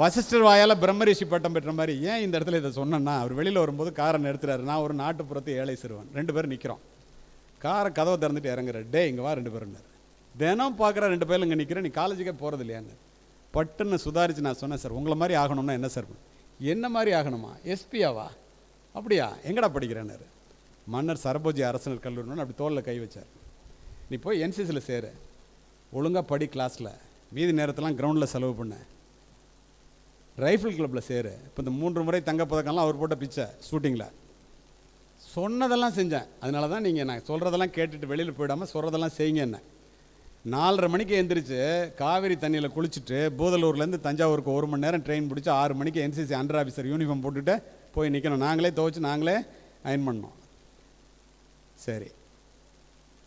வசிஷ்டர் வாயால் பிரம்மரிஷி பட்டம் பெற்ற மாதிரி. ஏன் இந்த இடத்துல இதை சொன்னேன்னா, அவர் வெளியில் வரும்போது காரை நிறுத்துறாரு. நான் ஒரு நாட்டுப்புறத்து ஏழை சிறுவன், 2 பேர் நிற்கிறோம். காரை கதவை திறந்துட்டு இறங்குறாரு. டே இங்கே வா 2 பேருன்னாரு. தினம் பார்க்குற 2 பேர் இங்கே நிற்கிறேன், நீ காலேஜுக்கே போகிறது இல்லையான்னு. பட்டுன்னு சுதாரிச்சு நான் சொன்னேன், சார் உங்களை மாதிரி ஆகணும்னா என்ன சார்? என்ன மாதிரி ஆகணுமா? எஸ்பியாவா? அப்படியா, எங்கடா படிக்கிறேன்னாரு. மன்னர் சரபோஜி அரசினர் கல்லூரின்னு அப்படி தோளில் கை வச்சார். நீ போய் என்சிசியில் சேரு, ஒழுங்காக படி, கிளாஸில் மீதி நேரத்தெல்லாம் கிரவுண்டில் செலவு பண்ணேன். ரைஃபிள் கிளப்பில் சேரு. இப்போ இந்த 3 முறை தங்கப்பதக்கம்லாம் அவர் போட்ட பிச்சை ஷூட்டிங்கில். சொன்னதெல்லாம் செஞ்சேன். அதனால தான் நீங்கள் நான் சொல்கிறதெல்லாம் கேட்டுட்டு வெளியில் போயிடாமல் சொல்கிறதெல்லாம் செய்யுங்க. என்ன 4:30 மணிக்கு எழுந்திரிச்சு காவேரி தண்ணியில் குளிச்சுட்டு பூதலூர்லேருந்து தஞ்சாவூருக்கு 1 மணி நேரம் ட்ரெயின் பிடிச்சி 6 மணிக்கு NCC அண்டர் ஆஃபீஸர் யூனிஃபார்ம் போட்டுட்டு போய் நிற்கணும். நாங்களே துவைச்சி நாங்களே அயன் பண்ணோம். சரி,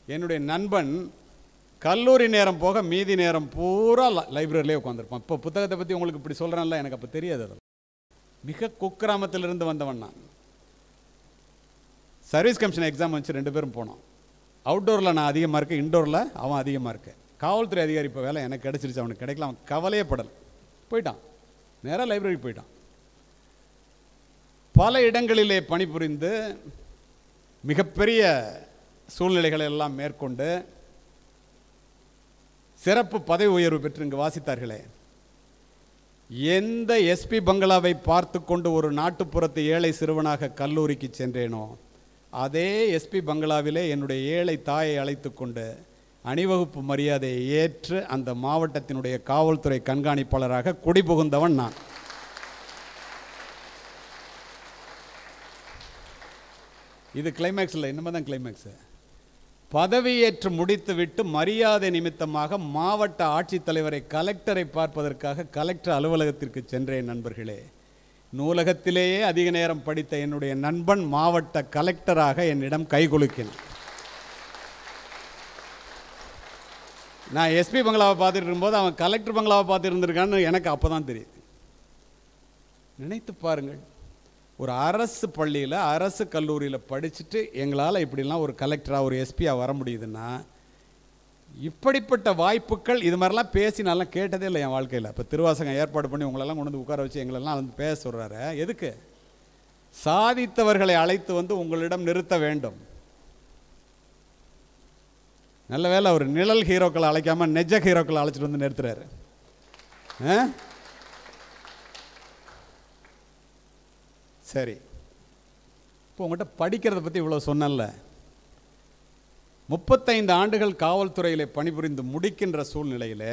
என்னுடைய நண்பன் கல்லூரி நேரம் போக மீதி நேரம் பூரா லைப்ரரியிலே உட்காந்துருப்பான். இப்போ புத்தகத்தை பற்றி உங்களுக்கு இப்படி சொல்கிறேன்ல, எனக்கு அப்போ தெரியாது. அதில் மிக குக்கிராமத்திலிருந்து வந்தவன் நான். சர்வீஸ் கமிஷன் எக்ஸாம் வச்சு 2 பேரும் போனோம். அவுட்டோரில் நான் அதிக மார்க்கு, இன்டோரில் அவன் அதிக மார்க்கு. காவல்துறை அதிகாரி இப்போ வேலை எனக்கு கிடச்சிருச்சு, அவனுக்கு கிடைக்கல. அவன் கவலையே படலை, போயிட்டான், நேராக லைப்ரரி போயிட்டான். பல இடங்களிலே பணிபுரிந்து மிகப்பெரிய சூழ்நிலைகளை எல்லாம் மேற்கொண்டு சிறப்பு பதவி உயர்வு பெற்று இங்கு வாசித்தார்களே, எந்த எஸ்பி பங்களாவை பார்த்து கொண்டு ஒரு நாட்டுப்புறத்து ஏழை சிறுவனாக கல்லூரிக்கு சென்றேனோ, அதே எஸ்பி பங்களாவிலே என்னுடைய ஏழை தாயை அழைத்து கொண்டு அணிவகுப்பு மரியாதையை ஏற்று அந்த மாவட்டத்தினுடைய காவல்துறை கண்காணிப்பாளராக குடிபுகுந்தவன் நான். இது கிளைமேக்ஸ் இல்லை, இனிமே தான் கிளைமேக்ஸு. பதவியேற்று முடித்துவிட்டு மரியாதை நிமித்தமாக மாவட்ட ஆட்சித்தலைவரை கலெக்டரை பார்ப்பதற்காக கலெக்டர் அலுவலகத்திற்கு சென்றேன். நண்பர்களே, நூலகத்திலேயே அதிக நேரம் படித்த என்னுடைய நண்பன் மாவட்ட கலெக்டராக என்னிடம் கைகுலுக்கினான். நான் எஸ்பி பங்களாவை பார்த்துட்டு இருக்கும்போது அவன் கலெக்டர் பங்களாவை பார்த்துட்டு இருந்திருக்கான்னு எனக்கு அப்போ தான் தெரியுது. நினைத்து பாருங்கள், ஒரு அரசு பள்ளியில் அரசு கல்லூரியில் படிச்சுட்டு எங்களால் இப்படிலாம் ஒரு கலெக்டராக ஒரு எஸ்பியாக வர முடியுதுன்னா, இப்படிப்பட்ட வாய்ப்புகள் இது மாதிரிலாம் பேசி நல்லா கேட்டதே இல்லை என் வாழ்க்கையில். இப்போ திருவாசகம் ஏற்பாடு பண்ணி உங்களெல்லாம் கொண்டு வந்து உட்கார வச்சு எங்களெல்லாம் வந்து பேச சொல்கிறாரு. எதுக்கு? சாதித்தவர்களை அழைத்து வந்து உங்களிடம் நிறுத்த வேண்டும். நல்ல வேளை அவர் நிழல் ஹீரோக்களை அழைக்காமல் நெஜ ஹீரோக்களை அழைச்சிட்டு வந்து நிறுத்துறாரு. சரி, இப்போ உங்கள்கிட்ட படிக்கிறத பற்றி இவ்வளோ சொன்னல, 35 ஆண்டுகள் காவல்துறையில் பணிபுரிந்து முடிக்கின்ற சூழ்நிலையில்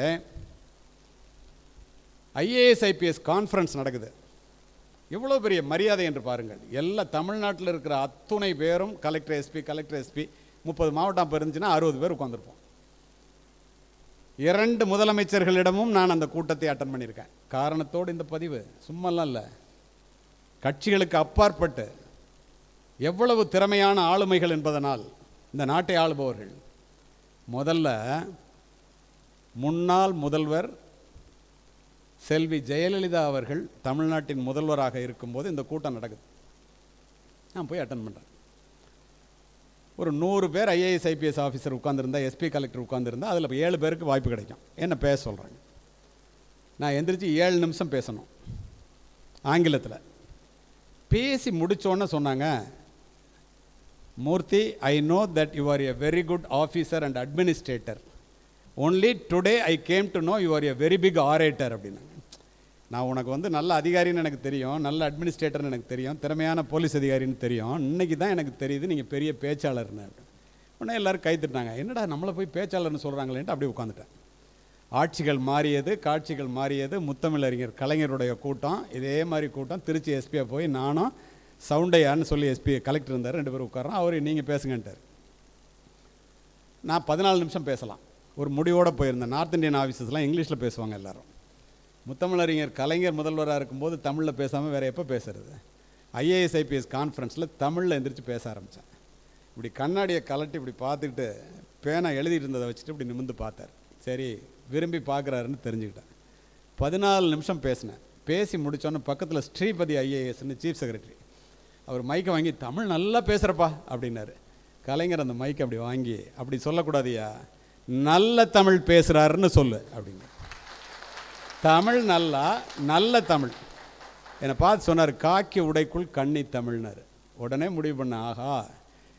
IAS IPS கான்ஃபரன்ஸ் நடக்குது. எவ்வளோ பெரிய மரியாதை என்று பாருங்கள். எல்லா தமிழ்நாட்டில் இருக்கிற அத்துணை பேரும் கலெக்டர் எஸ்பி 30 மாவட்டம் இருந்துச்சுன்னா 60 பேர் உட்காந்துருப்போம். 2 முதலமைச்சர்களிடமும் நான் அந்த கூட்டத்தை அட்டன் பண்ணியிருக்கேன். காரணத்தோடு இந்த பதிவு சும்மாலாம் இல்லை, கட்சிகளுக்கு அப்பாற்பட்டு எவ்வளவு திறமையான ஆளுமைகள் என்பதனால் இந்த நாட்டை ஆளுபவர்கள். முதல்ல முன்னாள் முதல்வர் செல்வி ஜெயலலிதா அவர்கள் தமிழ்நாட்டின் முதல்வராக இருக்கும்போது இந்த கூட்டம் நடக்குது. நான் போய் அட்டன் பண்ணுறேன். ஒரு 100 பேர் IAS IPS ஆஃபீஸர் உட்காந்துருந்தா, எஸ்பி கலெக்டர் உட்காந்துருந்தா, அதில் 7 பேருக்கு வாய்ப்பு கிடைக்கும். என்ன பேச சொல்கிறாங்க. நான் எந்திரிச்சு 7 நிமிஷம் பேசணும் ஆங்கிலத்தில். பேசி முடித்தோன்னு சொன்னாங்க, Murthy, I know that you are a very good officer and administrator. Only today I came to know you are a very big orator அப்படின்னாங்க. நான் உனக்கு வந்து நல்ல அதிகாரின்னு எனக்கு தெரியும், நல்ல அட்மினிஸ்ட்ரேட்டர்னு எனக்கு தெரியும், திறமையான போலீஸ் அதிகாரின்னு தெரியும். இன்றைக்கி தான் எனக்கு தெரியுது நீங்கள் பெரிய பேச்சாளர்னு. உடனே எல்லோரும் கைத்துட்டாங்க. என்னடா நம்மளை போய் பேச்சாளர்னு சொல்கிறாங்களேன்ட்டு அப்படியே உட்காந்துட்டேன். ஆட்சிகள் மாறியது, காட்சிகள் மாறியது. முத்தமிழறிஞர் கலைஞருடைய கூட்டம், இதே மாதிரி கூட்டம். திருச்சி எஸ்பியாக போய் நானும் சவுண்டையான்னு சொல்லி எஸ்பி கலெக்டர் இருந்தார், 2 பேரும் உட்காரோம். அவர் நீங்கள் பேசுங்கன்ட்டார். நான் 14 நிமிஷம் பேசலாம் ஒரு முடிவோடு போயிருந்தேன். நார்த் இந்தியன் ஆஃபீஸஸ்லாம் இங்கிலீஷில் பேசுவாங்க எல்லோரும். முத்தமிழறிஞர் கலைஞர் முதல்வராக இருக்கும்போது தமிழில் பேசாமல் வேறு எப்போ பேசுறது? IAS IPS கான்ஃபரன்ஸில் தமிழில் எந்திரிச்சு பேச ஆரம்பித்தேன். இப்படி கண்ணாடியை கலட்டி இப்படி பார்த்துக்கிட்டு பேனா எழுதிட்டு இருந்ததை வச்சுட்டு இப்படி நிமிர்ந்து பார்த்தார். சரி, விரும்பி பார்க்குறாருன்னு தெரிஞ்சுக்கிட்டேன். 14 நிமிஷம் பேசினேன். பேசி முடித்தோன்னே பக்கத்தில் ஸ்ரீபதி IASன்னு சீஃப் செக்ரட்டரி, அவர் மைக்கை வாங்கி தமிழ் நல்லா பேசுகிறப்பா அப்படின்னாரு. கலைஞர் அந்த மைக்கை அப்படி வாங்கி, அப்படி சொல்லக்கூடாதியா, நல்ல தமிழ் பேசுகிறாருன்னு சொல்லு அப்படிங்க. தமிழ் நல்லா, நல்ல தமிழ். என்னை பார்த்து சொன்னார், காக்கி உடைக்குள் கன்னி தமிழ்னார். உடனே முடிவு பண்ண, ஆஹா,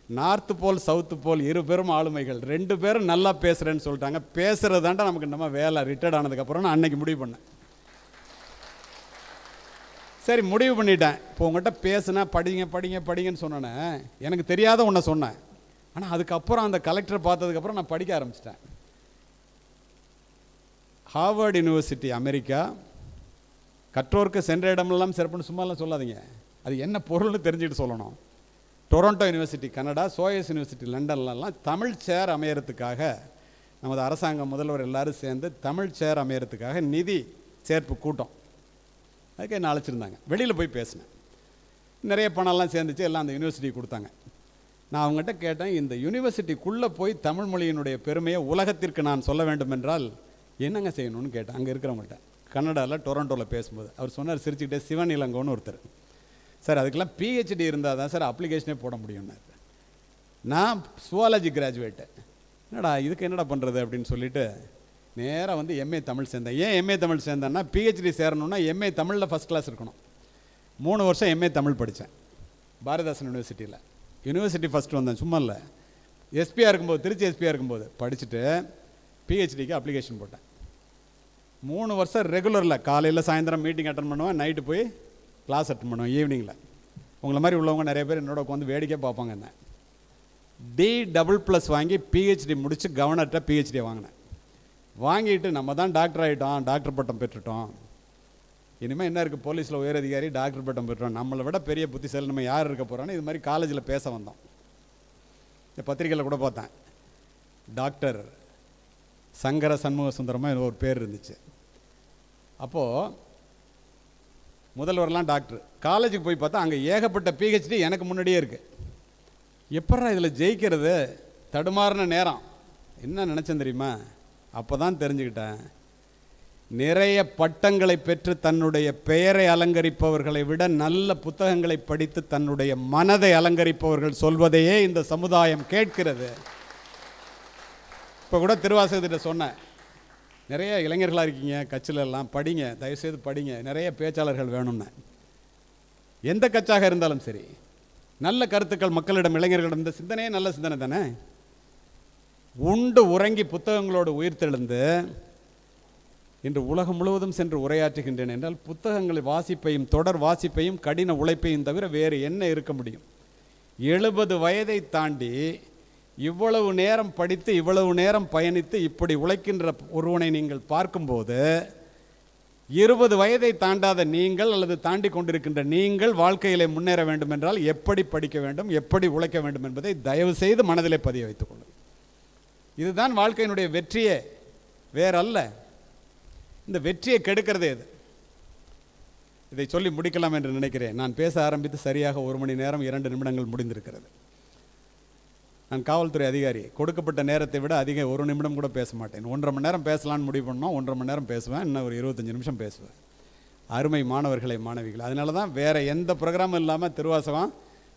நார்த்து போல் சவுத்து போல் 2 பேரும் ஆளுமைகள், 2 பேரும் நல்லா பேசுகிறேன்னு சொல்லிட்டாங்க. பேசுகிறது தாண்டா நமக்கு நம்ம வேலை. ரிட்டையர்ட் ஆனதுக்கப்புறம் நான் அன்னைக்கு முடிவு பண்ணேன். சரி, முடிவு பண்ணிட்டேன். இப்போ உங்கள்கிட்ட பேசுனா படிங்க படிங்க படிங்கன்னு சொன்னேன்னே, எனக்கு தெரியாத ஒன்றை சொன்னேன். ஆனால் அதுக்கப்புறம் அந்த கலெக்டரை பார்த்ததுக்கப்புறம் நான் படிக்க ஆரம்பிச்சிட்டேன். ஹார்வர்ட் யூனிவர்சிட்டி அமெரிக்கா, கற்றோருக்கு சென்ற இடமெல்லாம் சிறப்புன்னு சும்மாலாம் சொல்லாதீங்க, அது என்ன பொருள்னு தெரிஞ்சுக்கிட்டு சொல்லணும். Toronto university Canada, SOAS university லண்டன்லலாம் தமிழ் சேர் அமையறதுக்காக நமது அரசாங்கம் முதல்வர் எல்லோரும் சேர்ந்து தமிழ் சேர் அமையறதுக்காக நிதி சேர்ப்பு கூட்டம், அதுக்கு என்ன அழைச்சிருந்தாங்க. வெளியில் போய் பேசினேன், நிறைய பணம்லாம் சேர்ந்துச்சு, எல்லாம் அந்த யூனிவர்சிட்டி கொடுத்தாங்க. நான் அவங்ககிட்ட கேட்டேன், இந்த யூனிவர்சிட்டிக்குள்ளே போய் தமிழ் மொழியினுடைய பெருமையை உலகத்திற்கு நான் சொல்ல வேண்டும் என்றால் என்னங்க செய்யணும்னு கேட்டேன் அங்கே இருக்கிறவங்கள்ட்ட. கனடாவில் டொரண்டோவில் பேசும்போது அவர் சொன்னார் சிரிச்சுக்கிட்டே, சிவன் இளங்கோன்னு ஒருத்தர், சார் அதுக்கெல்லாம் பிஹெச்டி இருந்தால் தான் சார் அப்ளிகேஷனே போட முடியும்னாரு. நான் சுவாலஜி கிராஜுவேட்டு, என்னடா இதுக்கு என்னடா பண்ணுறது அப்படின்னு சொல்லிட்டு நேராக வந்து எம்ஏ தமிழ் சேர்ந்தேன். ஏன் எம்ஏ தமிழ் சேர்ந்தேன்னா, பிஹெச்டி சேரணுன்னா எம்ஏ தமிழில் ஃபஸ்ட் கிளாஸ் இருக்கணும். 3 வருஷம் எம்ஏ தமிழ் படித்தேன் பாரதிதாசன் யூனிவர்சிட்டியில். யூனிவர்சிட்டி ஃபஸ்ட்டு வந்தேன், சும்மா இல்லை, எஸ்பியாக இருக்கும்போது, திருச்சி எஸ்பியாக இருக்கும்போது படிச்சுட்டு பிஹெச்டிக்கு அப்ளிகேஷன் போட்டேன். 3 வருஷம் ரெகுலரில் காலையில் சாயந்தரம் மீட்டிங் அட்டன் பண்ணுவேன், நைட்டு போய் கிளாஸ் அட்டன் பண்ணுவேன் ஈவினிங்கில். உங்களை மாதிரி உள்ளவங்க நிறைய பேர் என்னோட உட்காந்து வேடிக்கை பார்ப்பாங்க. என்ன D++ வாங்கி பிஹெச்டி முடித்து கவர்னர்கிட்ட பிஹெச்டியை வாங்கினேன். வாங்கிட்டு நம்ம தான் டாக்டர் ஆகிட்டோம், டாக்டர் பட்டம் பெற்றுட்டோம், இனிமேல் என்ன இருக்குது, போலீஸில் உயர் அதிகாரி, டாக்டர் பட்டம் பெற்றோம், நம்மளை விட பெரிய புத்திசாலி நம்ம யார் இருக்க போகிறோன்னு இது மாதிரி காலேஜில் பேச வந்தோம். இந்த பத்திரிக்கையில் கூட பார்த்தேன், டாக்டர் சங்கர சண்முக சுந்தரமாக ஒரு பேர் இருந்துச்சு. அப்போது முதல்வரெலாம் டாக்டர், காலேஜுக்கு போய் பார்த்தா அங்கே ஏகப்பட்ட பிஹெச்டி எனக்கு முன்னாடியே இருக்குது. எப்பட்றா இதில் ஜெயிக்கிறது, தடுமாறின நேரம். என்ன நினச்சேன் தெரியுமா, அப்போ தான் தெரிஞ்சுக்கிட்டேன், நிறைய பட்டங்களை பெற்று தன்னுடைய பெயரை அலங்கரிப்பவர்களை விட நல்ல புத்தகங்களை படித்து தன்னுடைய மனதை அலங்கரிப்பவர்கள் சொல்வதையே இந்த சமுதாயம் கேட்கிறது. இப்போ கூட திருவாசகத்திட்ட சொன்னேன், நிறைய இளைஞர்களாக இருக்கீங்க, கட்சியில் எல்லாம் படிங்க, தயவுசெய்து படிங்க, நிறைய பேச்சாளர்கள் வேணும்னு. எந்த கட்சாக இருந்தாலும் சரி, நல்ல கருத்துக்கள் மக்களிடம், இளைஞர்களிடம், இந்த சிந்தனையே நல்ல சிந்தனை தானே. உண்டு உறங்கி புத்தகங்களோடு உயிர்த்தெழுந்து இன்று உலகம் முழுவதும் சென்று உரையாற்றுகின்றேன் என்றால் புத்தகங்களை வாசிப்பையும் தொடர் வாசிப்பையும் கடின உழைப்பையும் தவிர வேறு என்ன இருக்க முடியும்? 70 வயதை தாண்டி இவ்வளவு நேரம் படித்து இவ்வளவு நேரம் பயணித்து இப்படி உழைக்கின்ற ஒருவனை நீங்கள் பார்க்கும்போது 20 வயதை தாண்டாத நீங்கள் அல்லது தாண்டி கொண்டிருக்கின்ற நீங்கள் வாழ்க்கையிலே முன்னேற வேண்டும் என்றால் எப்படி படிக்க வேண்டும், எப்படி உழைக்க வேண்டும் என்பதை தயவு செய்து மனதிலே பதிய வைத்துக் கொள்ளுங்கள். இதுதான் வாழ்க்கையினுடைய வெற்றியே, வேறல்ல. இந்த வெற்றியை கெடுக்கிறதே இது. இதை சொல்லி முடிக்கலாம் என்று நினைக்கிறேன். நான் பேச ஆரம்பித்து சரியாக 1 மணி நேரம் 2 நிமிடங்கள் முடிந்திருக்கிறது. நான் காவல்துறை அதிகாரி, கொடுக்கப்பட்ட நேரத்தை விட அதிக 1 நிமிடம் கூட பேச மாட்டேன். 1.5 மணி நேரம் பேசலான்னு முடிவு பண்ணோம், 1.5 மணி நேரம் பேசுவேன், இன்னும் ஒரு 25 நிமிஷம் பேசுவேன். அருமை மாணவர்களை, மாணவிகள், அதனால தான் வேறு எந்த ப்ரோக்ராமும் இல்லாமல் திருவாசகம்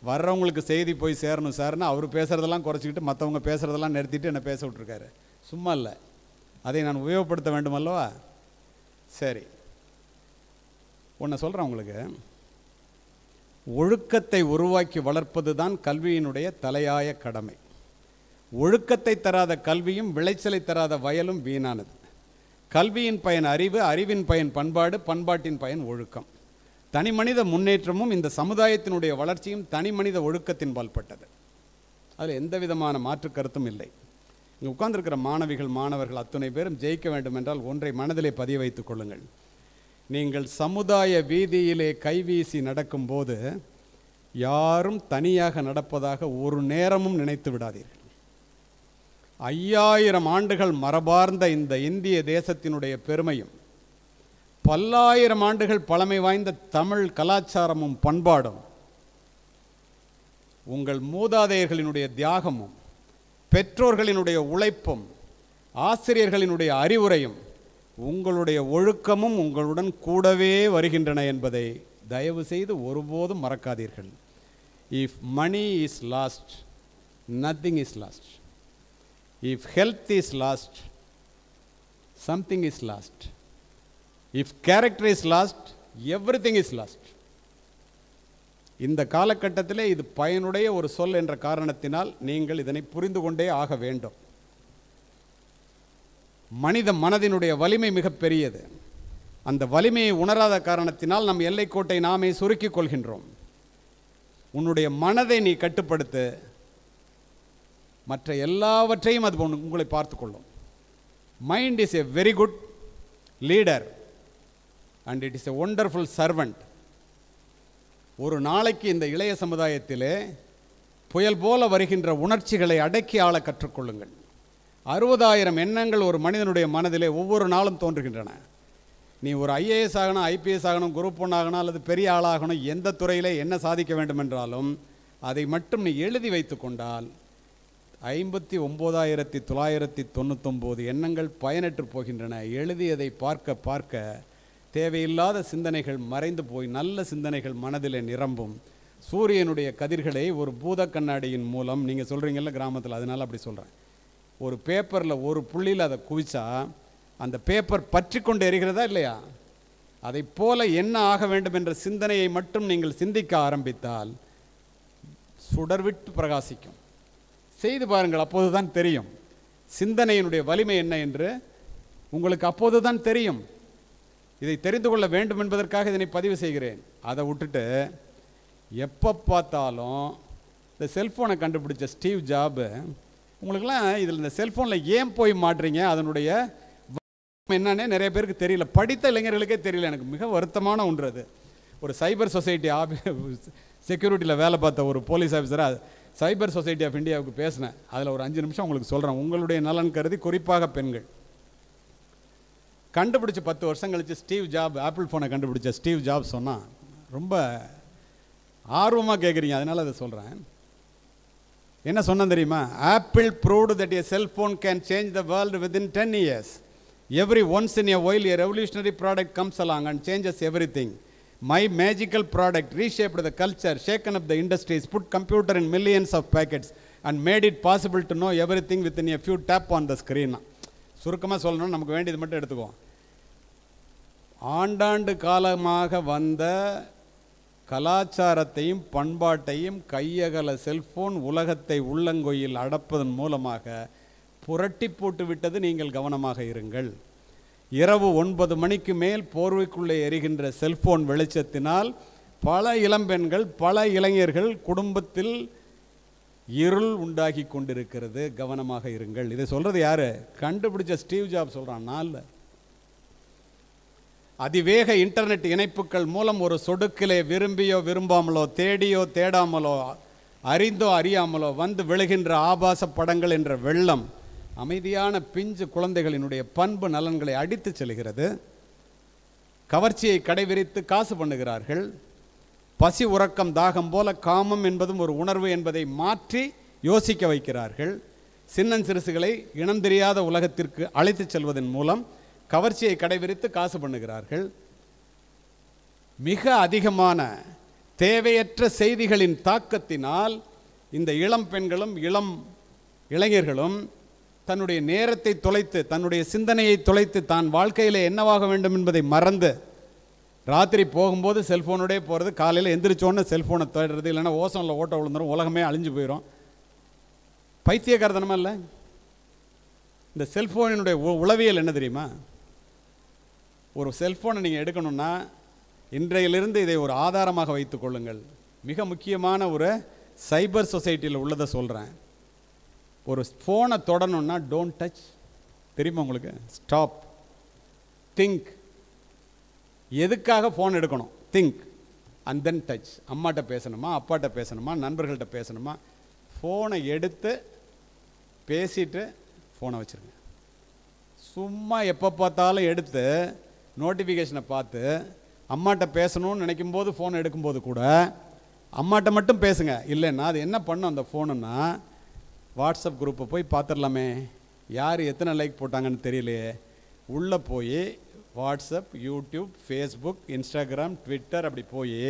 வர்றவங்களுக்கு செய்தி போய் சேரணும் சார்னு அவர் பேசுகிறதெல்லாம் குறைச்சிக்கிட்டு மற்றவங்க பேசுகிறதெல்லாம் நிறுத்திட்டு என்னை பேச விட்ருக்காரு. சும்மா இல்லை, அதை நான் உபயோகப்படுத்த வேண்டும் அல்லவா? சரி, ஒன்று சொல்கிறேன் உங்களுக்கு. ஒழுக்கத்தை உருவாக்கி வளர்ப்பது தான் கல்வியினுடைய தலையாய கடமை. ஒழுக்கத்தை தராத கல்வியும் விளைச்சலை தராத வயலும் வீணானது. கல்வியின் பயன் அறிவு, அறிவின் பயன் பண்பாடு, பண்பாட்டின் பயன் ஒழுக்கம். தனி மனித முன்னேற்றமும் இந்த சமுதாயத்தினுடைய வளர்ச்சியும் தனி மனித ஒழுக்கத்தின் பால்பட்டது. அதில் எந்த விதமான மாற்று கருத்தும் இல்லை. இங்கே உட்கார்ந்திருக்கிற மாணவிகள், மாணவர்கள் அத்தனை பேரும் ஜெயிக்க வேண்டும் என்றால் ஒன்றை மனதிலே பதிய வைத்துக் கொள்ளுங்கள். நீங்கள் சமுதாய வீதியிலே கைவீசி நடக்கும்போது யாரும் தனியாக நடப்பதாக ஒரு நேரமும் நினைத்து விடாதீர்கள். 5000 ஆண்டுகள் மரபார்ந்த இந்த இந்திய தேசத்தினுடைய பெருமையும், பல்லாயிரம் ஆண்டுகள் பழமை வாய்ந்த தமிழ் கலாச்சாரமும் பண்பாடும், உங்கள் மூதாதையர்களினுடைய தியாகமும், பெற்றோர்களினுடைய உழைப்பும், ஆசிரியர்களினுடைய அறிவுரையும், உங்களுடைய ஒழுக்கமும் உங்களுடன் கூடவே வருகின்றன என்பதை தயவு செய்து ஒருபோதும் மறக்காதீர்கள். If money is lost, nothing is lost. If health is lost, something is lost. If character is lost, everything is lost. இந்த காலகட்டத்திலே இது பயனுடைய ஒரு சொல் என்ற காரணத்தினால் நீங்கள் இதனை புரிந்து கொண்டே ஆக வேண்டும். மனித மனதினுடைய வலிமை மிகப்பெரியது. அந்த வலிமையை உணராத காரணத்தினால் நம் எல்லைக்கோட்டை நாமே சுருக்கிக் கொள்கின்றோம். உன்னுடைய மனதை நீ கட்டுப்படுத்து, மற்ற எல்லாவற்றையும் அது உங்களை பார்த்து கொள்ளும். Mind is a very good leader and it is a wonderful servant. ஒரு நாளைக்கு இந்த இளைய சமுதாயத்திலே புயல் போல வருகின்ற உணர்ச்சிகளை அடக்கி ஆள கற்றுக்கொள்ளுங்கள். 60,000 எண்ணங்கள் ஒரு மனிதனுடைய மனதிலே ஒவ்வொரு நாளும் தோன்றுகின்றன. நீ ஒரு IAS ஆகணும், IPS ஆகணும், குரூப் 1 ஆகணும், அல்லது பெரிய ஆளாகணும், எந்த துறையிலே என்ன சாதிக்க வேண்டும் என்றாலும் அதை மட்டும் நீ எழுதி வைத்து கொண்டால் 59,999 எண்ணங்கள் பயனற்று போகின்றன. எழுதியதை பார்க்க பார்க்க தேவையில்லாத சிந்தனைகள் மறைந்து போய் நல்ல சிந்தனைகள் மனதிலே நிரம்பும். சூரியனுடைய கதிர்களை ஒரு பூத கண்ணாடியின் மூலம், நீங்கள் சொல்கிறீங்கல்ல கிராமத்தில், அதனால் அப்படி சொல்கிறேன், ஒரு பேப்பரில் ஒரு புள்ளியில் அதை குவிச்சா அந்த பேப்பர் பற்றி கொண்டு எரிகிறதா இல்லையா? அதை போல என்ன ஆக வேண்டும் என்ற சிந்தனையை மட்டும் நீங்கள் சிந்திக்க ஆரம்பித்தால் சுடர்விட்டு பிரகாசிக்கும். செய்து பாருங்கள், அப்போதுதான் தெரியும் சிந்தனையினுடைய வலிமை என்ன என்று உங்களுக்கு அப்போதுதான் தெரியும். இதை தெரிந்து கொள்ள வேண்டும் என்பதற்காக இதனை பதிவு செய்கிறேன். அதை விட்டுட்டு எப்போ பார்த்தாலும் இந்த செல்ஃபோனை கண்டுபிடிச்ச ஸ்டீவ் ஜாப், உங்களுக்கெல்லாம் இதில் இந்த செல்ஃபோனில் ஏன் போய் மாட்டுறீங்க, அதனுடைய என்னன்னே நிறைய பேருக்கு தெரியல. படித்த இளைஞர்களுக்கே தெரியல. எனக்கு மிக வருத்தமான ஒன்று அது. ஒரு சைபர் சொசைட்டி செக்யூரிட்டியில் வேலை பார்த்த ஒரு போலீஸ் ஆஃபீஸராக சைபர் சொசைட்டி ஆஃப் இந்தியாவுக்கு பேசினேன். அதில் ஒரு 5 நிமிஷம் உங்களுக்கு சொல்கிறேன், உங்களுடைய நலன் கருதி, குறிப்பாக பெண்கள். கண்டுபிடிச்சி 10 வருஷம் கழிச்சு ஸ்டீவ் ஜாப், ஆப்பிள் ஃபோனை கண்டுபிடிச்ச ஸ்டீவ் ஜாப் சொன்னால், ரொம்ப ஆர்வமாக கேட்குறீங்க அதனால் அதை சொல்கிறேன். என்ன சொன்னேன் தெரியுமா? Apple proved that a cell phone can change the world within 10 years. Every once in a while a revolutionary product comes along and changes everything. My magical product reshaped the culture, shaken up the industries, put computer in millions of packets and made it possible to know everything within a few tap on the screen. சுருக்கமாக சொல்லணும், நமக்கு வேண்டியது மட்டும் எடுத்துக்குவோம். ஆண்டாண்டு காலமாக வந்த கலாச்சாரத்தையும் பண்பாட்டையும் கையகல செல்போன் உலகத்தை உள்ளங்கொயில் அடப்பதன் மூலமாக புரட்டி போட்டு விட்டது. நீங்கள் கவனமாக இருங்கள். இரவு 9 மணிக்கு மேல் போர்வைக்குள்ளே எரிகின்ற செல்போன் வெளிச்சத்தினால் பல இளம்பெண்கள், பல இளைஞர்கள் குடும்பத்தில் இருள் உண்டாகி கொண்டிருக்கிறது. கவனமாக இருங்கள். இதை சொல்றது யாரு? கண்டுபிடிச்ச ஸ்டீவ் ஜாப் சொல்றான். நாள் அதிவேக இன்டர்நெட் இணைப்புகள் மூலம் ஒரு சொடுக்கிலே விரும்பியோ விரும்பாமலோ, தேடியோ தேடாமலோ, அறிந்தோ அறியாமலோ வந்து விழுகின்ற ஆபாச படங்கள் என்ற வெள்ளம் அமைதியான பிஞ்சு குழந்தைகளினுடைய பண்பு நலன்களை அடித்து செல்கிறது. கவர்ச்சியை கடைவிரித்து காசு பண்ணுகிறார்கள். பசி, உறக்கம், தாகம் போல காமம் என்பதும் ஒரு உணர்வு என்பதை மாற்றி யோசிக்க வைக்கிறார்கள். சின்னஞ்சிறுசுகளை இனம் தெரியாத உலகத்திற்கு அழைத்து செல்வதன் மூலம் கவர்ச்சியை கடைவிரித்து காசு பண்ணுகிறார்கள். மிக அதிகமான தேவையற்ற செய்திகளின் தாக்கத்தினால் இந்த இளம் பெண்களும் இளம் இளைஞர்களும் தன்னுடைய நேரத்தை தொலைத்து, தன்னுடைய சிந்தனையை தொலைத்து, தான் வாழ்க்கையில் என்னவாக வேண்டும் என்பதை மறந்து ராத்திரி போகும்போது செல்ஃபோனோடே போகிறது, காலையில் எந்திரிச்சோன்னு செல்ஃபோனை தேடுறது, இல்லைன்னா ஓசனில் ஓட்ட விழுந்துடும், உலகமே அழிஞ்சு போயிடும். பைத்தியக்காரத்தனமா இல்லை? இந்த செல்ஃபோனினுடைய உளவியல் என்ன தெரியுமா? ஒரு செல்ஃபோனை நீங்கள் எடுக்கணும்னா இன்றையிலிருந்து இதை ஒரு ஆதாரமாக வைத்துக் கொள்ளுங்கள். மிக முக்கியமான ஒரு சைபர் சொசைட்டியில் உள்ளதை சொல்கிறேன். ஒரு ஃபோனை தொடணும்னா டோன்ட் டச். தெரியுமா உங்களுக்கு? Stop, think. எதுக்காக ஃபோன் எடுக்கணும்? Think and then touch. அம்மாட்ட பேசணுமா, அப்பாட்ட பேசணுமா, நண்பர்கள்ட்ட பேசணுமா? ஃபோனை எடுத்து பேசிட்டு ஃபோனை வச்சுருங்க. சும்மா எப்போ பார்த்தாலும் எடுத்து நோட்டிஃபிகேஷனை பார்த்து அம்மாட்ட பேசணும்னு நினைக்கும் போது ஃபோன் எடுக்கும்போது கூட அம்மாட்ட மட்டும் பேசுங்க. இல்லைன்னா அது என்ன பண்ணும் அந்த ஃபோனுன்னா, வாட்ஸ்அப் குரூப்பை போய் பார்த்துடலாமே, யார் எத்தனை லைக் போட்டாங்கன்னு தெரியலையே, உள்ளே போய் WhatsApp, YouTube, Facebook, Instagram, Twitter அப்படி போய்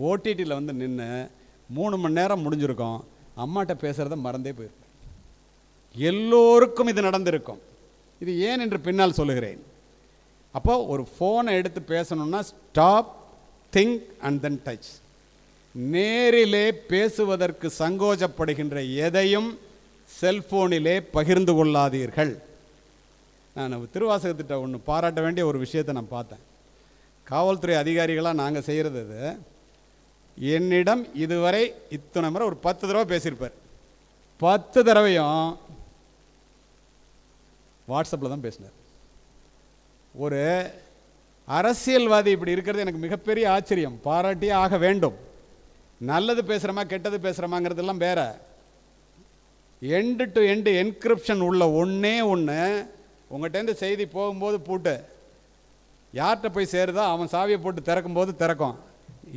ஓடிடியில் வந்து நின்று 3 மணி நேரம் முடிஞ்சிருக்கும். அம்மாட்ட பேசுகிறத மறந்தே போயிருக்கும். எல்லோருக்கும் இது நடந்திருக்கும். இது ஏன் என்று பின்னால் சொல்லுகிறேன். அப்போ ஒரு ஃபோனை எடுத்து பேசணும்னா stop, think and then touch. நேரிலே பேசுவதற்கு சங்கோஜப்படுகின்ற எதையும் செல்போனிலே பகிர்ந்து கொள்ளாதீர்கள். நான் திருவாசகத்திட்ட ஒன்று பாராட்ட வேண்டிய ஒரு விஷயத்தை நான் பார்த்தேன். காவல்துறை அதிகாரிகளாக நாங்கள் செய்கிறது இது. என்னிடம் இதுவரை இத்தனை முறை ஒரு 10 தடவை பேசியிருப்பார். 10 தடவையும் வாட்ஸ்அப்பில் தான் பேசினார். ஒரு அரசியல்வாதி இப்படி இருக்கிறது எனக்கு மிகப்பெரிய ஆச்சரியம். பாராட்டியே ஆக வேண்டும். நல்லது பேசுகிறோமா கெட்டது பேசுகிறோமாங்கிறதெல்லாம் வேற. எண்டு டு எண்டு என்கிரிப்ஷன் உள்ள ஒன்றே ஒன்று, உங்கள்கிட்டேருந்து செய்தி போகும்போது பூட்டு, யார்கிட்ட போய் சேருதோ அவன் சாவியை போட்டு திறக்கும்போது திறக்கும்.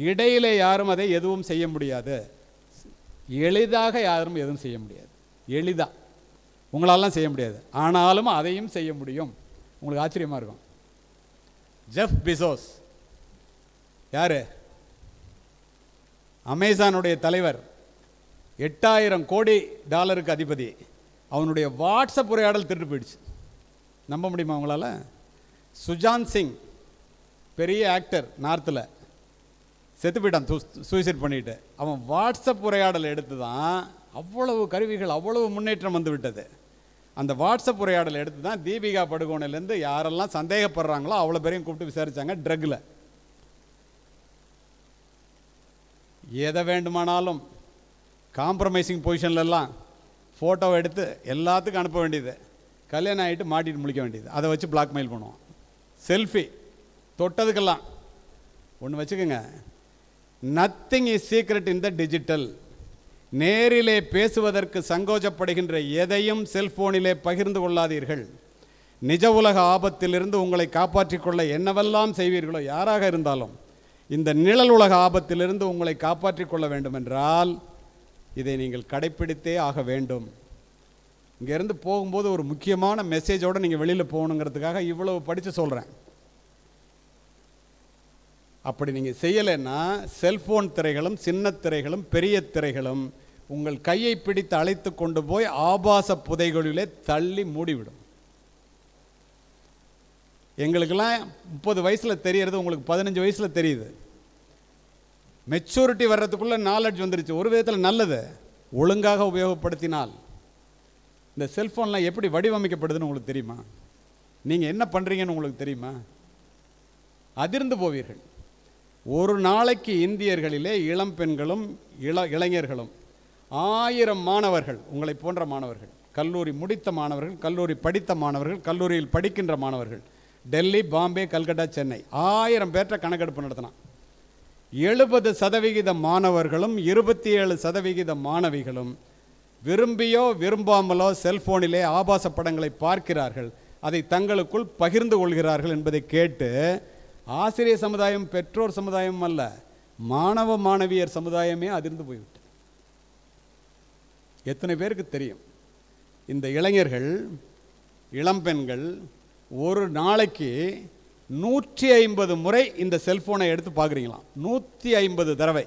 இடையிலே யாரும் அதை எதுவும் செய்ய முடியாது. எளிதாக யாரும் எதுவும் செய்ய முடியாது. எளிதாக உங்களாலாம் செய்ய முடியாது, ஆனாலும் அதையும் செய்ய முடியும். உங்களுக்கு ஆச்சரியமாக இருக்கும். ஜெஃப் பெசோஸ் யார்? அமேசானுடைய தலைவர், 8000 கோடி டாலருக்கு அதிபதி. அவனுடைய வாட்ஸ்அப் உரையாடல் திருட்டு போயிடுச்சு. நம்ப முடியுமா உங்களால்? சுஜாந்த் சிங் பெரிய ஆக்டர், நார்த்தில் செத்து போயிட்டான் சூசைட் பண்ணிட்டு. அவன் வாட்ஸ்அப் உரையாடல் எடுத்து தான் அவ்வளவு கருவிகள், அவ்வளவு முன்னேற்றம் வந்து விட்டது. அந்த வாட்ஸ்அப் உரையாடல் எடுத்து தான் தீபிகா படுகோனிலேருந்து யாரெல்லாம் சந்தேகப்படுறாங்களோ அவ்வளோ பேரையும் கூப்பிட்டு விசாரித்தாங்க. ட்ரக்கில் எதை வேண்டுமானாலும் காம்ப்ரமைசிங் பொசிஷன்லலாம் ஃபோட்டோவை எடுத்து எல்லாத்துக்கும் அனுப்ப வேண்டியது. கல்யாணம் ஆகிட்டு மாட்டிட்டு முழிக்க வேண்டியது. அதை வச்சு பிளாக்மெயில் பண்ணுவோம். செல்ஃபி தொட்டதுக்கெல்லாம் ஒன்று வச்சுக்கோங்க. Nothing is secret in the digital. நேரிலே பேசுவதற்கு சங்கோஜப்படுகின்ற எதையும் செல்போனிலே பகிர்ந்து கொள்ளாதீர்கள். நிஜ உலக ஆபத்திலிருந்து உங்களை காப்பாற்றிக் கொள்ள என்னவெல்லாம் செய்வீர்களோ, யாராக இருந்தாலும், இந்த நிழல் உலக ஆபத்திலிருந்து உங்களை காப்பாற்றிக் கொள்ள வேண்டும் என்றால் இதை நீங்கள் கடைப்பிடித்தே ஆக வேண்டும். இங்கேருந்து போகும்போது ஒரு முக்கியமான மெசேஜோடு நீங்கள் வெளியில் போகணுங்கிறதுக்காக இவ்வளவு படித்து சொல்கிறேன். அப்படி நீங்கள் செய்யலைன்னா செல்ஃபோன் திரைகளும் சின்ன திரைகளும் பெரிய திரைகளும் உங்கள் கையை பிடித்து அழைத்து கொண்டு போய் ஆபாச புதைகளிலே தள்ளி மூடிவிடும். எங்களுக்கெல்லாம் 30 வயசில் தெரியறது, உங்களுக்கு 15 வயசில் தெரியுது. மெச்சூரிட்டி வர்றதுக்குள்ளே நாலேஜ் வந்துருச்சு. ஒரு விதத்தில் நல்லது, ஒழுங்காக உபயோகப்படுத்தினால். இந்த செல்ஃபோன்லாம் எப்படி வடிவமைக்கப்படுதுன்னு உங்களுக்கு தெரியுமா? நீங்கள் என்ன பண்ணுறீங்கன்னு உங்களுக்கு தெரியுமா? அதிர்ந்து போவீர்கள். ஒரு நாளைக்கு இந்தியர்களிலே இளம் பெண்களும் இளைஞர்களும் 1000 மாணவர்கள், உங்களை போன்ற மாணவர்கள், கல்லூரி முடித்த மாணவர்கள், கல்லூரி படித்த மாணவர்கள், கல்லூரியில் படிக்கின்ற மாணவர்கள், டெல்லி, பாம்பே, கல்கட்டா, சென்னை 1000 பேர்ட்ட கணக்கெடுப்பு நடத்தினான். 70% மாணவர்களும் 27% மாணவிகளும் விரும்பியோ விரும்பாமலோ செல்போனிலே ஆபாச படங்களை பார்க்கிறார்கள். அதை தங்களுக்குள் பகிர்ந்து கொள்கிறார்கள் என்பதை கேட்டு ஆசிரியர் சமுதாயம், பெற்றோர் சமுதாயம் அல்ல, மாணவ மாணவியர் சமுதாயமே அதிர்ந்து போய்விட்டு. எத்தனை பேருக்கு தெரியும்? இந்த இளைஞர்கள், இளம்பெண்கள் ஒரு நாளைக்கு 150 முறை இந்த செல்போனை எடுத்து பார்க்குறீங்களாம். 150 தடவை.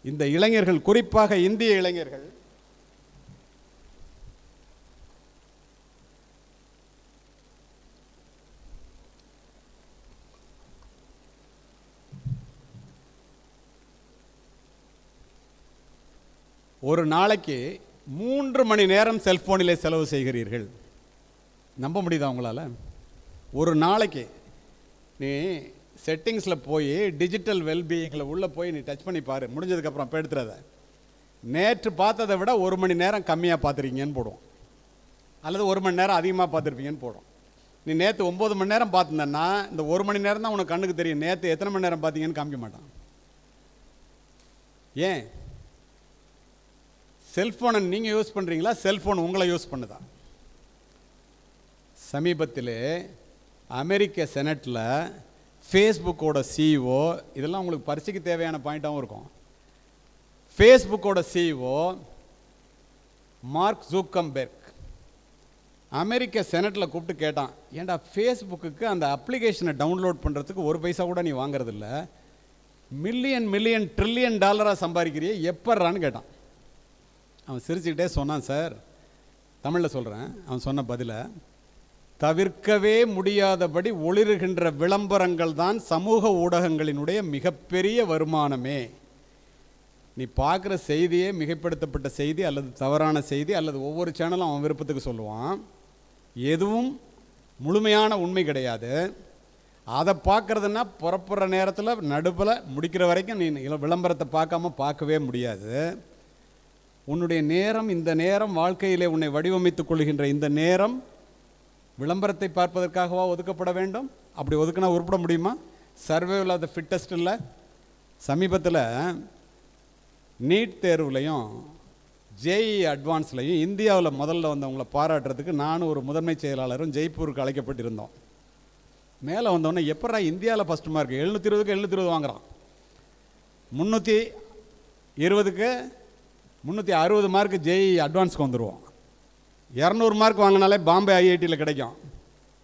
இந்த இளைஞர்கள், குறிப்பாக இந்திய இளைஞர்கள், ஒரு நாளைக்கு 3 மணி நேரம் செல்போனிலே செலவு செய்கிறீர்கள். நம்ப முடியுதா உங்களால்? ஒரு நாளைக்கு நீ செட்டிங்ஸில் போய் டிஜிட்டல் வெல்பீயிங்கில் உள்ளே போய் நீ டச் பண்ணி பாரு. முடிஞ்சதுக்கப்புறம் இப்போ எடுத்துறத நேற்று பார்த்ததை விட 1 மணி நேரம் கம்மியாக பார்த்துருக்கீங்கன்னு போடுவோம், அல்லது 1 மணி நேரம் அதிகமாக பார்த்துருப்பீங்கன்னு போடும். நீ நேற்று 9 மணி நேரம் பார்த்துருந்தேன்னா இந்த 1 மணி நேரம் தான் உனக்கு கண்ணுக்கு தெரியும். நேற்று எத்தனை மணி நேரம் பார்த்தீங்கன்னு காமிக்க மாட்டான். ஏன்? செல்ஃபோனை நீங்கள் யூஸ் பண்ணுறீங்களா, செல்ஃபோன் உங்களை யூஸ் பண்ணுதா? சமீபத்தில் அமெரிக்க செனட்டில் ஃபேஸ்புக்கோட சிஇஓ, இதெல்லாம் உங்களுக்கு பரிசைக்கு தேவையான பாயிண்ட்டாகவும் இருக்கும், ஃபேஸ்புக்கோட சிஇஓ மார்க் ஜூக்கம்பெர்க் அமெரிக்க செனட்டில் கூப்பிட்டு கேட்டான், ஏன்டா ஃபேஸ்புக்கு அந்த அப்ளிகேஷனை டவுன்லோட் பண்ணுறதுக்கு 1 பைசா கூட நீ வாங்குறதில்ல, மில்லியன் ட்ரில்லியன் டாலராக சம்பாதிக்கிறியே, எப்பட்றான்னு கேட்டான். அவன் சிரிச்சுக்கிட்டே சொன்னான், சார், தமிழில் சொல்கிறேன், அவன் சொன்ன பதில, தவிர்க்கவே முடியாதபடி ஒளிருகின்ற விளம்பரங்கள் தான் சமூக ஊடகங்களினுடைய மிகப்பெரிய வருமானமே. நீ பார்க்குற செய்தியே மிகைப்படுத்தப்பட்ட செய்தி அல்லது தவறான செய்தி அல்லது ஒவ்வொரு சேனலும் அவன் விருப்பத்துக்கு சொல்லுவான். எதுவும் முழுமையான உண்மை கிடையாது. அதை பார்க்குறதுன்னா புறப்படுற நேரத்தில் நடுப்பில் முடிக்கிற வரைக்கும் நீ விளம்பரத்தை பார்க்கவே முடியாது. உன்னுடைய நேரம், இந்த நேரம், வாழ்க்கையிலே உன்னை வடிவமைத்துக் கொள்கின்ற இந்த நேரம் விளம்பரத்தை பார்ப்பதற்காகவா ஒதுக்கப்பட வேண்டும்? அப்படி ஒதுக்கினா உருப்பட முடியுமா? சர்வைவல் ஆஃப் த ஃபிட்டஸ்ட் இல்லை. சமீபத்தில் நீட் தேர்வுலையும் ஜேஇ அட்வான்ஸ்லையும் இந்தியாவில் முதல்ல வந்தவங்களை பாராட்டுறதுக்கு நானும் ஒரு முதன்மை செயலாளரும் ஜெய்ப்பூருக்கு அழைக்கப்பட்டிருந்தோம். மேலே வந்தவொடனே எப்படா இந்தியாவில் ஃபஸ்ட்டு மார்க் 720க்கு 720 வாங்குகிறான், 320க்கு 360 மார்க்கு ஜேஇ அட்வான்ஸ்க்கு வந்துடுவோம். 200 மார்க் வாங்கினாலே பாம்பே ஐஐடியில் கிடைக்கும்.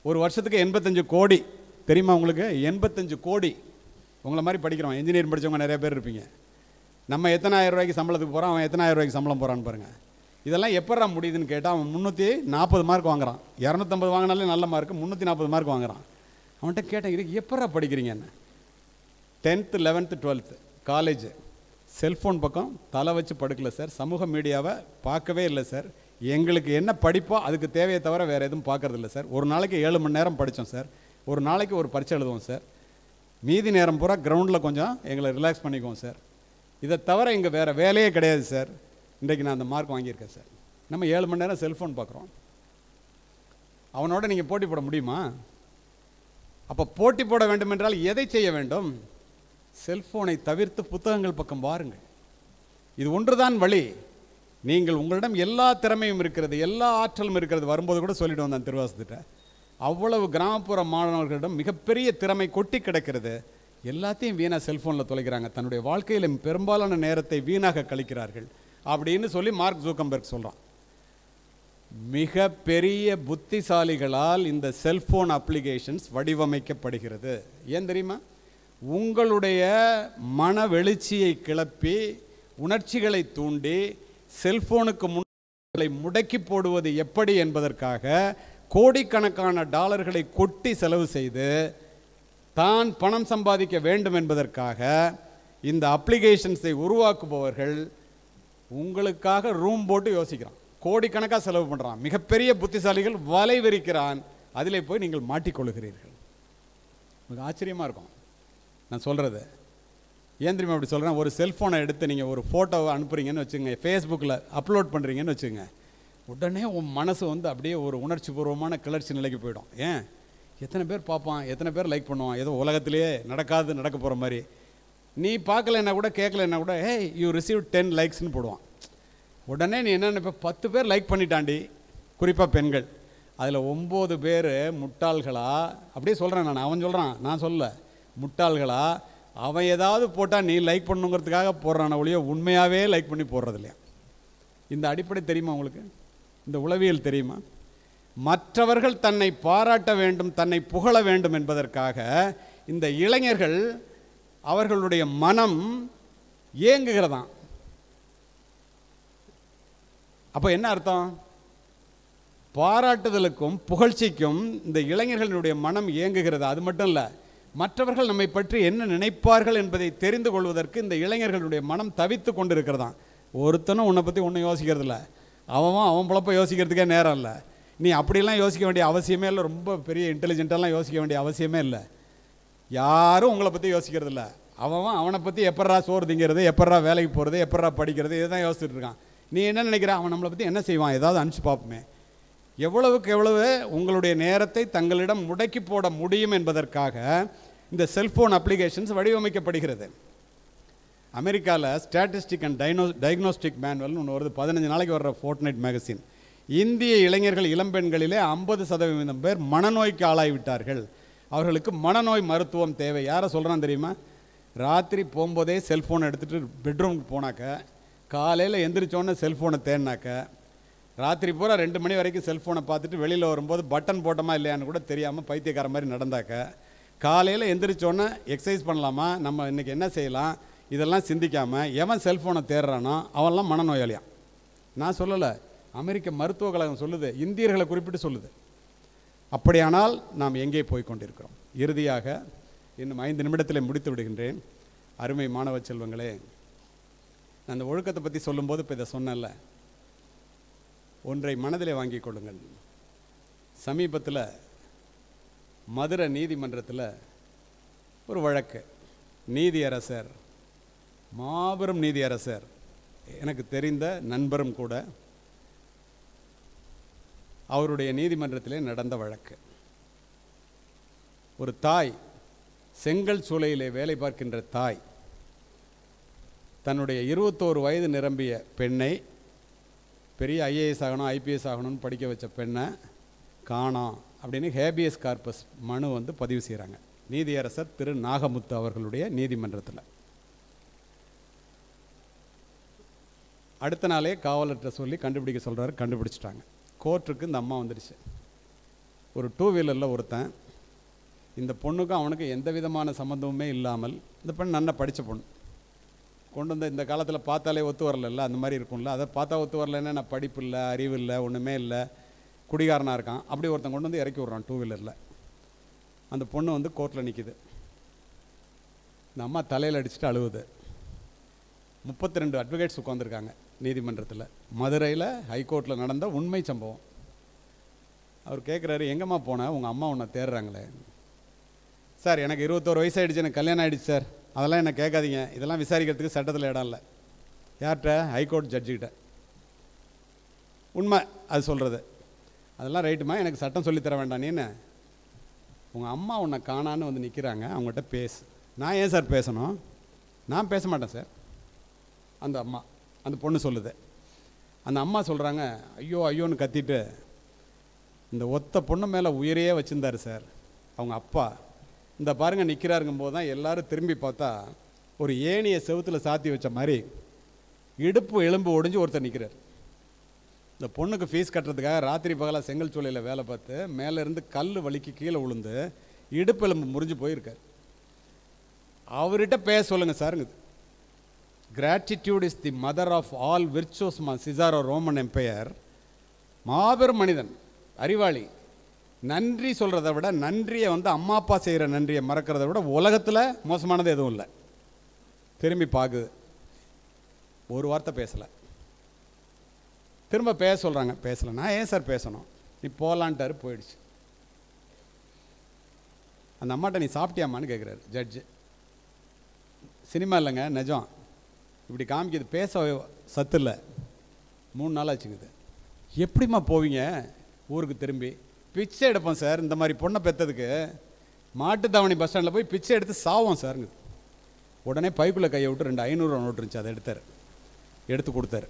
ஒரு வருஷத்துக்கு 85 கோடி. தெரியுமா உங்களுக்கு? 85 கோடி. உங்களை மாதிரி படிக்கிறோம், இன்ஜினியரிங் படித்தவங்க நிறைய பேர் இருப்பீங்க. நம்ம எத்தனை ஆயிரம் ரூபாய்க்கு சம்பளத்துக்கு போகிறோம், அவன் எத்தனை ஆயிரம் ரூபாய்க்கு சம்பளம் போகிறான்னு பாருங்கள். இதெல்லாம் எப்படா முடியுதுன்னு கேட்டால் அவன் 340 மார்க் வாங்குறான். 250 வாங்கினாலே நல்ல மார்க்கு, 340 மார்க் வாங்குறான். அவன்கிட்ட கேட்டேன், இதுக்கு எப்படா படிக்கிறீங்க? என்ன 10th 11th 12th college cellphone பக்கம் தலை வச்சு படுக்கல சார், சமூக மீடியாவை பார்க்கவே இல்லை சார், எங்களுக்கு என்ன படிப்போ அதுக்கு தேவையை தவிர வேறு எதுவும் பார்க்கறது இல்லை சார். ஒரு நாளைக்கு 7 மணி நேரம் படித்தோம் சார், ஒரு நாளைக்கு ஒரு பரீட்சை எழுதுவோம் சார், மீதி நேரம் பூரா கிரவுண்டில் கொஞ்சம் எங்களை ரிலாக்ஸ் பண்ணிக்குவோம் சார், இதை தவிர இங்கே வேறு வேலையே கிடையாது சார். இன்றைக்கு நான் அந்த மார்க் வாங்கியிருக்கேன் சார். நம்ம 7 மணி நேரம் செல்ஃபோன் பார்க்குறோம். அவனோட நீங்கள் போட்டி போட முடியுமா? அப்போ போட்டி போட வேண்டும் என்றால் எதை செய்ய வேண்டும்? செல்ஃபோனை தவிர்த்து புத்தகங்கள் பக்கம் வாருங்கள். இது ஒன்றுதான் வழி. நீங்கள் உங்களிடம் எல்லா திறமையும் இருக்கிறது, எல்லா ஆற்றலும் இருக்கிறது. வரும்போது கூட சொல்லிட்டு வந்தேன் திருவாசத்திட்ட, அவ்வளவு கிராமப்புற மாணவர்களிடம் மிகப்பெரிய திறமை கொட்டி கிடக்கிறது. எல்லாத்தையும் வீணாக செல்ஃபோனில் தொலைக்கிறாங்க, தன்னுடைய வாழ்க்கையில் பெரும்பாலான நேரத்தை வீணாக கழிக்கிறார்கள் அப்படின்னு சொல்லி மார்க் ஜூக்கம்பெர்க் சொல்கிறான். மிக பெரிய புத்திசாலிகளால் இந்த செல்ஃபோன் அப்ளிகேஷன்ஸ் வடிவமைக்கப்படுகிறது. ஏன் தெரியுமா? உங்களுடைய மன வெளிச்சியை கிளப்பி உணர்ச்சிகளை தூண்டி செல்ஃபோனுக்கு முன்னை முடக்கி போடுவது எப்படி என்பதற்காக கோடிக்கணக்கான டாலர்களை கொட்டி செலவு செய்து தான் பணம் சம்பாதிக்க வேண்டும் என்பதற்காக இந்த அப்ளிகேஷன்ஸை உருவாக்குபவர்கள் உங்களுக்காக ரூம் போட்டு யோசிக்கிறான், கோடிக்கணக்காக செலவு பண்ணுறான். மிகப்பெரிய புத்திசாலிகள் வலை விரிக்கிறான், அதிலே போய் நீங்கள் மாட்டிக்கொள்கிறீர்கள். உங்களுக்கு ஆச்சரியமாக இருக்கும் நான் சொல்கிறது. ஏன் தெரியுமா அப்படி சொல்கிறேன்? ஒரு செல்ஃபோனை எடுத்து நீங்கள் ஒரு ஃபோட்டோவை அனுப்புகிறீங்கன்னு வச்சுங்க, ஃபேஸ்புக்கில் அப்லோட் பண்ணுறீங்கன்னு வச்சுங்க, உடனே உன் மனசு வந்து அப்படியே ஒரு உணர்ச்சி பூர்வமான கிளர்ச்சி நிலைக்கு போயிடும். ஏன்? எத்தனை பேர் பார்ப்பான், எத்தனை பேர் லைக் பண்ணுவான், ஏதோ உலகத்திலேயே நடக்க போகிற மாதிரி. நீ பார்க்கலைன்னா கூட கேட்கலைன்னா கூட யூ ரிசீவ் 10 லைக்ஸ்னு போடுவான். உடனே நீ என்ன நினைப்ப, 10 பேர் லைக் பண்ணிட்டாண்டி, குறிப்பாக பெண்கள். அதில் 9 பேர் முட்டாள்களா, அப்படியே சொல்கிறேன் நான், அவன் சொல்கிறான், நான் சொல்ல, முட்டாள்களா அவன் ஏதாவது போட்டால் நீ லைக் பண்ணுங்கிறதுக்காக போடுறான ஒழிய உண்மையாகவே லைக் பண்ணி போடுறது இல்லையா? இந்த அடிப்படை தெரியுமா உங்களுக்கு? இந்த உளவியல் தெரியுமா? மற்றவர்கள் தன்னை பாராட்ட வேண்டும், தன்னை புகழ வேண்டும் என்பதற்காக இந்த இளைஞர்கள் அவர்களுடைய மனம் ஏங்குகிறதாம். அப்போ என்ன அர்த்தம்? பாராட்டுதலுக்கும் புகழ்ச்சிக்கும் இந்த இளைஞர்களுடைய மனம் ஏங்குகிறது. அது மட்டும் இல்லை, மற்றவர்கள் நம்மை பற்றி என்ன நினைப்பார்கள் என்பதை தெரிந்து கொள்வதற்கு இந்த இளைஞர்களுடைய மனம் தவித்து கொண்டு இருக்கிறதாம். ஒருத்தனும் உன்னை பற்றி ஒன்றும் யோசிக்கிறதில்ல, அவன் பொழப்ப யோசிக்கிறதுக்கே நேரம் இல்லை. நீ அப்படிலாம் யோசிக்க வேண்டிய அவசியமே இல்லை, ரொம்ப பெரிய இன்டெலிஜென்ட்டெல்லாம் யோசிக்க வேண்டிய அவசியமே இல்லை. யாரும் உங்களை பற்றி யோசிக்கிறது இல்லை. அவனை பற்றி எப்பட்றா சோறு திங்கிறது, எப்பட்றா வேலைக்கு போகிறது, எப்பட்றா படிக்கிறது, இதுதான் யோசிச்சுட்டு இருக்கான். நீ என்ன நினைக்கிற? அவன் நம்மளை பற்றி என்ன செய்வான், ஏதாவது அனுப்பிச்சு பார்ப்போமே. எவ்வளவுக்கு எவ்வளவு உங்களுடைய நேரத்தை தங்களிடம் முடக்கி போட முடியும் என்பதற்காக இந்த செல்ஃபோன் அப்ளிகேஷன்ஸ் வடிவமைக்கப்படுகிறது. அமெரிக்காவில் ஸ்டாட்டிஸ்டிக் அண்ட் டயக்னோஸ்டிக் மேனுவல்னு ஒன்று வருது, 15 நாளைக்கு வர்ற ஃபோர்ட்நைட் மேகசின். இந்திய இளைஞர்கள் இளம்பெண்களிலே 50% பேர் மனநோய்க்கு ஆளாகிவிட்டார்கள். அவர்களுக்கு மனநோய் மருத்துவம் தேவை. யாரை சொல்கிறான் தெரியுமா? ராத்திரி போகும்போதே செல்ஃபோனை எடுத்துகிட்டு பெட்ரூமுக்கு போனாக்க, காலையில் எந்திரிச்சோன்னே செல்ஃபோனை தேடினாக்க, ராத்திரி பூரா 2 மணி வரைக்கும் செல்ஃபோனை பார்த்துட்டு வெளியில் வரும்போது பட்டன் போட்டோமா இல்லையான்னு கூட தெரியாமல் பைத்தியக்கார மாதிரி நடந்தாக்க, காலையில் எந்திரிச்சோன்னே எக்ஸசைஸ் பண்ணலாமா, நம்ம இன்றைக்கி என்ன செய்யலாம், இதெல்லாம் சிந்திக்காமல் எவன் செல்ஃபோனை தேடுறானோ அவன்லாம் மனநோயாளியான். நான் சொல்லலை, அமெரிக்க மருத்துவ கழகம் சொல்லுது, இந்தியர்களை குறிப்பிட்டு சொல்லுது. அப்படியானால் நாம் எங்கே போய் கொண்டிருக்கிறோம்? இறுதியாக இன்னும் 5 நிமிடத்தில் முடித்து விடுகின்றேன். அருமை மாணவ செல்வங்களே, நான் அந்த ஒழுக்கத்தை பற்றி சொல்லும்போது இப்போ இதை சொன்னேன்ல, ஒன்றை மனதிலே வாங்கிக் கொள்ளுங்கள். சமீபத்தில் மதுரை நீதிமன்றத்தில் ஒரு வழக்கு. நீதியரசர், மாபெரும் நீதியரசர், எனக்கு தெரிந்த நண்பரும் கூட, அவருடைய நீதிமன்றத்திலே நடந்த வழக்கு. ஒரு தாய், செங்கல் சூளையிலே வேலை பார்க்கின்ற தாய், தன்னுடைய 21 வயது நிரம்பிய பெண்ணை, பெரிய ஐஏஎஸ் ஆகணும் ஐபிஎஸ் ஆகணும்னு படிக்க வச்ச பெண்ணை காணோம் அப்படின்னு ஹேபியஸ் கார்பஸ் மனு பதிவு செய்கிறாங்க நீதியரசர் திரு நாகமுத்து அவர்களுடைய நீதிமன்றத்தில். அடுத்த நாளே காவலர்கிட்ட சொல்லி கண்டுபிடிக்க சொல்கிறாரு. கண்டுபிடிச்சிட்டாங்க. கோர்ட்டுக்கு இந்த அம்மா வந்துடுச்சு. ஒரு 2 வீலரில் ஒருத்தன், இந்த பொண்ணுக்கும் அவனுக்கும் எந்த விதமான சம்மந்தமுமே இல்லாமல், இந்த பெண் நல்லா படித்த பொண்ணு, கொண்டு வந்து இந்த காலத்தில் பார்த்தாலே ஒத்து வரல, அந்த மாதிரி இருக்கும்ல, அதை பார்த்தா ஒத்து வரலன்னா நான் படிப்பு இல்லை, அறிவு இல்லை, ஒன்றுமே இல்லை, குடிகாரனாக இருக்கான், அப்படி ஒருத்தன் கொண்டு வந்து இறக்கி விட்றான் 2 வீலரில். அந்த பொண்ணு கோர்ட்டில் நிற்கிது. இந்த அம்மா தலையில் அடிச்சுட்டு அழுவுது. 32 அட்வொகேட்ஸ் உட்காந்துருக்காங்க நீதிமன்றத்தில். மதுரையில் ஹைகோர்ட்டில் நடந்த உண்மை சம்பவம். அவர் கேட்குறாரு, எங்கம்மா போன, உங்கள் அம்மா உன்னை தேடுறாங்களே. சார், எனக்கு 21 வயசு ஆகிடுச்சு, எனக்கு கல்யாணம் ஆகிடுச்சு சார், அதெல்லாம் என்ன கேட்காதீங்க, இதெல்லாம் விசாரிக்கிறதுக்கு சட்டத்தில் இடம் இல்லை. யார்கிட்ட? ஹைகோர்ட் ஜட்ஜிக்கிட்ட. உண்மை அது சொல்கிறது. அதெல்லாம் ரைட்டுமா, எனக்கு சட்டம் சொல்லித்தர வேண்டாம், நீன்னு உங்கள் அம்மா உன்னை காணான்னு நிற்கிறாங்க, அவங்ககிட்ட பேசு. நான் ஏன் சார் பேசணும்? நான் பேச மாட்டேன் சார். அந்த பொண்ணு சொல்லுது. அந்த அம்மா சொல்கிறாங்க, ஐயோ ஐயோன்னு கத்திட்டு, இந்த ஒத்த பொண்ணு மேலே உயிரையே வச்சுருந்தார் சார் அவங்க அப்பா. இந்த பாருங்கள் நிற்கிறாருங்கும் போது தான் எல்லோரும் திரும்பி பார்த்தா ஒரு ஏணியை செவுத்தில் சாத்தி வச்ச மாதிரி இடுப்பு எலும்பு ஒடிஞ்சு ஒருத்தர் நிற்கிறார். இந்த பொண்ணுக்கு ஃபீஸ் கட்டுறதுக்காக ராத்திரி பகலாக செங்கல் சூளையில் வேலை பார்த்து மேலேருந்து கல் வலிக்கு கீழே விழுந்து இடுப்பு எலும்பு முறிஞ்சு போயிருக்கார். அவர்கிட்ட பேச சொல்லுங்கள் சாருங்குது. Gratitude is the mother of all virtues. Cicero Roman Empire, மாபெரும் மனிதன், அறிவாளி. நன்றி சொல்கிறத விட, நன்றியை அம்மா அப்பா செய்கிற நன்றியை மறக்கிறத விட உலகத்தில் மோசமானது எதுவும் இல்லை. திரும்பி பார்க்குது, ஒரு வார்த்தை பேசலை. திரும்ப பேச சொல்கிறாங்க, பேசலை. நான் ஏன் சார் பேசணும், நீ போகலான்ட்டாரு, போயிடுச்சு. அந்த அம்மாட்ட நீ சாப்பிட்டியாமான்னு கேட்குறாரு ஜட்ஜு. சினிமா இல்லைங்க, நிஜம். இப்படி காமிக்குது, பேச சத்து இல்லை. 3 நாள் ஆச்சுக்குது. எப்படிம்மா போவீங்க ஊருக்கு திரும்பி? பிச்சை எடுப்போம் சார், இந்த மாதிரி பொண்ணை பெற்றதுக்கு மாட்டுத்தாவணி பஸ் ஸ்டாண்டில் போய் பிச்சை எடுத்து சாவோம் சாருங்க. உடனே பைக்குள்ளே கையை விட்டு 2 500 நோட்டு இருந்துச்சு, அதை எடுத்து கொடுத்தாரு.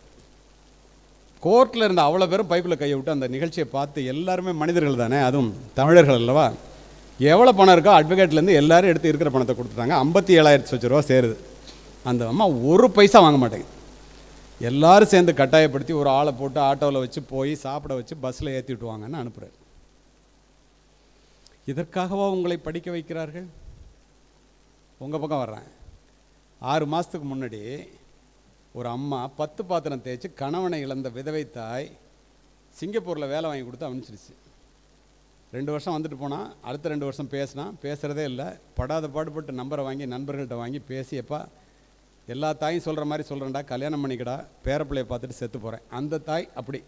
கோர்ட்டில் இருந்த அவ்வளோ பேரும் பைக்குள்ளே கையை விட்டு அந்த நிகழ்ச்சியை பார்த்து, எல்லாருமே மனிதர்கள் தானே, அதுவும் தமிழர்கள் அல்லவா, எவ்வளோ பணம் இருக்கோ அட்வொகேட்லேருந்து எல்லாரும் எடுத்து இருக்கிற பணத்தை கொடுத்துட்டாங்க. 57,000 சொச்ச ரூபா சேருது. அந்த அம்மா 1 பைசா வாங்க மாட்டேங்க. எல்லோரும் சேர்ந்து கட்டாயப்படுத்தி ஒரு ஆளை போட்டு ஆட்டோவில் வச்சு போய் சாப்பிட வச்சு பஸ்ஸில் ஏற்றி விட்டுவாங்கன்னு அனுப்புகிறார். இதற்காகவா உங்களை படிக்க வைக்கிறார்கள்? உங்கள் பக்கம் வர்றேன். 6 மாதத்துக்கு முன்னாடி ஒரு அம்மா 10 பாத்திரம் தேய்ச்சி கணவனை இழந்த விதவை தாய் சிங்கப்பூரில் வேலை வாங்கி கொடுத்து அனுப்பிச்சிருச்சு. 2 வருஷம் வந்துட்டு போனால், அடுத்த 2 வருஷம் பேசுகிறதே இல்லை. படாத பாடுபட்டு நம்பரை வாங்கி நண்பர்கள்ட்ட வாங்கி பேசியப்பா, எல்லா தாயும் சொல்கிற மாதிரி சொல்கிறேன்டா, கல்யாணம் பண்ணிக்கடா, பேரப்பிள்ளையை பார்த்துட்டு செத்து போகிறேன். அந்த தாய் அப்படி.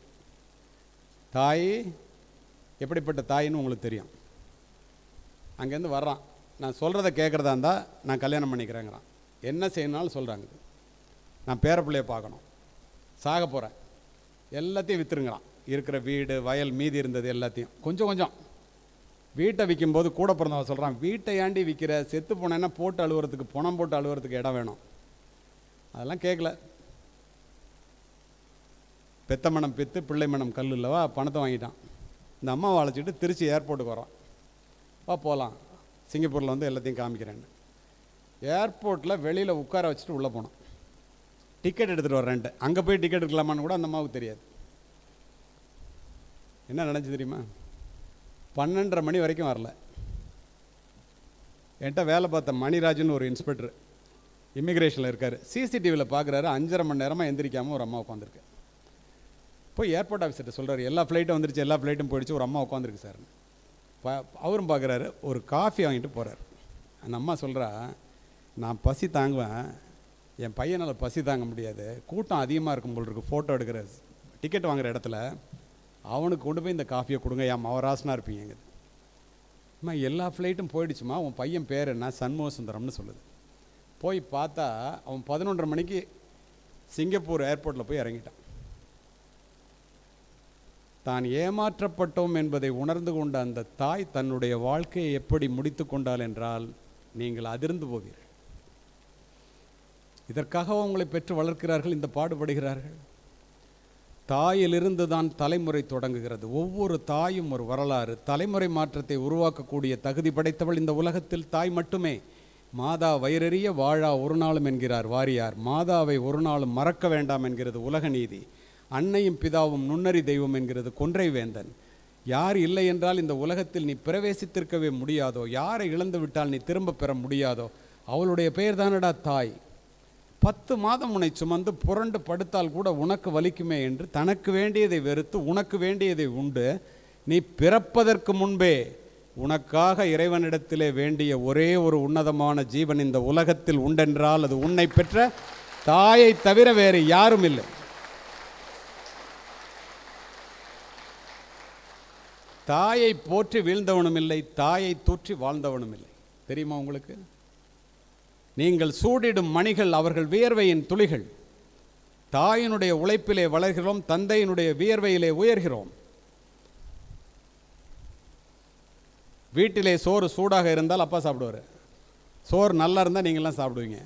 தாய் எப்படிப்பட்ட தாயின்னு உங்களுக்கு தெரியும். அங்கேருந்து வர்றான், நான் சொல்கிறத கேட்குறதா இருந்தால் நான் கல்யாணம் பண்ணிக்கிறேங்கிறான். என்ன செய்யணும்னாலும் சொல்கிறாங்க, நான் பேரப்பிள்ளையை பார்க்கணும், சாக போகிறேன், எல்லாத்தையும் விற்றுருங்கிறான். இருக்கிற வீடு வயல் மீதி இருந்தது எல்லாத்தையும். கொஞ்சம் வீட்டை விற்கும்போது கூட பிறந்தவன் சொல்கிறான், வீட்டை ஏண்டி விற்கிற, செத்து போனேன்னா போட்டு அழுவுறதுக்கு, பணம் போட்டு அழுவுறதுக்கு இடம் வேணும். அதெல்லாம் கேட்கல. பெத்த மனம் பெத்து பிள்ளை மனம் கல் இல்லவா, பணத்தை வாங்கிட்டான். இந்த அம்மாவை அழைச்சிட்டு திருச்சி ஏர்போர்ட்டுக்கு வரான். போகலாம், சிங்கப்பூரில் எல்லாத்தையும் காமிக்கிறேன்னு. ஏர்போர்ட்டில் வெளியில் உட்கார வச்சுட்டு உள்ளே போனோம். டிக்கெட் எடுத்துகிட்டு வரேன்ட்டு. அங்கே போய் டிக்கெட் எடுக்கலாமான்னு கூட அந்த அம்மாவுக்கு தெரியாது. என்ன நினச்சி தெரியுமா, 12:30 மணி வரைக்கும் வரல. என்கிட்ட வேலை பார்த்த மணிராஜன் ஒரு இன்ஸ்பெக்டர் இமிக்ரேஷனில் இருக்கார். சிசிடிவியில் பார்க்குறாரு, 5.5 மணி நேரமாக எந்திரிக்காமல் ஒரு அம்மா உட்காந்துருக்கு. போய் ஏர்போர்ட் ஆஃபீஸர்கிட்ட சொல்கிறார், எல்லா ஃப்ளைட்டும் வந்துருச்சு, எல்லா ஃப்ளைட்டும் போயிடுச்சு, ஒரு அம்மா உட்காந்துருக்கு சார். அவரும் பார்க்குறாரு, ஒரு காஃபி வாங்கிட்டு போகிறார். அந்த அம்மா சொல்கிறா, நான் பசி தாங்குவேன், என் பையனால் பசி தாங்க முடியாது, கூட்டம் அதிகமாக இருக்கும் போல் இருக்குது, ஃபோட்டோ எடுக்கிற டிக்கெட் வாங்குகிற இடத்துல அவனுக்கு கொண்டு போய் இந்த காஃபியை கொடுங்க, என் மவராசனாக இருப்பீங்க. அம்மா எல்லா ஃப்ளைட்டும் போயிடுச்சுமா, உன் பையன் பேர் என்ன, சண்முக சுந்தரம்னு சொல்லுது. போய் பார்த்தா அவன் 11:30 மணிக்கு சிங்கப்பூர் ஏர்போர்ட்டில் போய் இறங்கிட்டான். தான் ஏமாற்றப்பட்டோம் என்பதை உணர்ந்து கொண்ட அந்த தாய் தன்னுடைய வாழ்க்கையை எப்படி முடித்து கொண்டாள் என்றால் நீங்கள் அதிர்ந்து போவீர்கள். இதற்காக உங்களை பெற்று வளர்க்கிறார்கள், இந்த பாடுபடுகிறார்கள். தாயிலிருந்து தான் தலைமுறை தொடங்குகிறது. ஒவ்வொரு தாயும் ஒரு வரலாறு. தலைமுறை மாற்றத்தை உருவாக்கக்கூடிய தகுதி படைத்தவள் இந்த உலகத்தில் தாய் மட்டுமே. மாதா வயிறறிய வாழா ஒரு நாளும் என்கிறார் வாரியார். மாதாவை ஒரு நாளும் மறக்க வேண்டாம் என்கிறது உலக நீதி. அன்னையும் பிதாவும் நுண்ணறி தெய்வம் என்கிறது கொன்றை வேந்தன். யார் இல்லை என்றால் இந்த உலகத்தில் நீ பிரவேசித்திருக்கவே முடியாதோ, யாரை இழந்து விட்டால் நீ திரும்ப பெற முடியாதோ, அவளுடைய பெயர் தானடா தாய். 10 மாதம் உன்னை சுமந்து புரண்டு படுத்தால் கூட உனக்கு வலிக்குமே என்று தனக்கு வேண்டியதை வெறுத்து உனக்கு வேண்டியதை உண்டு. நீ பிறப்பதற்கு முன்பே உனக்காக இறைவனிடத்திலே வேண்டிய ஒரே ஒரு உன்னதமான ஜீவன் இந்த உலகத்தில் உண்டென்றால் அது உன்னை பெற்ற தாயை தவிர வேறு யாரும் இல்லை. தாயை போற்றி வீழ்ந்தவனும் இல்லை, தாயை தூற்றி வாழ்ந்தவனும் இல்லை. தெரியுமா உங்களுக்கு? நீங்கள் சூடிடும் மணிகள் அவர்கள் வியர்வையின் துளிகள். தாயினுடைய உழைப்பிலே வளர்கிறோம், தந்தையினுடைய வியர்வையிலே உயர்கிறோம். வீட்டிலே சோறு சூடாக இருந்தால் அப்பா சாப்பிடுவார், சோறு நல்லா இருந்தால் நீங்கள்லாம் சாப்பிடுவீங்க.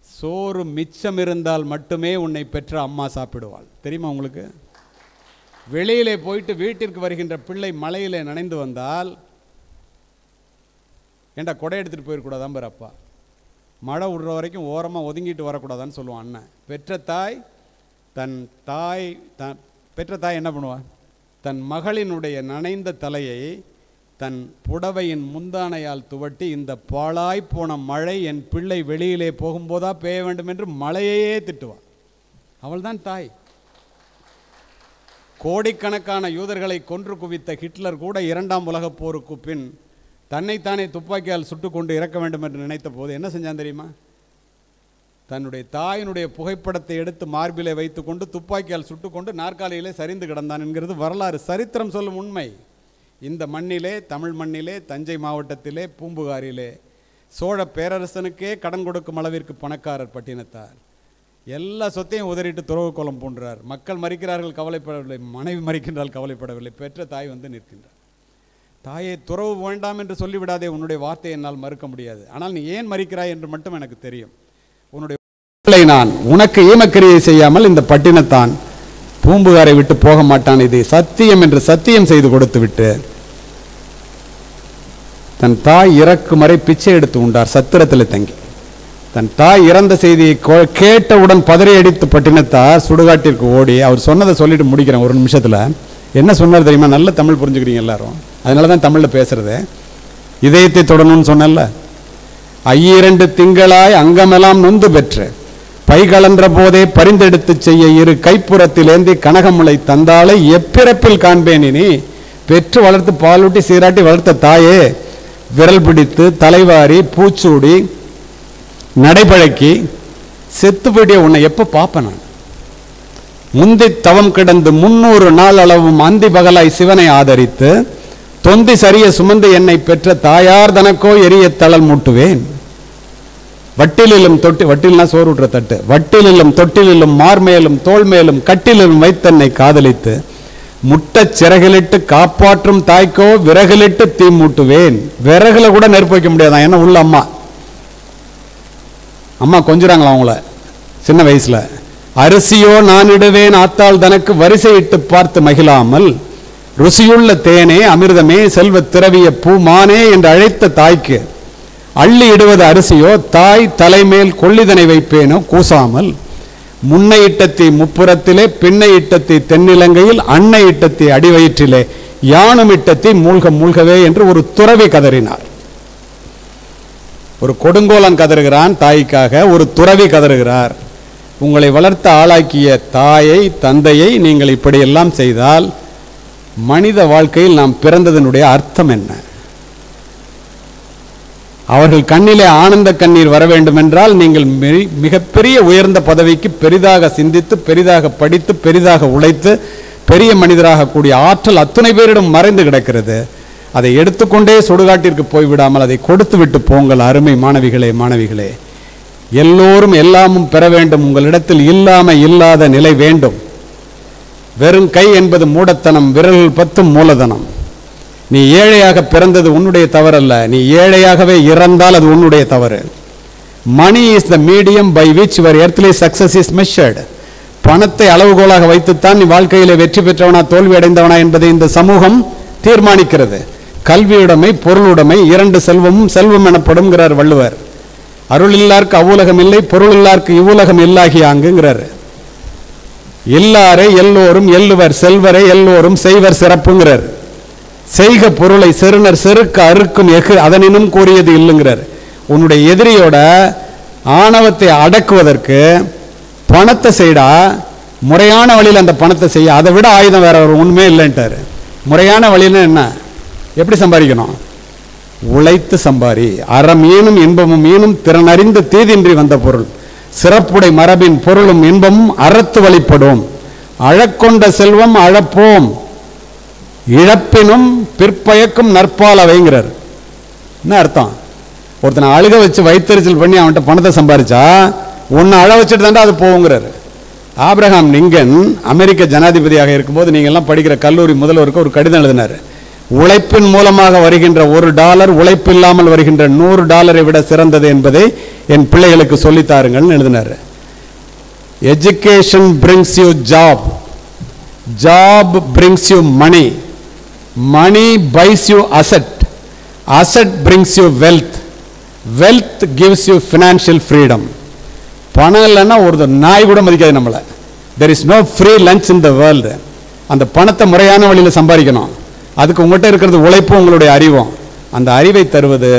சோறு மிச்சம் இருந்தால் மட்டுமே உன்னை பெற்ற அம்மா சாப்பிடுவாள். தெரியுமா உங்களுக்கு? வெளியிலே போயிட்டு வீட்டிற்கு வருகின்ற பிள்ளை மழையிலே நனைந்து வந்தால், ஏண்டா கொடை எடுத்துகிட்டு போயிடக்கூடாதான் பாரு அப்பா, மழை விடுற வரைக்கும் ஓரமாக ஒதுங்கிட்டு வரக்கூடாதான்னு சொல்லுவான் அண்ணன். பெற்ற தாய் என்ன பண்ணுவான்? தன் மகளினுடைய நனைந்த தலையை தன் புடவையின் முந்தானையால் துவட்டி, இந்த பாழாய் போன மழை என் பிள்ளை வெளியிலே போகும்போதா பெய்ய வேண்டும் என்று மழையையே திட்டுவான். அவள்தான் தாய். கோடிக்கணக்கான யூதர்களை கொன்று குவித்த ஹிட்லர் கூட 2ஆம் உலகப் போருக்கு பின் தன்னைத்தானே துப்பாக்கியால் சுட்டு கொண்டு இறக்க வேண்டும் என்று நினைத்த போது என்ன செஞ்சான் தெரியுமா? தன்னுடைய தாயினுடைய புகைப்படத்தை எடுத்து மார்பிலே வைத்து கொண்டு துப்பாக்கியால் சுட்டுக்கொண்டு நாற்காலியிலே சரிந்து கிடந்தான் என்கிறது வரலாறு, சரித்திரம் சொல்லும் உண்மை. இந்த மண்ணிலே, தமிழ் மண்ணிலே, தஞ்சை மாவட்டத்திலே, பூம்புகாரிலே சோழ பேரரசனுக்கே கடன் கொடுக்கும் அளவிற்கு பணக்காரர் பட்டினத்தார். எல்லா சொத்தையும் உதறிட்டு துறவு கோலம் பூண்டார். மக்கள் மறிக்கிறார்கள், கவலைப்படவில்லை. மனைவி மறிக்கின்றால் கவலைப்படவில்லை. பெற்ற தாய் வந்து நிற்கின்றார். தாயை துறவு வேண்டாம் என்று சொல்லிவிடாதே, உன்னுடைய வார்த்தையை என்னால் மறுக்க முடியாது. ஆனால் நீ ஏன் மறிக்கிறாய் என்று மட்டும் எனக்கு தெரியும். உன்னுடைய நான் உனக்கு ஈமக்கிரியை செய்யாமல் இந்த பட்டினத்தான் பூம்புகாரை விட்டு போக மாட்டான், இது சத்தியம் என்று சத்தியம் செய்து கொடுத்து விட்டு தன் தாய் இறக்கும் வரை பிச்சை எடுத்து உண்டார் சத்திரத்தில் தங்கி. தன் தாய் இறந்த செய்தியை கேட்டவுடன் பதறி அடித்து பட்டினத்தார் சுடுகாட்டிற்கு ஓடி, அவர் சொன்னதை சொல்லிட்டு முடிக்கிறேன் ஒரு நிமிஷத்தில். என்ன சொன்னார் தெரியுமா? நல்ல தமிழ் புரிஞ்சுக்கிறீங்க எல்லாரும், அதனால தான் தமிழில் பேசுறது. இதயத்தை தொடணும்னு சொன்னல, 2 திங்களாய் அங்கமெல்லாம் நொந்து பெற்று பை கலன்ற போதே பரிந்தெடுத்து செய்ய இரு கைப்புறத்தில் ஏந்தி கனகமுளை தந்தாலை எப்பிறப்பில் காண்பேன். இனி பெற்று வளர்த்து பாலூட்டி சீராட்டி வளர்த்த தாயே, விரல் பிடித்து தலைவாரி பூச்சூடி நடைபழக்கி செத்து போயிட்டே உன்னை எப்போ பார்ப்பேன் நான்? முந்தி தவம் கிடந்து 300 நாள் அளவும் அந்தி பகலாய் சிவனை ஆதரித்து தொந்தி சரிய சுமந்து என்னை பெற்ற தாயார் தனக்கோ எரிய தளல் மூட்டுவேன். வட்டிலும் தொட்டி, வட்டில்னா சோறு விட்டுற தட்டு, வட்டிலும் தொட்டிலும் மார்மேலும் தோல் மேலும் கட்டிலும் வைத்தன்னை காதலித்து முட்டச் சிறகிலிட்டு காப்பாற்றும் தாய்க்கோ விறகிலிட்டு தீ மூட்டுவேன். விறகுல கூட நெருப்பு வைக்க முடியாதான், என்ன உள்ள அம்மா கொஞ்சுறாங்களா அவங்கள சின்ன வயசுல. அரிசியோ நான் இடுவேன் ஆத்தாள் தனக்கு வரிசையிட்டு பார்த்து மகிழாமல் ருசியுள்ள தேனே அமிர்தமே செல்வ திரவிய பூமானே என்று அழைத்த தாய்க்கு அள்ளி இடுவது அரிசியோ தாய் தலைமேல் கொள்ளிதனை வைப்பேனோ கூசாமல் முன்னை இட்டத்தி முப்புறத்திலே பின்னை இட்டத்தி தென்னிலங்கையில் அன்னை இட்டத்தி அடிவயிற்றிலே யானும் இட்டத்தி மூழ்க மூழ்கவே என்று ஒரு துறவி கதறினார். ஒரு கொடுங்கோலன் கதறுகிறான் தாய்க்காக, ஒரு துறவி கதறுகிறார். உங்களை வளர்த்த ஆளாக்கிய தாயை தந்தையை நீங்கள் இப்படியெல்லாம் செய்தால் மனித வாழ்க்கையில் நாம் பிறந்ததனுடைய அர்த்தம் என்ன? அவர்கள் கண்ணிலே ஆனந்த கண்ணீர் வர வேண்டும் என்றால் நீங்கள் மிகப்பெரிய உயர்ந்த பதவிக்கு பெரிதாக சிந்தித்து பெரிதாக படித்து பெரிதாக உழைத்து பெரிய மனிதராக கூடிய ஆற்றல் அத்துணை பேரிடம் மறைந்து கிடக்கிறது. அதை எடுத்துக்கொண்டே சுடுகாட்டிற்கு போய்விடாமல் அதை கொடுத்து விட்டு போங்கள். அருமை மாணவிகளே, மாணவிகளே, எல்லோரும் எல்லாமும் பெற வேண்டும். உங்களிடத்தில் இல்லாத நிலை வேண்டும். வெறும் கை என்பது மூடத்தனம், விரல் 10 மூலதனம். நீ ஏழையாக பிறந்தது உன்னுடைய தவறல்ல, நீ ஏழையாகவே இறந்தால் அது உன்னுடைய தவறு. Money is the medium by which your earthly success is measured. பணத்தை அளவுகோலாக வைத்துத்தான் நீ வாழ்க்கையிலே வெற்றி பெற்றவனா தோல்வி அடைந்தவனா என்பதை இந்த சமூகம் தீர்மானிக்கிறது. கல்வியுடைமை பொருளுடைமை 2 செல்வமும் செல்வம் எனப்படும்ங்கிறார் வள்ளுவர். அருள் இல்லார்க்கு அவ்வுலகம் இல்லை, பொருள் இல்லார்க்கு இவ்வுலகம் இல்லாகி ஆங்குங்கிறார். இல்லாரை எல்லோரும் எல்லுவர், செல்வரை எல்லோரும் செய்வர் சிறப்புங்கிறார். செய்க பொருளை செருணர் செருக்க அறுக்கும் எஃகு அதனினும் கூறியது இல்லைங்கிறார். உன்னுடைய எதிரியோட ஆணவத்தை அடக்குவதற்கு பணத்தை செய்டா, முறையான வழியில் அந்த பணத்தை செய்ய, அதை விட ஆயுதம் வேற ஒரு உண்மையே இல்லைன்ட்டாரு. முறையான வழியில் என்ன, எப்படி சம்பாதிக்கணும்? உழைத்து சம்பாரி. அறம் ஈனும் இன்பமும் ஈனும் திறனறிந்து தீதின்றி வந்த பொருள். சிறப்புடை மரபின் பொருளும் இன்பமும் அறத்து வழிபடும். அழக்கொண்ட செல்வம் அழப்போம், இழப்பினும் பிற்பயக்கும் நற்பால் அவைங்கிறார். என்ன அர்த்தம்? ஒருத்தனை அழுக வச்சு வைத்தறிச்சல் பண்ணி அவன்கிட்ட பணத்தை சம்பாதிச்சா உன்னை அழ வச்சுட்டு தாண்டா அது போகுங்கிறார். ஆப்ரஹாம் லிங்கன் அமெரிக்க ஜனாதிபதியாக இருக்கும்போது நீங்கள்லாம் படிக்கிற கல்லூரி முதல்வருக்கு ஒரு கடிதம் எழுதினார். உழைப்பின் மூலமாக வருகின்ற $1 உழைப்பு இல்லாமல் வருகின்ற $100 விட சிறந்தது என்பதை என் பிள்ளைகளுக்கு சொல்லித்தாருங்கள்னு எழுதினார். Education brings you job, job brings you money, money buys you asset, asset brings you wealth, wealth gives you financial freedom. பணம் இல்லைன்னா ஒரு நாய் கூட மதிக்காது நம்மளை. There is no free lunch in the world. அந்த பணத்தை முறையான வழியில் சம்பாதிக்கணும். அதுக்கு உங்கள்கிட்ட இருக்கிறது உழைப்பும் உங்களுடைய அறிவும். அந்த அறிவை தருவது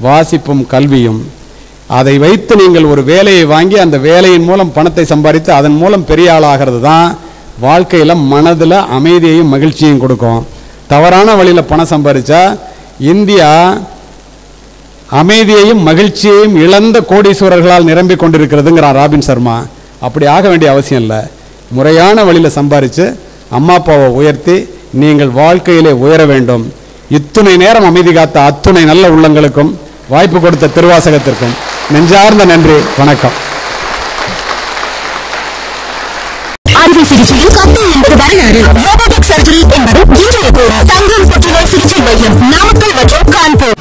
வாசிப்பும் கல்வியும். அதை வைத்து நீங்கள் ஒரு வேலையை வாங்கி அந்த வேலையின் மூலம் பணத்தை சம்பாதித்து அதன் மூலம் பெரிய ஆளாகிறது தான் வாழ்க்கையில் மனதில் அமைதியையும் மகிழ்ச்சியையும் கொடுக்கும். தவறான வழியில் பணம் சம்பாதிச்சா இந்தியா அமைதியையும் மகிழ்ச்சியையும் இழந்த கோடீஸ்வரர்களால் நிரம்பி கொண்டிருக்கிறதுங்கிறார் ராபின் சர்மா. அப்படி ஆக வேண்டிய அவசியம் இல்லை. முறையான வழியில் சம்பாதிச்சு அம்மா அப்பாவை உயர்த்தி நீங்கள் வாழ்க்கையிலே உயர வேண்டும். இத்துணை நேரம் அமைதி காத்த அத்துணை நல்ல உள்ளங்களுக்கும் வாய்ப்பு கொடுத்த திருவாசகத்திற்கும் நெஞ்சார்ந்த நன்றி, வணக்கம். அறுவை சிகிச்சையில் கத்தை என்பது வரலாறு. ரோபோட்டிக் சர்ஜரி என்பது இன்றைய கூறு. தங்கம் புற்றுநோய் சிகிச்சை மையம், நாமக்கல் மற்றும் கான்பூர்.